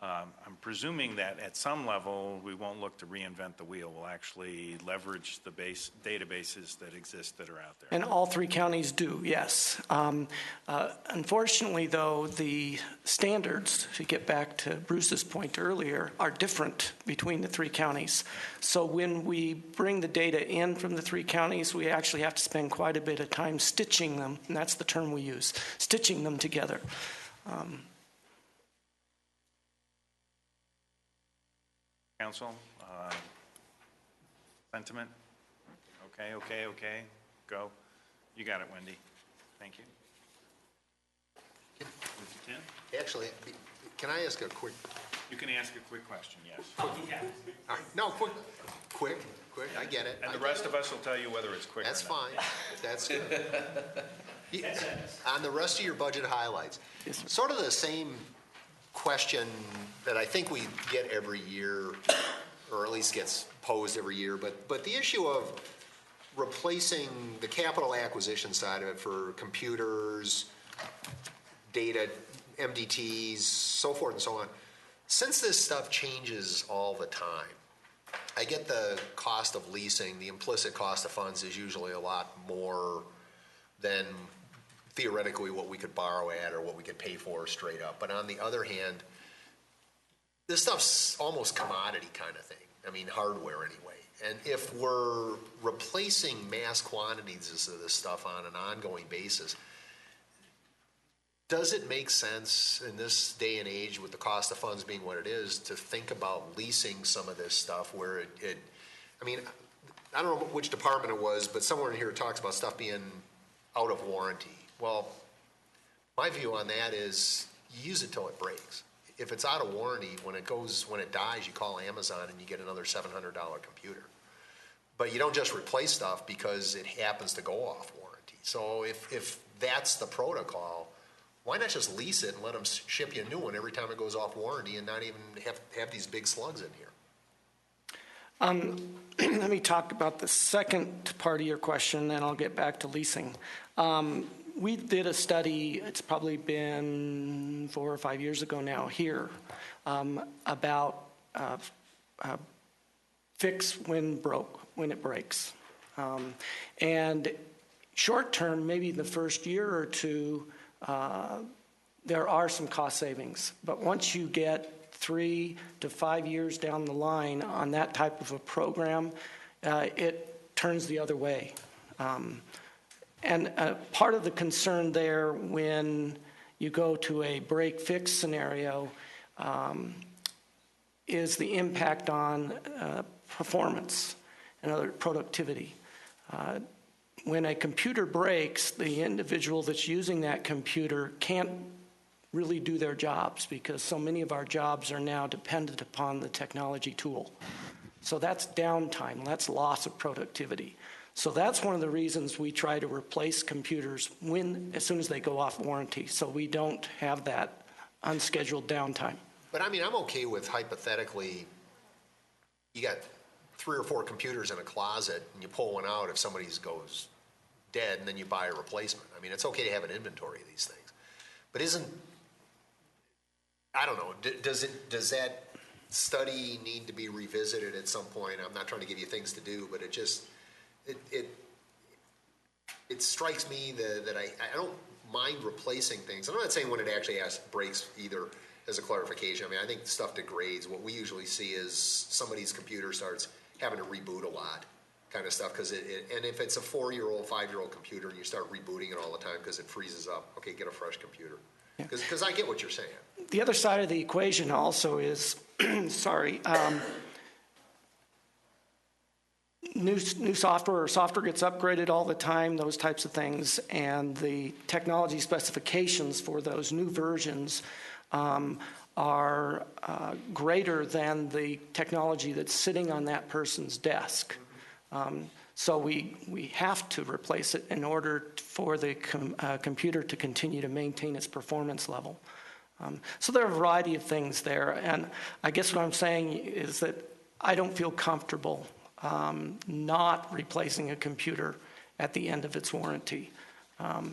I'm presuming that at some level, we won't look to reinvent the wheel. We'll actually leverage the databases that exist that are out there. And all three counties do, yes. Unfortunately, though, the standards, to get back to Bruce's point earlier, are different between the three counties. So when we bring the data in from the three counties, we actually have to spend quite a bit of time stitching them, and that's the term we use, stitching them together. Council, sentiment? Okay, go. You got it, Wendy. Thank you. Ken? Actually, can I ask a quick? You can ask a quick question, yes. All right. No, quick, I get it. And the rest of us will tell you whether it's quick or not. That's fine, that's good. On the rest of your budget highlights, sort of the same question that I think we get every year, or at least gets posed every year, but the issue of replacing the capital acquisition side of it for computers, data, MDTs, so forth and so on. Since this stuff changes all the time, I get the cost of leasing, the implicit cost of funds is usually a lot more than theoretically what we could borrow at or what we could pay for straight up. But on the other hand, this stuff's almost commodity kind of thing. I mean, hardware anyway. And if we're replacing mass quantities of this stuff on an ongoing basis, does it make sense in this day and age with the cost of funds being what it is to think about leasing some of this stuff where I mean, I don't know which department it was, but somewhere in here it talks about stuff being out of warranty. Well, my view on that is you use it till it breaks. If it's out of warranty, when it dies, you call Amazon and you get another $700 computer. But you don't just replace stuff because it happens to go off warranty. So if that's the protocol, why not just lease it and let them ship you a new one every time it goes off warranty and not even have these big slugs in here? Let me talk about the second part of your question, then I'll get back to leasing. We did a study, it's probably been 4 or 5 years ago now here, about fix when it breaks. And short term, maybe the first year or two, there are some cost savings. But once you get 3 to 5 years down the line on that type of a program, it turns the other way. And part of the concern there when you go to a break-fix scenario is the impact on performance and other productivity. When a computer breaks, the individual that's using that computer can't really do their jobs because so many of our jobs are now dependent upon the technology tool. So that's downtime, that's loss of productivity. So that's one of the reasons we try to replace computers as soon as they go off warranty, so we don't have that unscheduled downtime. But I mean, I'm okay with hypothetically, you got 3 or 4 computers in a closet and you pull one out if somebody's goes dead and then you buy a replacement. I mean, it's okay to have an inventory of these things. But I don't know, does that study need to be revisited at some point? I'm not trying to give you things to do, but it strikes me that I don't mind replacing things. I'm not saying when it actually breaks either as a clarification. I mean, I think stuff degrades. What we usually see is somebody's computer starts having to reboot a lot kind of stuff. And if it's a 4-year-old, 5-year-old computer and you start rebooting it all the time because it freezes up, okay, get a fresh computer. Because I get what you're saying. The other side of the equation also is, new software or software gets upgraded all the time, those types of things, and the technology specifications for those new versions are greater than the technology that's sitting on that person's desk. So we have to replace it in order for the computer to continue to maintain its performance level. So there are a variety of things there, and I guess what I'm saying is that I don't feel comfortable not replacing a computer at the end of its warranty. Well,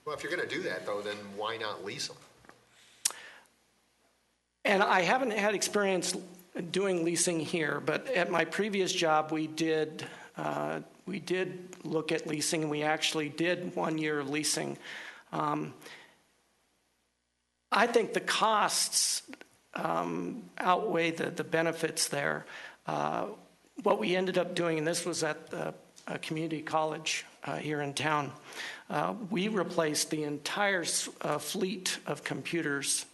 if you're going to do that, though, then why not lease them? And I haven't had experience doing leasing here, but at my previous job, we did look at leasing, and we actually did 1 year of leasing. I think the costs outweigh the benefits there. What we ended up doing, and this was at a community college here in town, we replaced the entire fleet of computers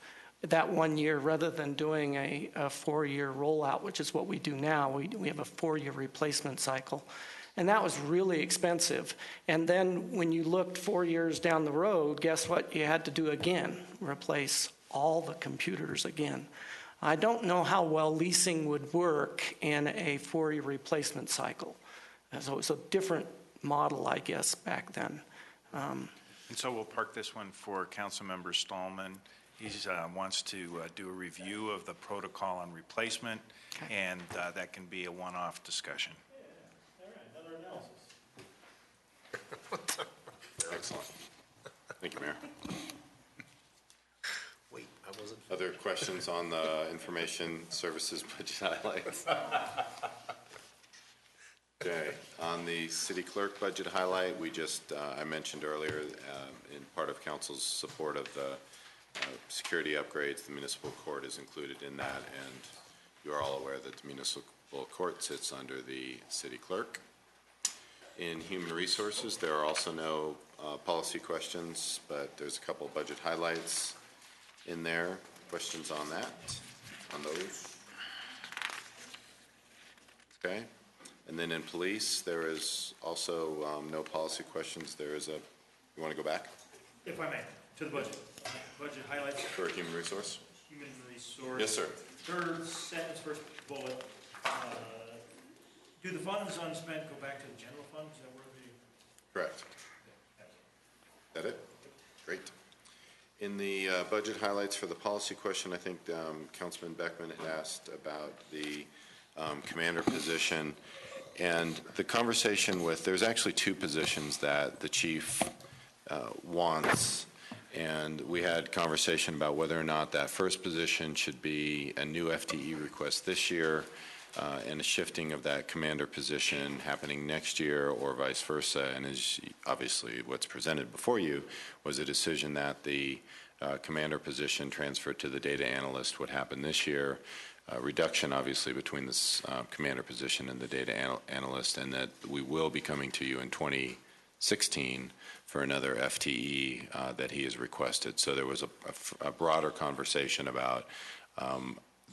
that 1 year rather than doing a 4-year rollout, which is what we do now. We have a 4-year replacement cycle. And that was really expensive. And then when you looked 4 years down the road, guess what you had to do again? Replace all the computers again. I don't know how well leasing would work in a 4-year replacement cycle. So it was a different model, I guess, back then. And so we'll park this one for Councilmember Stallman. He wants to do a review of the protocol on replacement, and that can be a one-off discussion. Excellent. Thank you, Mayor. Wait, I wasn't. Other questions on the information services budget highlights? Okay, on the city clerk budget highlight, I mentioned earlier in part of council's support of the security upgrades, the municipal court is included in that, and you are all aware that the municipal court sits under the city clerk. In human resources, there are also no policy questions, but there's a couple budget highlights in there. Questions on those? Okay. And then in police, there is also no policy questions. There is you want to go back? If I may, to the budget. Budget highlights. For human resource? Human resource. Yes, sir. Third sentence, first bullet. Do the funds unspent go back to the general fund? Is that where Correct. That it? Great. In the budget highlights for the policy question, I think Councilman Beckman had asked about the commander position. And the conversation there's actually 2 positions that the chief wants. And we had conversation about whether or not that first position should be a new FTE request this year and a shifting of that commander position happening next year or vice versa. And as obviously what's presented before you was a decision that the commander position transferred to the data analyst would happen this year. reduction, obviously, between this commander position and the data analyst, and that we will be coming to you in 2016 for another FTE that he has requested. So there was a broader conversation about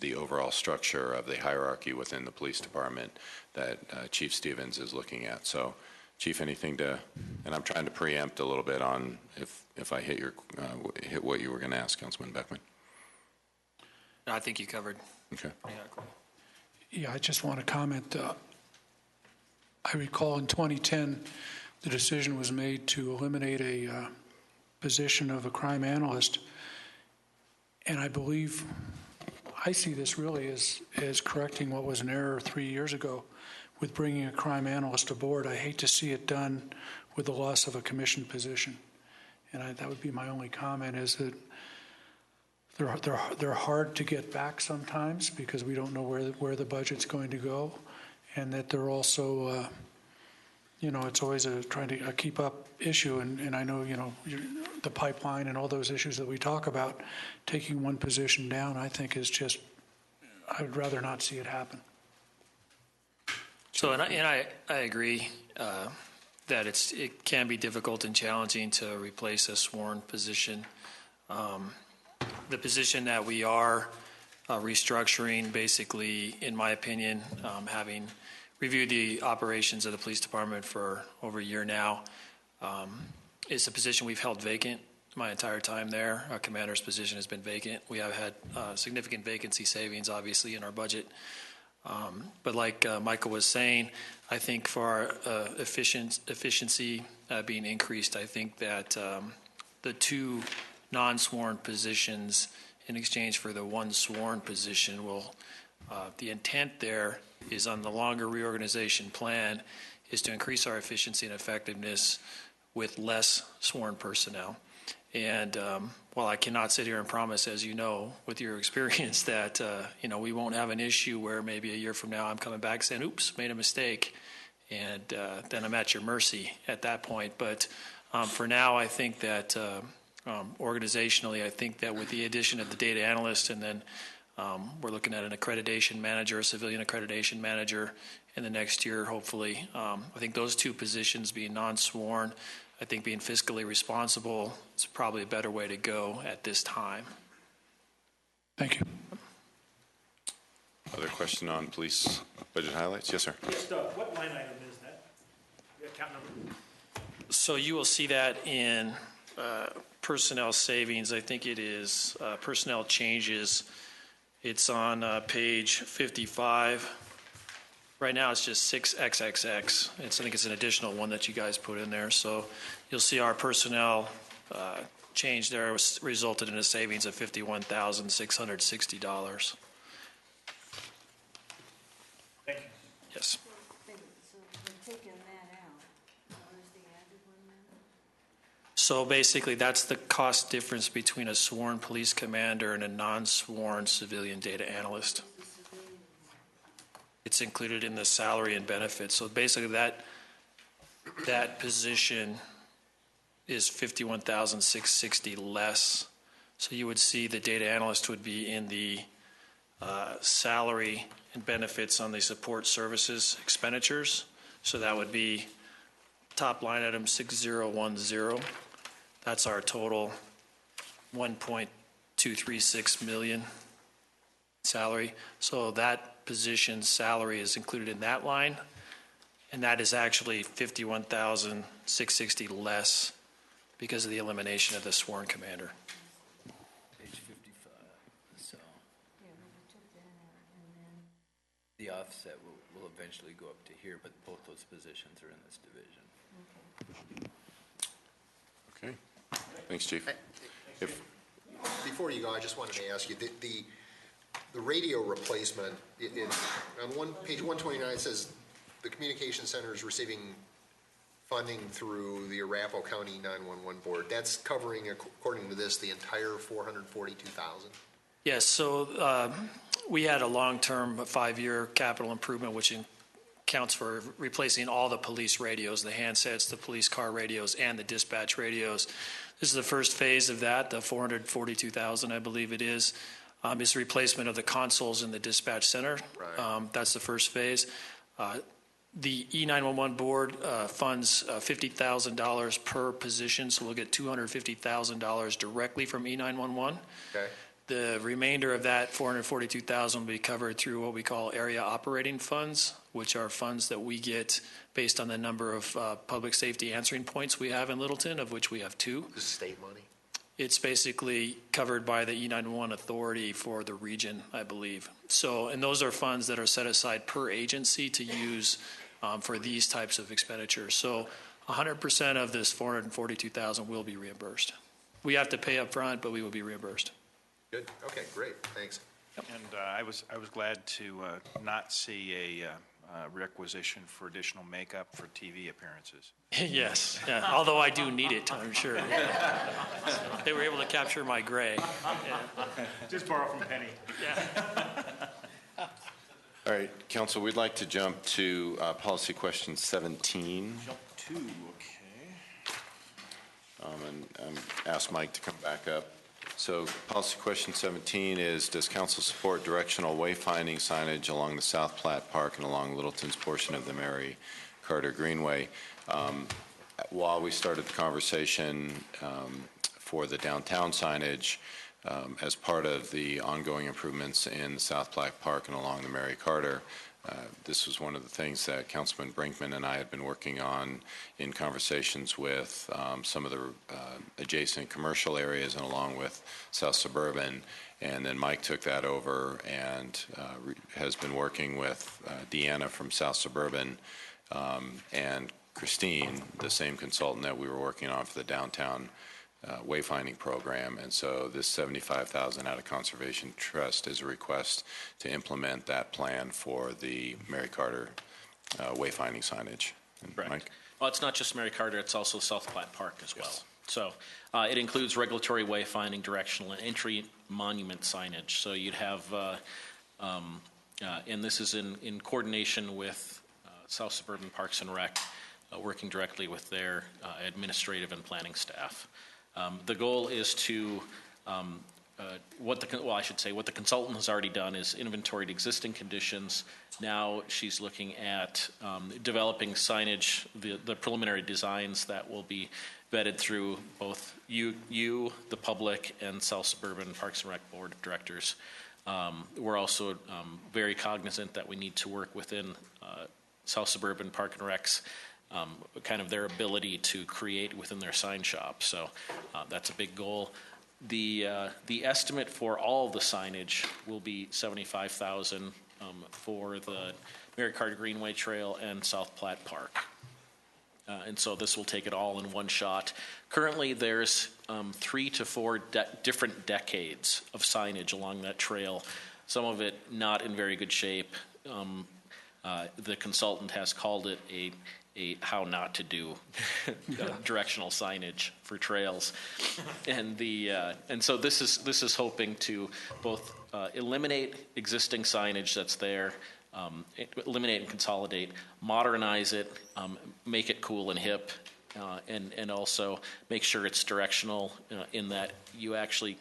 the overall structure of the hierarchy within the police department that Chief Stevens is looking at. So, Chief, anything to, and I'm trying to preempt a little bit on if I hit what you were going to ask, Councilman Beckman. No, I think you covered. Okay. Yeah, I just want to comment. I recall in 2010, the decision was made to eliminate a position of a crime analyst, and I believe I see this really as correcting what was an error 3 years ago with bringing a crime analyst aboard. I hate to see it done with the loss of a commissioned position, and that would be my only comment, is that they're hard to get back sometimes because we don't know where the budget's going to go, and that they're also, it's always trying to keep up issue, and I know, the pipeline and all those issues that we talk about, taking one position down, I think is just, I would rather not see it happen. So, and I agree that it can be difficult and challenging to replace a sworn position. The position that we are restructuring, basically, in my opinion, having reviewed the operations of the police department for over a year now, is a position we've held vacant my entire time there. Our commander's position has been vacant. We have had significant vacancy savings, obviously, in our budget. But like Michael was saying, I think for our efficiency being increased, I think that the two non-sworn positions in exchange for the one sworn position will, the intent there is on the longer reorganization plan is to increase our efficiency and effectiveness with less sworn personnel. And while I cannot sit here and promise, as you know, with your experience, that we won't have an issue where maybe a year from now I'm coming back saying, oops, made a mistake, and then I'm at your mercy at that point. But for now, I think that organizationally, I think that with the addition of the data analyst, and then we're looking at an accreditation manager, a civilian accreditation manager in the next year, hopefully. I think those two positions being non-sworn, I think being fiscally responsible is probably a better way to go at this time. Thank you. Other question on police budget highlights? Yes, sir. Yes, what line item is that? The account number? So you will see that in personnel savings. I think it is personnel changes. It's on page 55. Right now it's just 6XXX. I think it's an additional one that you guys put in there. So you'll see our personnel change there resulted in a savings of $51,660. Thank you. Yes. So we're taking that out. Where's the added one now? So basically that's the cost difference between a sworn police commander and a non-sworn civilian data analyst. It's included in the salary and benefits. So basically that position is $51,660 less. So you would see the data analyst would be in the salary and benefits on the support services expenditures. So that would be top line item 6010. That's our total 1.236 million salary. So that position salary is included in that line, and that is actually $51,660 less because of the elimination of the sworn commander. Page 55, so Yeah, we took that out, and then the offset will eventually go up to here, but both those positions are in this division. Okay. Thanks, Chief. Before you go, I just wanted to ask you, the radio replacement, on page 129, it says the communication center is receiving funding through the Arapahoe County 911 Board. That's covering, according to this, the entire $442,000? Yes, so we had a long-term 5-year capital improvement, which accounts for replacing all the police radios, the handsets, the police car radios, and the dispatch radios. This is the first phase of that, the $442,000, I believe it is. is replacement of the consoles in the dispatch center. Right. That's the first phase. The E911 board funds $50,000 per position, so we'll get $250,000 directly from E911. Okay. The remainder of that, $442,000, will be covered through what we call area operating funds, which are funds that we get based on the number of public safety answering points we have in Littleton, of which we have 2. This is state money? It's basically covered by the E911 authority for the region, I believe. So, and those are funds that are set aside per agency to use for these types of expenditures. So 100% of this $442,000 will be reimbursed. We have to pay up front, but we will be reimbursed. Good. Okay, great. Thanks. And I was glad to not see a requisition for additional makeup for TV appearances. Yes, yeah. Although I do need it, I'm sure. They were able to capture my gray. Yeah. Just borrow from Penny. Yeah. All right, Council, we'd like to jump to policy question 17. Jump 2, okay. And ask Mike to come back up. So policy question 17 is, does council support directional wayfinding signage along the South Platte Park and along Littleton's portion of the Mary Carter Greenway? While we started the conversation for the downtown signage, as part of the ongoing improvements in the South Platte Park and along the Mary Carter, this was one of the things that Councilman Brinkman and I had been working on in conversations with some of the adjacent commercial areas and along with South Suburban. And then Mike took that over and has been working with Deanna from South Suburban and Christine, the same consultant that we were working on for the downtown wayfinding program. And so this $75,000 out of Conservation Trust is a request to implement that plan for the Mary Carter wayfinding signage. Correct. Mike? Well, it's not just Mary Carter, it's also South Platte Park as well. So it includes regulatory wayfinding, directional, and entry monument signage. So you'd have, and this is in coordination with South Suburban Parks and Rec, working directly with their administrative and planning staff. The goal is to, what the consultant has already done is inventoried existing conditions. Now she's looking at developing signage, the preliminary designs that will be vetted through both you, the public, and South Suburban Parks and Rec Board of Directors. We're also very cognizant that we need to work within South Suburban Park and Rec's kind of their ability to create within their sign shop. So that's a big goal. The estimate for all of the signage will be $75,000 for the Mary Carter Greenway Trail and South Platte Park. And so this will take it all in one shot. Currently, there's 3 to 4 different decades of signage along that trail, some of it not in very good shape. The consultant has called it a how not to do directional signage for trails, and so this is hoping to both eliminate existing signage that's there, eliminate and consolidate, modernize it, make it cool and hip, and also make sure it's directional in that you actually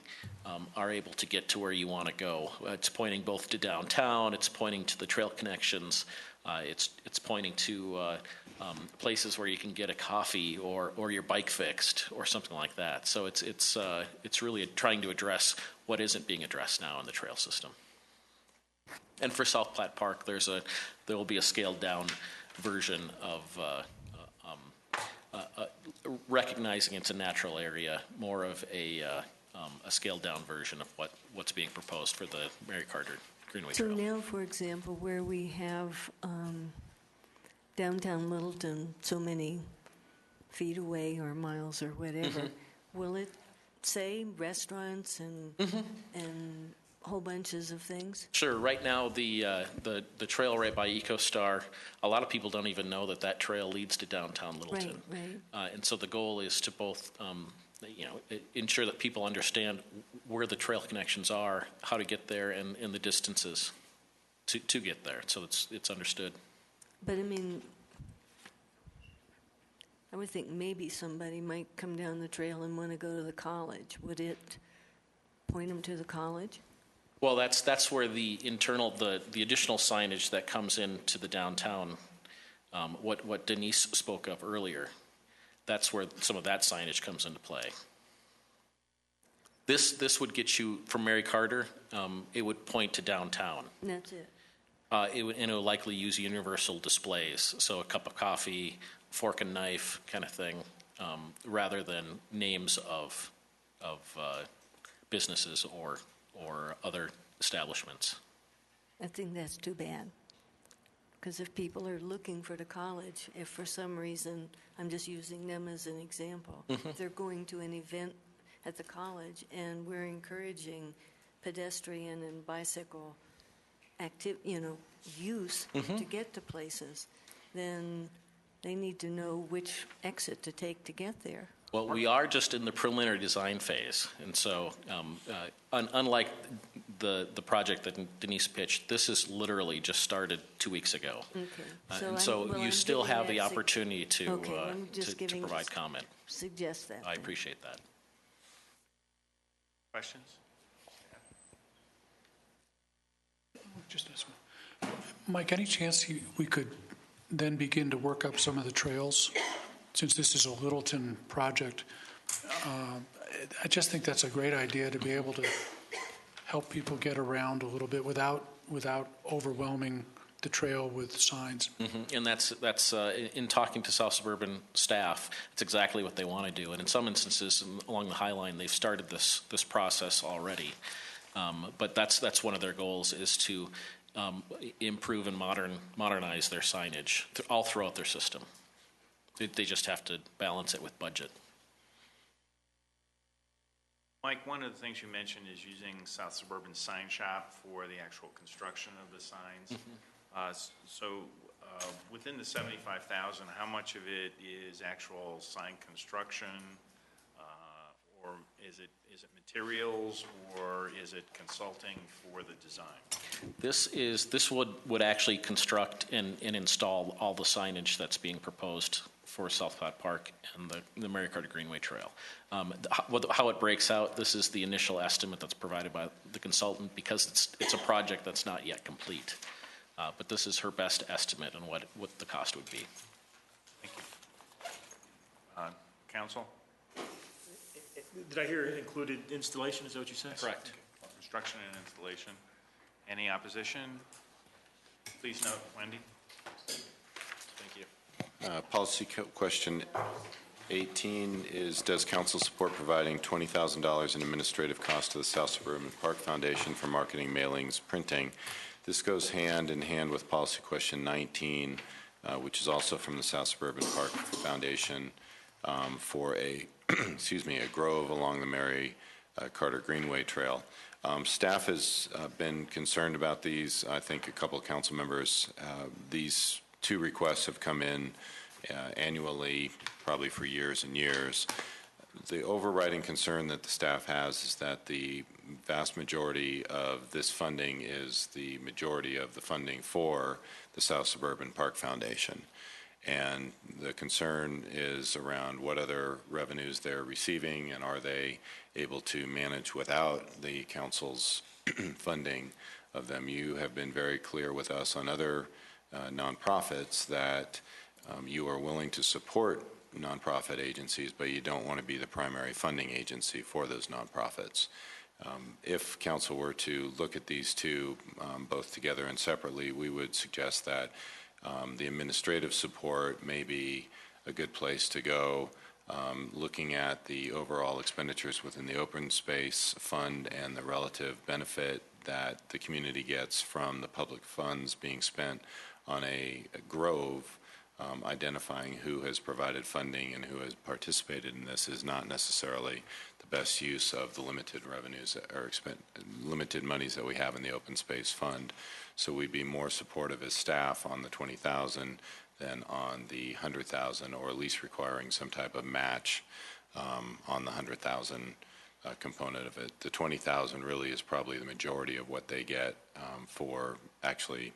are able to get to where you want to go. It's pointing both to downtown, it's pointing to the trail connections, it's pointing to places where you can get a coffee or your bike fixed or something like that. So it's really trying to address what isn't being addressed now in the trail system. And for South Platte Park, there will be a scaled down version of recognizing it's a natural area, more of a scaled down version of what's being proposed for the Mary Carter Greenway Trail. So now, for example, where we have downtown Littleton so many feet away or miles or whatever, will it say restaurants and and whole bunches of things? Sure. Right now, the trail right by EcoStar, a lot of people don't even know that trail leads to downtown Littleton. Right. And so the goal is to both, ensure that people understand where the trail connections are, how to get there, and the distances to get there, so it's understood. But I mean, I would think maybe somebody might come down the trail and want to go to the college. Would it point them to the college? Well, that's where the internal, the additional signage that comes into the downtown, what Denise spoke of earlier, that's where some of that signage comes into play. This would get you from Mary Carter. It would point to downtown. That's it. And it will likely use universal displays, so a cup of coffee, fork and knife kind of thing, rather than names of businesses or other establishments. I think that's too bad. Because if people are looking for the college, if for some reason, I'm just using them as an example, if they're going to an event at the college and we're encouraging pedestrian and bicycle use to get to places, then they need to know which exit to take to get there. Well, we are just in the preliminary design phase, and so unlike the project that Denise pitched, this is literally just started 2 weeks ago. Okay. And so you still have the opportunity to I'm just to provide comment. Suggest that. I appreciate that. Questions? Just this one. Mike, any chance we could then begin to work up some of the trails? Since this is a Littleton project, I just think that's a great idea to be able to help people get around a little bit without overwhelming the trail with signs. And that's in talking to South Suburban staff, it's exactly what they want to do. And in some instances along the High Line, they've started this process already. But that's one of their goals, is to improve and modernize their signage all throughout their system. They just have to balance it with budget. Mike, one of the things you mentioned is using South Suburban Sign Shop for the actual construction of the signs. Within the $75,000, how much of it is actual sign construction, or is it materials, or is it consulting for the design? This would actually construct and install all the signage that's being proposed for South Platte Park and the Mary Carter Greenway Trail. How it breaks out, this is the initial estimate that's provided by the consultant, because it's a project that's not yet complete. But this is her best estimate on what the cost would be. Thank you. Council? Did I hear included installation, is that what you said? Correct. Okay. Construction and installation. Any opposition? Please note, Wendy. Thank you. Policy question 18 is, does council support providing $20,000 in administrative costs to the South Suburban Park Foundation for marketing, mailings, printing? This goes hand in hand with policy question 19, which is also from the South Suburban Park Foundation, for a a grove along the Mary Carter Greenway Trail. Staff has been concerned about these. I think a couple of council members, these two requests have come in annually, probably for years and years. The overriding concern that the staff has is that the vast majority of this funding is the majority of the funding for the South Suburban Park Foundation. And the concern is around what other revenues they're receiving, and are they able to manage without the council's funding of them. You have been very clear with us on other nonprofits that you are willing to support nonprofit agencies, but you don't want to be the primary funding agency for those nonprofits. If council were to look at these two, both together and separately, we would suggest that the administrative support may be a good place to go, looking at the overall expenditures within the open space fund and the relative benefit that the community gets from the public funds being spent on a grove. Identifying who has provided funding and who has participated in this is not necessarily the best use of the limited revenues or limited monies that we have in the open space fund. So we'd be more supportive as staff on the $20,000 than on the $100,000, or at least requiring some type of match on the $100,000 component of it. The $20,000 really is probably the majority of what they get for actually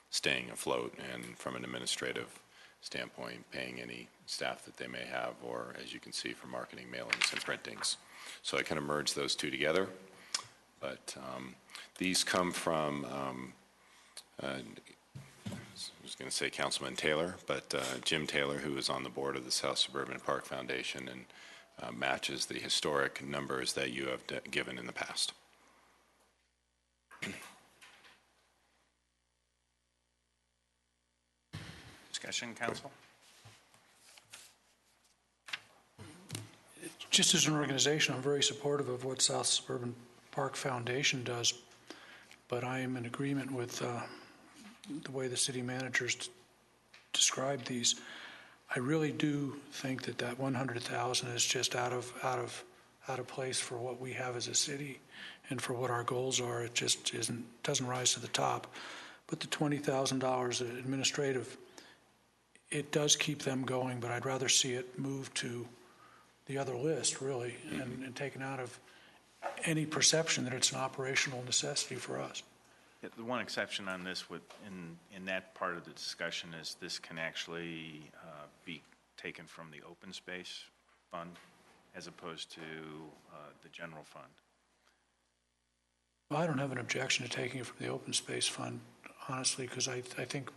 staying afloat, and from an administrative standpoint, paying any staff that they may have, or as you can see, for marketing, mailings, and printings. So I kind of merge those two together. But these come from, I was going to say Councilman Taylor, but Jim Taylor, who is on the board of the South Suburban Park Foundation and matches the historic numbers that you have given in the past. Discussion, council? Just as an organization, I'm very supportive of what South Suburban Park Foundation does, but I am in agreement with the way the city managers describe these. I really do think that that 100,000 is just out of place for what we have as a city and for what our goals are. It just doesn't rise to the top. But the $20,000 administrative, it does keep them going, but I'd rather see it move to the other list, really, and taken out of any perception that it's an operational necessity for us. Yeah, the one exception on this in that part of the discussion is this can actually be taken from the open space fund as opposed to the general fund. Well, I don't have an objection to taking it from the open space fund, honestly, because I think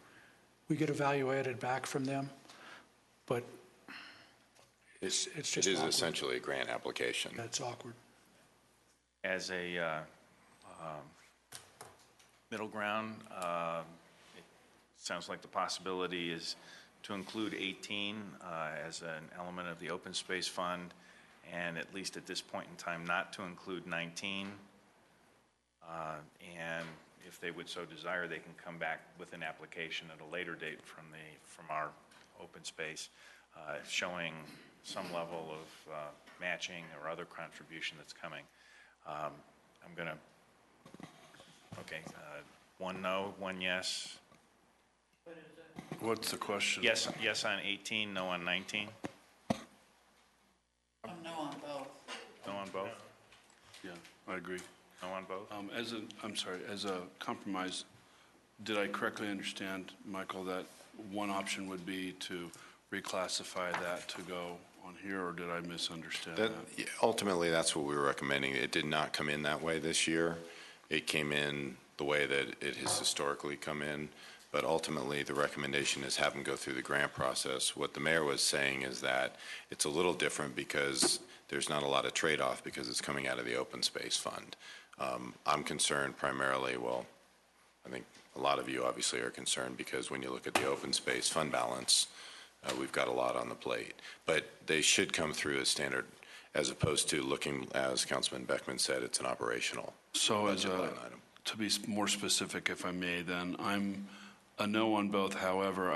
we get evaluated back from them, but it's just It is awkward. essentially a grant application. That's awkward. As a middle ground, it sounds like the possibility is to include 18 as an element of the open space fund, and at least at this point in time, not to include 19. And if they would so desire, they can come back with an application at a later date from our open space, showing some level of matching or other contribution that's coming. I'm going to, okay, one no, one yes. What's the question? Yes on 18, no on 19? I'm no on both. No on both? Yeah, I agree. No on both? As a compromise, did I correctly understand, Michael, that one option would be to reclassify that to go on here, or did I misunderstand that? Ultimately, that's what we were recommending. It did not come in that way this year. It came in the way that it has historically come in, but ultimately the recommendation is have them go through the grant process. What the mayor was saying is that it's a little different because there's not a lot of trade-off because it's coming out of the open space fund. I'm concerned primarily, well, I think a lot of you obviously are concerned because when you look at the open space fund balance, we've got a lot on the plate. But they should come through as standard, as opposed to looking, as Councilman Beckman said, it's an operational budget line item. To be more specific, if I may, then I'm a no on both. However,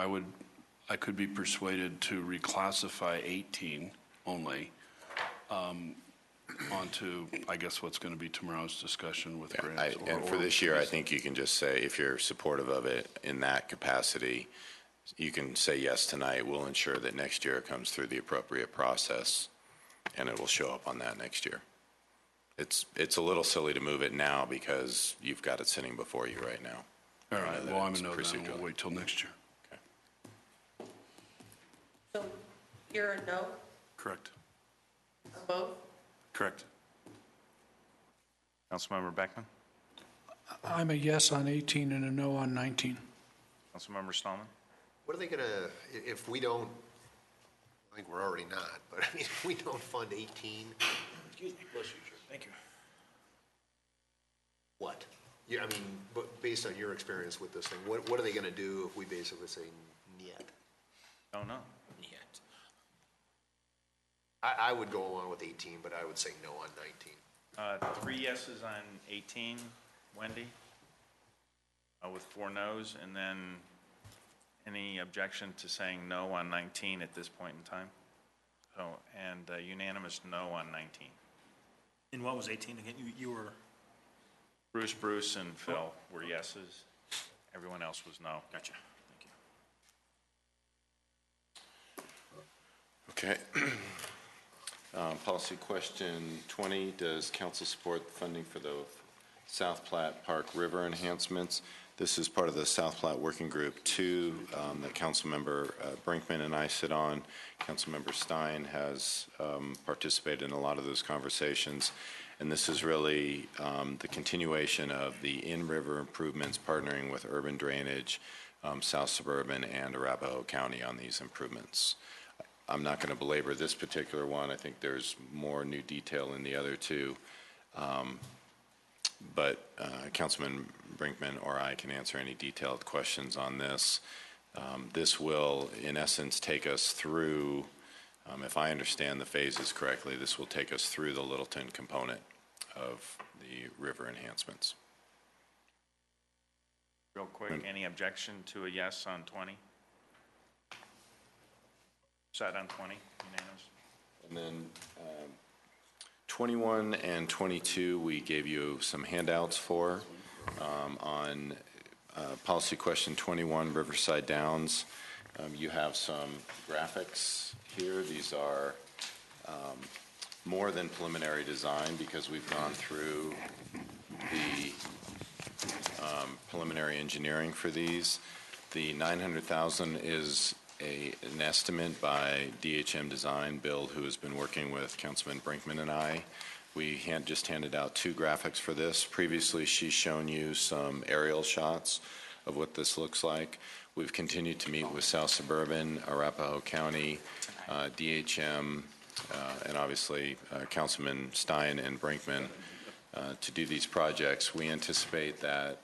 I could be persuaded to reclassify 18 only onto, I guess, what's going to be tomorrow's discussion with grants. And for this year, I think you can just say, if you're supportive of it in that capacity, you can say yes tonight. We'll ensure that next year it comes through the appropriate process, and it will show up on that next year. It's a little silly to move it now because you've got it sitting before you right now. All right, well, I'm a no then. We'll wait till next year. Okay. So you're a no Correct. on both? Correct. Councilmember Beckman? I'm a yes on 18 and a no on 19. Councilmember Stallman? What are they going to, if we don't, I think we're already not, but I mean, if we don't fund 18, excuse me, bless you, Chair. Thank you. What? Yeah, I mean, but based on your experience with this thing, what are they going to do if we basically say niet? Don't know. I would go along with 18, but I would say no on 19. 3 yeses on 18, Wendy, with 4 noes, and then any objection to saying no on 19 at this point in time? So, and unanimous no on 19. And what was 18 again? You were? Bruce, and Phil were yeses. Everyone else was no. Gotcha. Thank you. Okay. Policy question 20, does council support funding for the South Platte Park River enhancements? This is part of the South Platte Working Group 2 that Councilmember Brinkman and I sit on. Councilmember Stein has participated in a lot of those conversations. And this is really the continuation of the in-river improvements, partnering with urban drainage, South Suburban, and Arapahoe County on these improvements. I'm not going to belabor this particular one. I think there's more new detail in the other two. But Councilman Brinkman or I can answer any detailed questions on this. This will, in essence, take us through, if I understand the phases correctly, this will take us through the Littleton component of the river enhancements. Real quick, any objection to a yes on 20? Set on 20, unanimous? And then 21 and 22, we gave you some handouts for on policy question 21, Riverside Downs. You have some graphics here. These are more than preliminary design because we've gone through the preliminary engineering for these. The $900,000 is an estimate by DHM Design Build, who has been working with Councilman Brinkman and I. We just handed out 2 graphics for this. Previously, she's shown you some aerial shots of what this looks like. We've continued to meet with South Suburban, Arapahoe County, DHM, and obviously Councilman Stein and Brinkman to do these projects. We anticipate that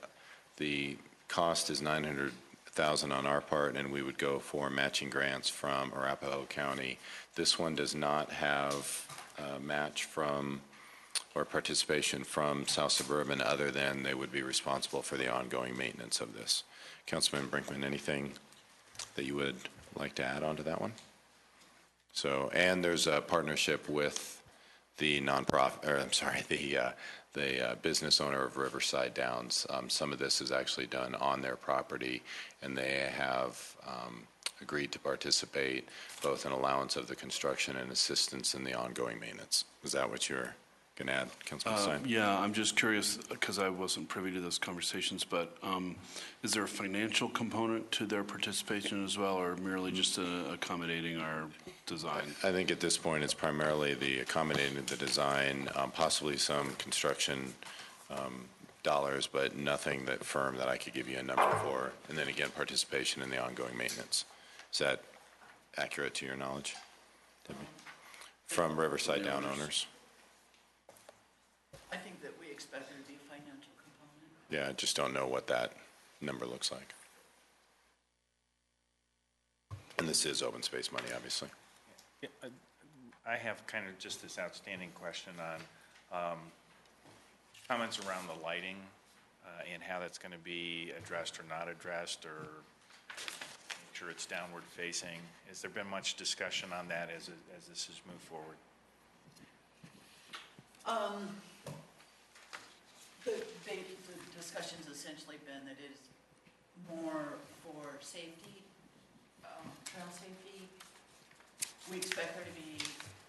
the cost is $900,000 on our part, and we would go for matching grants from Arapahoe County. This one does not have match from or participation from South Suburban, other than they would be responsible for the ongoing maintenance of this. Councilman Brinkman, anything that you would like to add on to that one? So, and there's a partnership with the nonprofit, or I'm sorry, the business owner of Riverside Downs. Some of this is actually done on their property, and they have agreed to participate both in allowance of the construction and assistance in the ongoing maintenance. Is that what you're going to add, Councilman Stein? Yeah, I'm just curious, because I wasn't privy to those conversations, but is there a financial component to their participation as well, or merely just accommodating our design? I think at this point, it's primarily the accommodating the design, possibly some construction dollars, but nothing that firm that I could give you a number for. And then again, participation in the ongoing maintenance. Is that accurate to your knowledge, Debbie? From Riverside Down owners? I think that we expect there to be a financial component. Yeah, I just don't know what that number looks like. And this is open space money, obviously. Yeah, I have kind of just this outstanding question on comments around the lighting and how that's going to be addressed or not addressed, or make sure it's downward facing. Has there been much discussion on that as this has moved forward? The discussion's essentially been that it is more for safety, trail safety. We expect there to be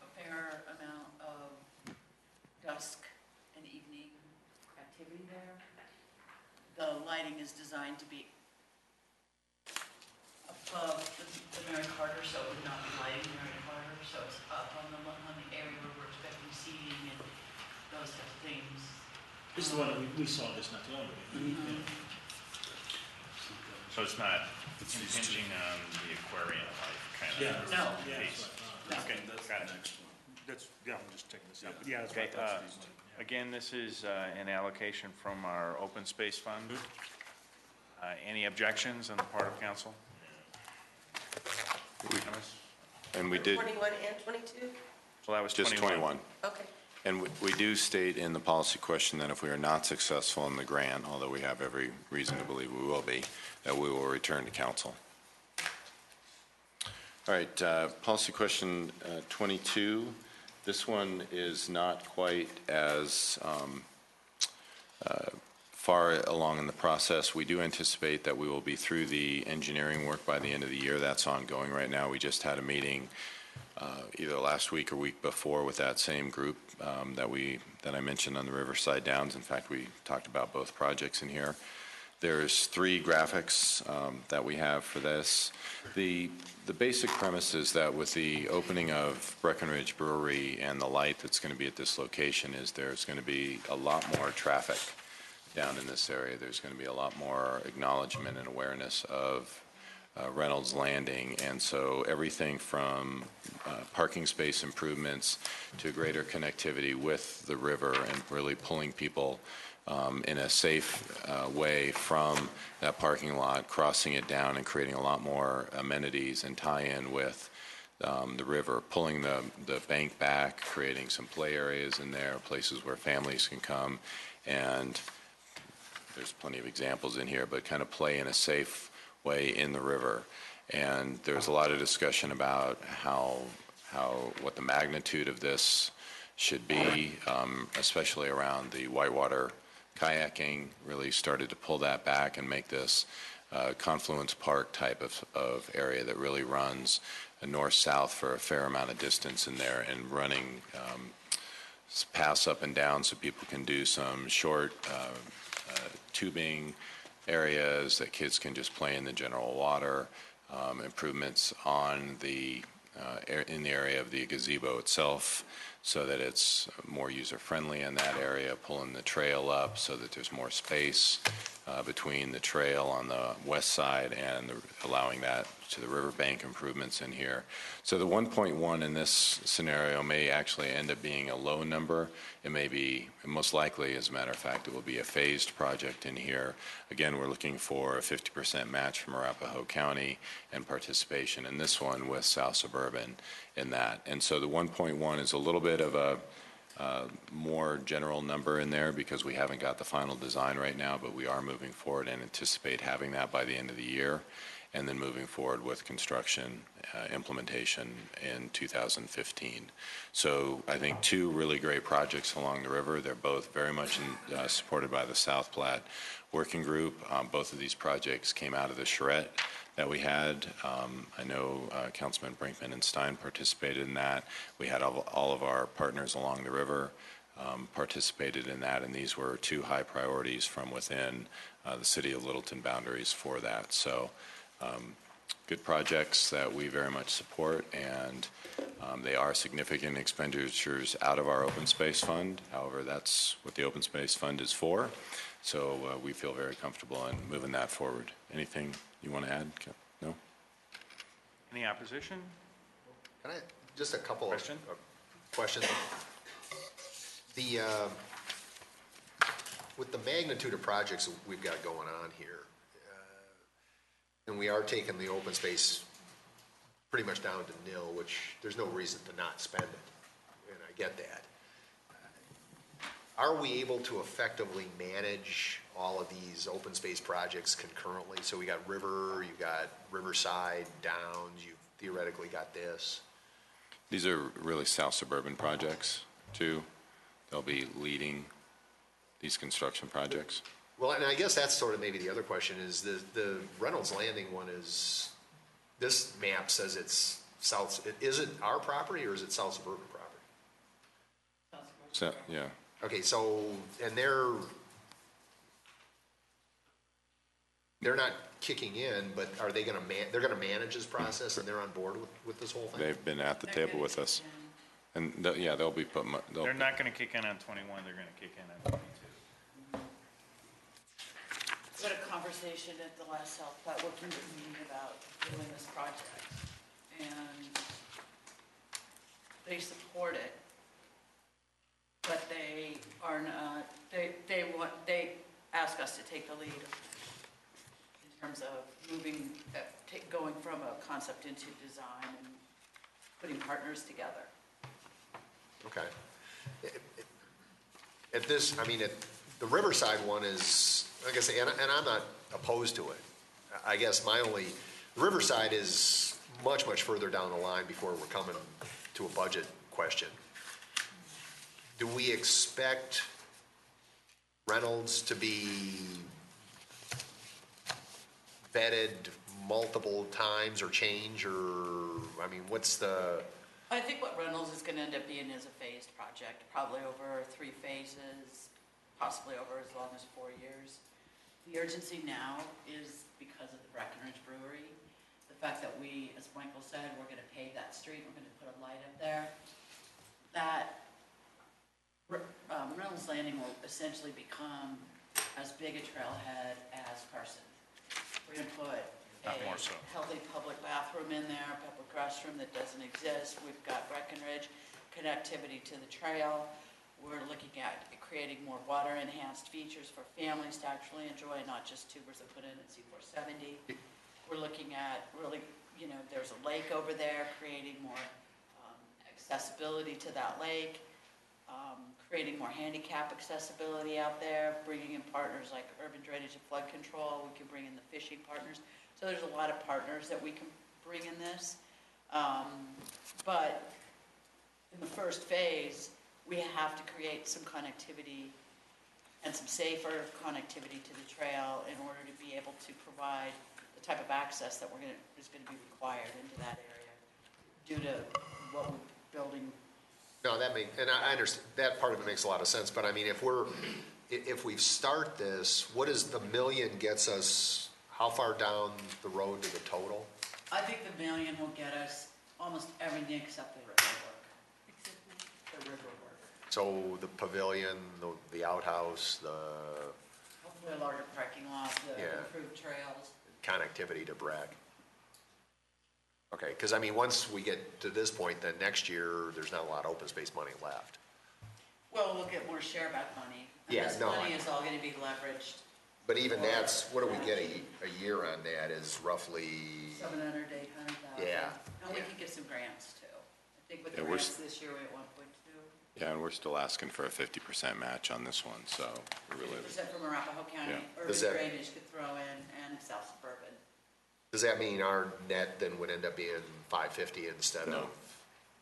a fair amount of dusk and evening activity there. The lighting is designed to be above the Mary Carter, so it would not be lighting Mary Carter, so it's up on the area where we're expecting seating and those types of things. This is the one that we saw this not too long ago. Mm-hmm. So it's not impinging on the aquarium life kind of? Yeah. No. piece? No. Okay, got it. That's, yeah, I'm just checking this out, but yeah, that's Okay, right. again, this is an allocation from our open space fund. Any objections on the part of council? Unanimous? And we did, 21 and 22? Well, that was just 21. Okay. And we do state in the policy question that if we are not successful in the grant, although we have every reason to believe we will be, that we will return to council. All right, policy question 22. This one is not quite as far along in the process. We do anticipate that we will be through the engineering work by the end of the year. That's ongoing right now. We just had a meeting either last week or week before with that same group that I mentioned on the Riverside Downs. In fact, we talked about both projects in here. There's 3 graphics that we have for this. The basic premise is that with the opening of Breckenridge Brewery and the light that's going to be at this location is there's going to be a lot more traffic down in this area. There's going to be a lot more acknowledgement and awareness of Reynolds Landing, and so everything from parking space improvements to greater connectivity with the river and really pulling people in a safe way from that parking lot, crossing it down and creating a lot more amenities and tie-in with the river, pulling the bank back, creating some play areas in there, places where families can come, and there's plenty of examples in here, but kind of play in a safe way in the river. And there's a lot of discussion about what the magnitude of this should be, especially around the whitewater kayaking, really started to pull that back and make this Confluence Park type of area that really runs north-south for a fair amount of distance in there, and running paths up and down so people can do some short tubing areas that kids can just play in the general water, improvements on in the area of the gazebo itself so that it's more user-friendly in that area, pulling the trail up so that there's more space between the trail on the west side and allowing that to the riverbank improvements in here. So the 1.1 in this scenario may actually end up being a low number. It may be, most likely, as a matter of fact, it will be a phased project in here. Again, we're looking for a 50% match from Arapahoe County and participation in this one with South Suburban in that. And so the 1.1 is a little bit of a more general number in there because we haven't got the final design right now, but we are moving forward and anticipate having that by the end of the year, and then moving forward with construction implementation in 2015. So I think 2 really great projects along the river. They're both very much supported by the South Platte Working Group. Both of these projects came out of the charrette that we had. I know Councilman Brinkman and Stein participated in that. We had all of our partners along the river participated in that, and these were 2 high priorities from within the City of Littleton boundaries for that. So good projects that we very much support, and they are significant expenditures out of our open space fund. However, that's what the open space fund is for. So we feel very comfortable in moving that forward. Anything you want to add? No? Any opposition? Can I, just a couple of questions. With the magnitude of projects we've got going on here, and we are taking the open space pretty much down to nil, which there's no reason to not spend it, and I get that. Are we able to effectively manage all of these open space projects concurrently? So we got river, you got Riverside, Downs, you've theoretically got this. These are really South Suburban projects, too. They'll be leading these construction projects. Well, and I guess that's sort of maybe the other question is the Reynolds Landing one is, this map says it's south, is it our property or is it South Suburban property? So, yeah. Okay, so, and they're not kicking in, but are they gonna they're gonna manage this process and they're on board with this whole thing? They've been at the table with us. And yeah, they'll be put, They're not going to kick in on 21, they're going to kick in on 22. We had a conversation at the last South Platte Working Group meeting about doing this project, and they support it, but they are not, they ask us to take the lead in terms of moving, going from a concept into design and putting partners together. Okay. At this, I mean, the Riverside one is, like I say, and I'm not opposed to it. I guess my only, Riverside is much, much further down the line before we're coming to a budget question. Do we expect Reynolds to be vetted multiple times or change, or, I mean, what's the? I think what Reynolds is going to end up being is a phased project, probably over 3 phases, possibly over as long as 4 years. The urgency now is because of the Breckenridge Brewery. The fact that we, as Michael said, we're gonna pave that street, we're gonna put a light up there. That Reynolds Landing will essentially become as big a trailhead as Carson. We're gonna put Not more so. healthy public bathroom in there, public restroom that doesn't exist. We've got Breckenridge connectivity to the trail. We're looking at creating more water-enhanced features for families to actually enjoy, not just tubers that put in at C470. We're looking at really, there's a lake over there, creating more accessibility to that lake, creating more handicap accessibility out there, bringing in partners like urban drainage and flood control. We can bring in the fishing partners. So there's a lot of partners that we can bring in this. But in the first phase, we have to create some connectivity and some safer connectivity to the trail in order to be able to provide the type of access that is going to be required into that area due to what we're building. No, and I understand, that part of it makes a lot of sense, but I mean, if we start this, what is the million gets us, how far down the road to the total? I think the million will get us almost everything except the river work. The river work. So the pavilion, the outhouse, the Hopefully a larger parking lot, the Yeah. improved trails. connectivity to Bragg. Okay, because I mean, once we get to this point, then next year, there's not a lot of open space money left. Well, we'll get more share back money. Yeah, And this no, money I- is all going to be leveraged. But even that's, what do we get a year on that is roughly, 700 to 800,000. Yeah, And we yeah. can get some grants too. I think with the Yeah, we're grants this year, we're at 1.2. Yeah, and we're still asking for a 50% match on this one, so we really, 50% from Arapahoe County, Yeah. urban Does that- drainage could throw in, and South Suburban. does that mean our net then would end up being 550 instead of?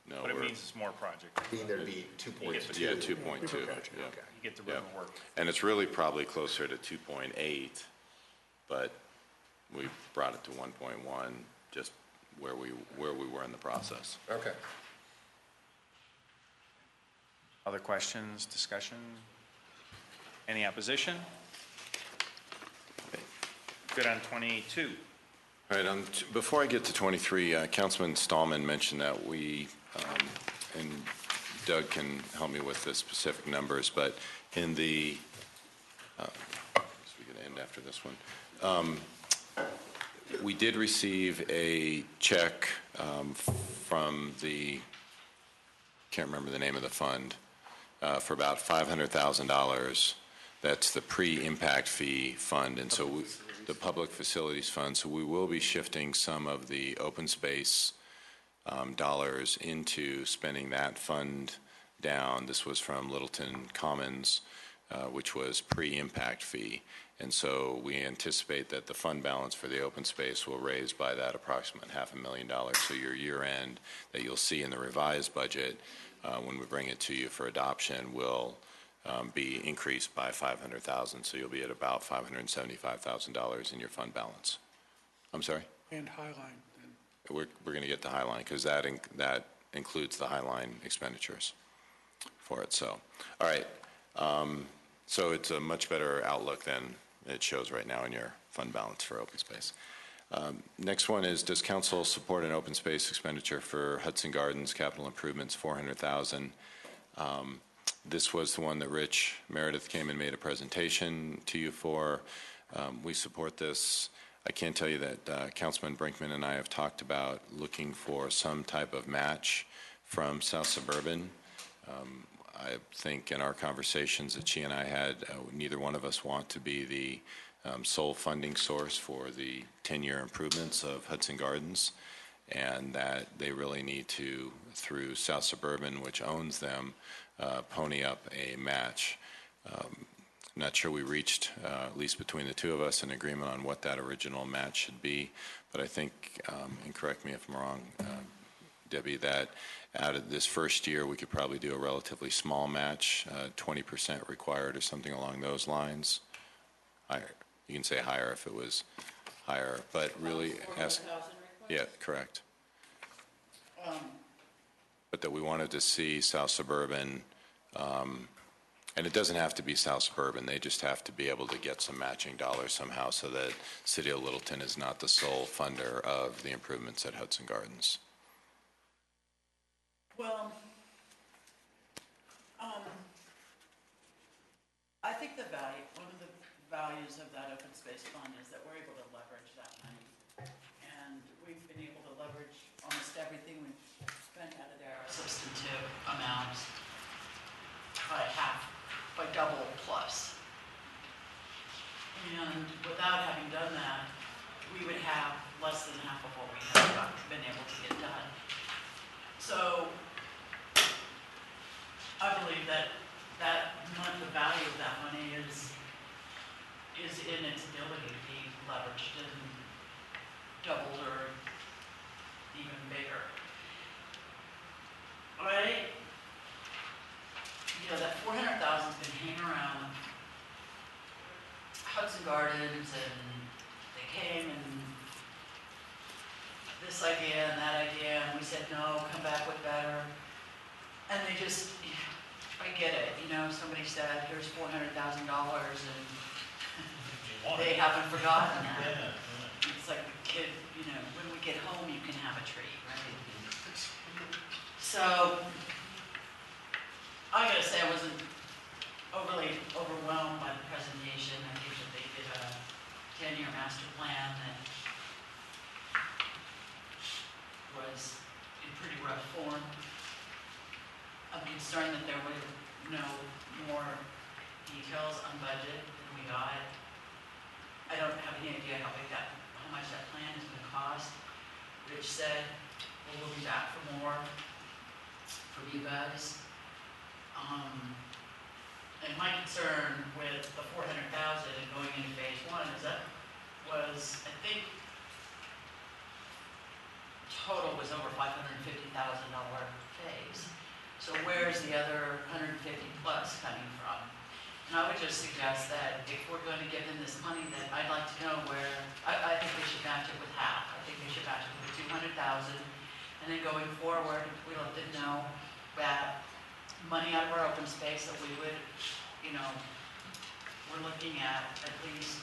no, What it we're, means is more project. I mean, there'd be 2.2. yeah, 2.2, yeah. Okay. You get the Yeah. river work. And it's really probably closer to 2.8, but we brought it to 1.1, just where we were in the process. Okay. Other questions, discussion? Any opposition? Good on 22. All right, before I get to 23, Councilman Stallman mentioned that we, and Doug can help me with the specific numbers, but in the, we can end after this one. We did receive a check from the, can't remember the name of the fund, for about $500,000. That's the pre-impact fee fund, and so the Public Facilities Fund. So we will be shifting some of the open space dollars into spending that fund down. This was from Littleton Commons, which was pre-impact fee. And so we anticipate that the fund balance for the open space will raise by that approximate $500,000. So your year end that you'll see in the revised budget when we bring it to you for adoption will be increased by $500,000. So you'll be at about $575,000 in your fund balance. I'm sorry? And Highline. We're going to get to Highline because that includes the Highline expenditures for it. So, all right. So it's a much better outlook than it shows right now in your fund balance for open space. Next one is, does council support an open space expenditure for Hudson Gardens capital improvements, $400,000? This was the one that Rich Meredith came and made a presentation to you for. We support this. I can tell you that Councilman Brinkman and I have talked about looking for some type of match from South Suburban. I think in our conversations that she and I had, neither one of us want to be the sole funding source for the 10-year improvements of Hudson Gardens, and that they really need to, through South Suburban, which owns them, pony up a match. Not sure we reached, at least between the two of us, an agreement on what that original match should be, but I think, and correct me if I'm wrong, Debbie, that out of this first year, we could probably do a relatively small match, 20% required or something along those lines. Higher. You can say higher if it was higher, but really, yeah, correct. But that we wanted to see South Suburban And it doesn't have to be South Suburban. They just have to be able to get some matching dollars somehow so that City of Littleton is not the sole funder of the improvements at Hudson Gardens. Well, I think one of the values of that open space fund is that we're able to leverage that money. And we've been able to leverage almost everything we've spent out of there, our substantive amounts, by half, by double plus. And without having done that, we would have less than half of what we have been able to get done. So I believe that the value of that money is in its ability to be leveraged and doubled or even bigger. That 400,000's been hanging around Hudson Gardens, and they came and this idea and that idea, and we said, no, come back with better. And they just, I get it, somebody said, here's $400,000, and they haven't forgotten that. It's like the kid, when we get home, you can have a tree, right? So, I gotta say, I wasn't overly overwhelmed by the presentation. I think that they did a 10-year master plan that was in pretty rough form. I'm concerned that there were no more details on budget than we got. I don't have any idea how much that plan is going to cost. Rich said, well, we'll be back for more from you guys. And my concern with the 400,000 and going into phase one is that was, I think, total was over $550,000 phase. So where's the other 150 plus coming from? And I would just suggest that if we're going to give them this money, that I'd like to know where, I think they should match it with half. I think they should match it with 200,000. And then going forward, we let them know that money out of our open space that we would, we're looking at least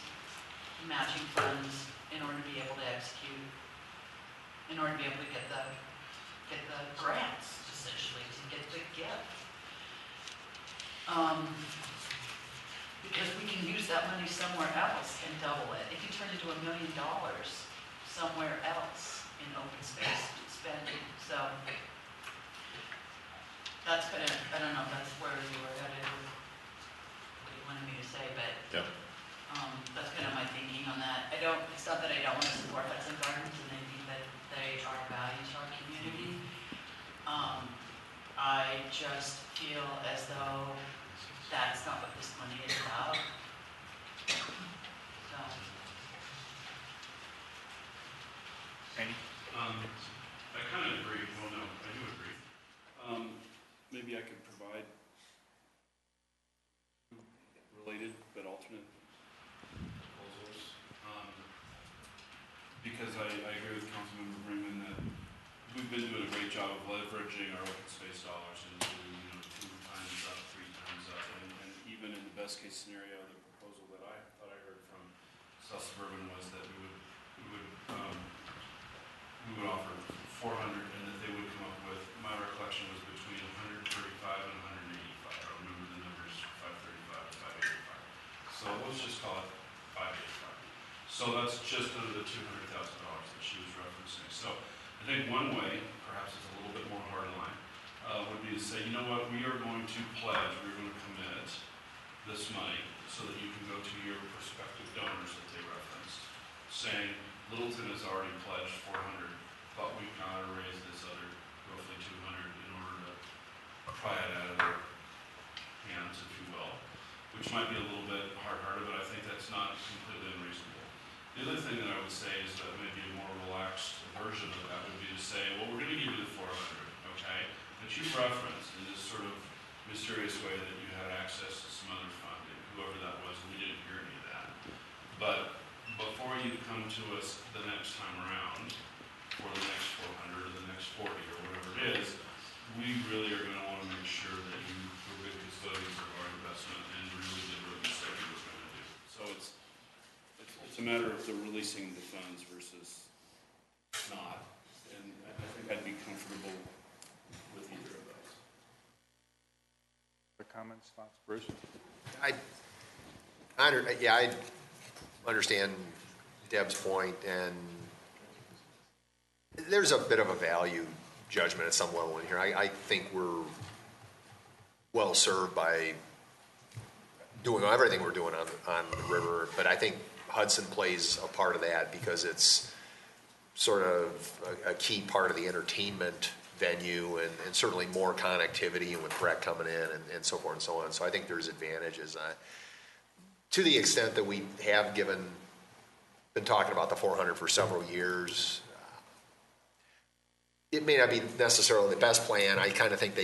matching funds in order to be able to execute, in order to be able to get the grants, essentially, to get the gift. Because we can use that money somewhere else and double it. It can turn into $1 million somewhere else in open space spending. So that's kind of, I don't know if that's where you were headed or what you wanted me to say, but Yep. That's kind of my thinking on that. It's not that I don't want to support Hudson Gardens, and I think that they are values to our community. I just feel as though that's not what this money is about. So. Randy? I kind of agree. Well, no, I do agree. Maybe I could provide related but alternate proposals. Because I agree with Councilmember Brinkman that we've been doing a great job of leveraging our open space dollars and doing, 2 times up, 3 times up. And even in the best case scenario, the proposal that I thought I heard from South Suburban was that we would offer 400 and that they would come up with, my recollection was between 135 and 185. I don't remember the numbers, 535 to 585. So let's just call it 585. So that's just under the $200,000 that she was referencing. So I think one way, perhaps it's a little bit more hardline, would be to say, you know what, we are going to pledge, we're going to commit this money so that you can go to your prospective donors that they referenced, saying Littleton has already pledged 400, but we've got to raise this other roughly 200 in order to pry it out of their hands, if you will, which might be a little bit hard-hearted, but I think that's not completely unreasonable. The other thing that I would say is that maybe a more relaxed version of that would be to say, well, we're going to give you the 400, okay? But you referenced in this sort of mysterious way that you had access to some other funding, whoever that was, and we didn't hear any of that. But before you come to us the next time around, for the next 400 or the next 40 or whatever it is, we really are gonna wanna make sure that you were good custodians of our investment and really did what you said you were gonna do. So it's a matter of the releasing the funds versus not, and I think I'd be comfortable with either of those. Other comments, thoughts, Bruce? I understand Deb's point, and there's a bit of a value judgment at some level in here. I think we're well served by doing everything we're doing on the river, but I think Hudson plays a part of that because it's sort of a key part of the entertainment venue and certainly more connectivity and with Breck coming in and so forth and so on. So I think there's advantages. To the extent that we have been talking about the 400 for several years, it may not be necessarily the best plan. I kind of think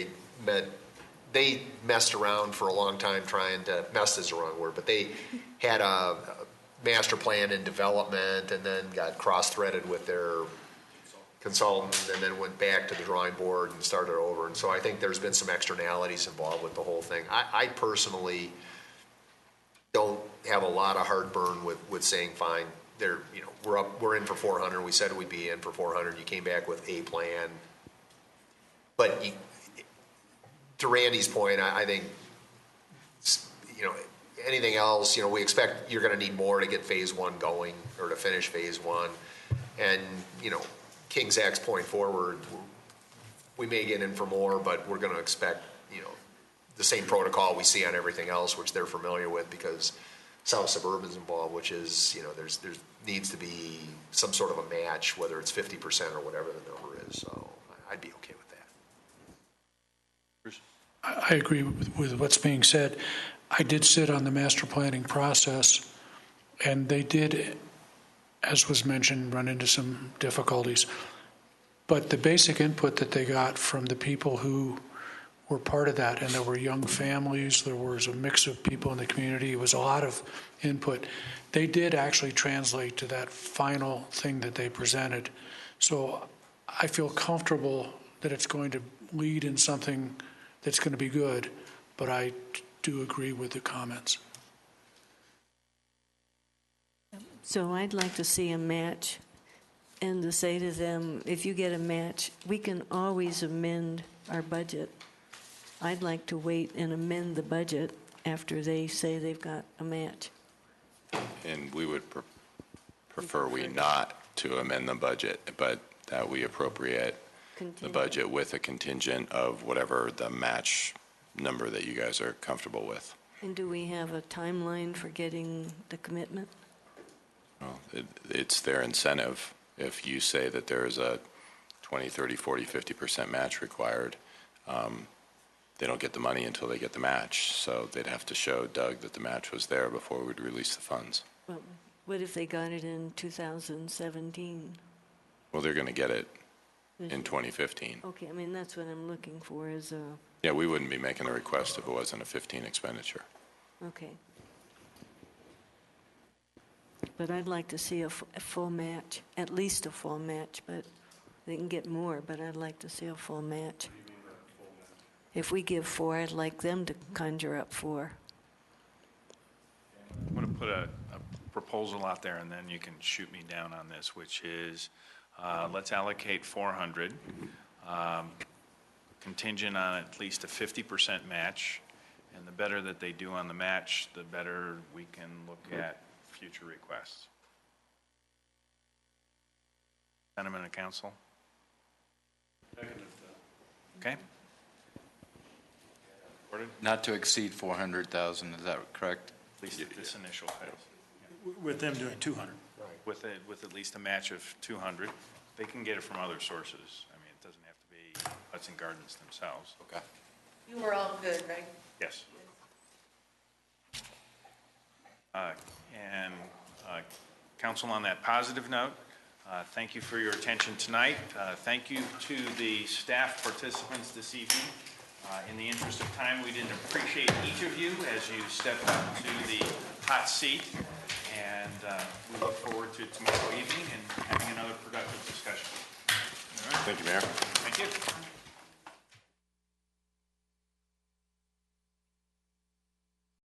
they messed around for a long time trying to, messed is the wrong word, but they had a master plan in development and then got cross-threaded with their consultant and then went back to the drawing board and started over. And so I think there's been some externalities involved with the whole thing. I personally don't have a lot of heartburn with saying, fine, we're in for 400. We said we'd be in for 400. You came back with a plan. But to Randy's point, I think, anything else, we expect you're going to need more to get phase one going or to finish phase one. And, King Zach's point forward, we may get in for more, but we're going to expect, the same protocol we see on everything else, which they're familiar with because South Suburban's involved, which is, there's needs to be some sort of a match, whether it's 50% or whatever the number is. So I'd be okay with that. I agree with what's being said. I did sit on the master planning process, and they did, as was mentioned, run into some difficulties. But the basic input that they got from the people who were part of that, and there were young families, there was a mix of people in the community, it was a lot of input. They did actually translate to that final thing that they presented. So I feel comfortable that it's going to lead in something that's going to be good, but I do agree with the comments. So I'd like to see a match and to say to them, if you get a match, we can always amend our budget. I'd like to wait and amend the budget after they say they've got a match. And we would prefer we not to amend the budget, but that we appropriate the budget with a contingent of whatever the match number that you guys are comfortable with. And do we have a timeline for getting the commitment? Well, it's their incentive. If you say that there is a 20, 30, 40, 50% match required, they don't get the money until they get the match. So they'd have to show Doug that the match was there before we'd release the funds. Well, what if they got it in 2017? Well, they're going to get it in 2015. Okay, that's what I'm looking for is a... Yeah, we wouldn't be making a request if it wasn't a 15 expenditure. Okay. But I'd like to see a full match, at least a full match, but they can get more, but I'd like to see a full match. If we give 4, I'd like them to conjure up 4. I'm going to put a proposal out there, and then you can shoot me down on this, which is let's allocate 400, contingent on at least a 50% match, and the better that they do on the match, the better we can look at future requests. Sentiment of council? Okay. Not to exceed 400,000, is that correct? At least at this initial phase. With them doing 200. With at least a match of 200. They can get it from other sources. It doesn't have to be Hudson Gardens themselves. Okay. You were all good, right? Yes. And council, on that positive note, thank you for your attention tonight. Thank you to the staff participants this evening. In the interest of time, we didn't appreciate each of you as you stepped up to the hot seat. And we look forward to tomorrow evening and having another productive discussion. All right. Thank you, Mayor. Thank you.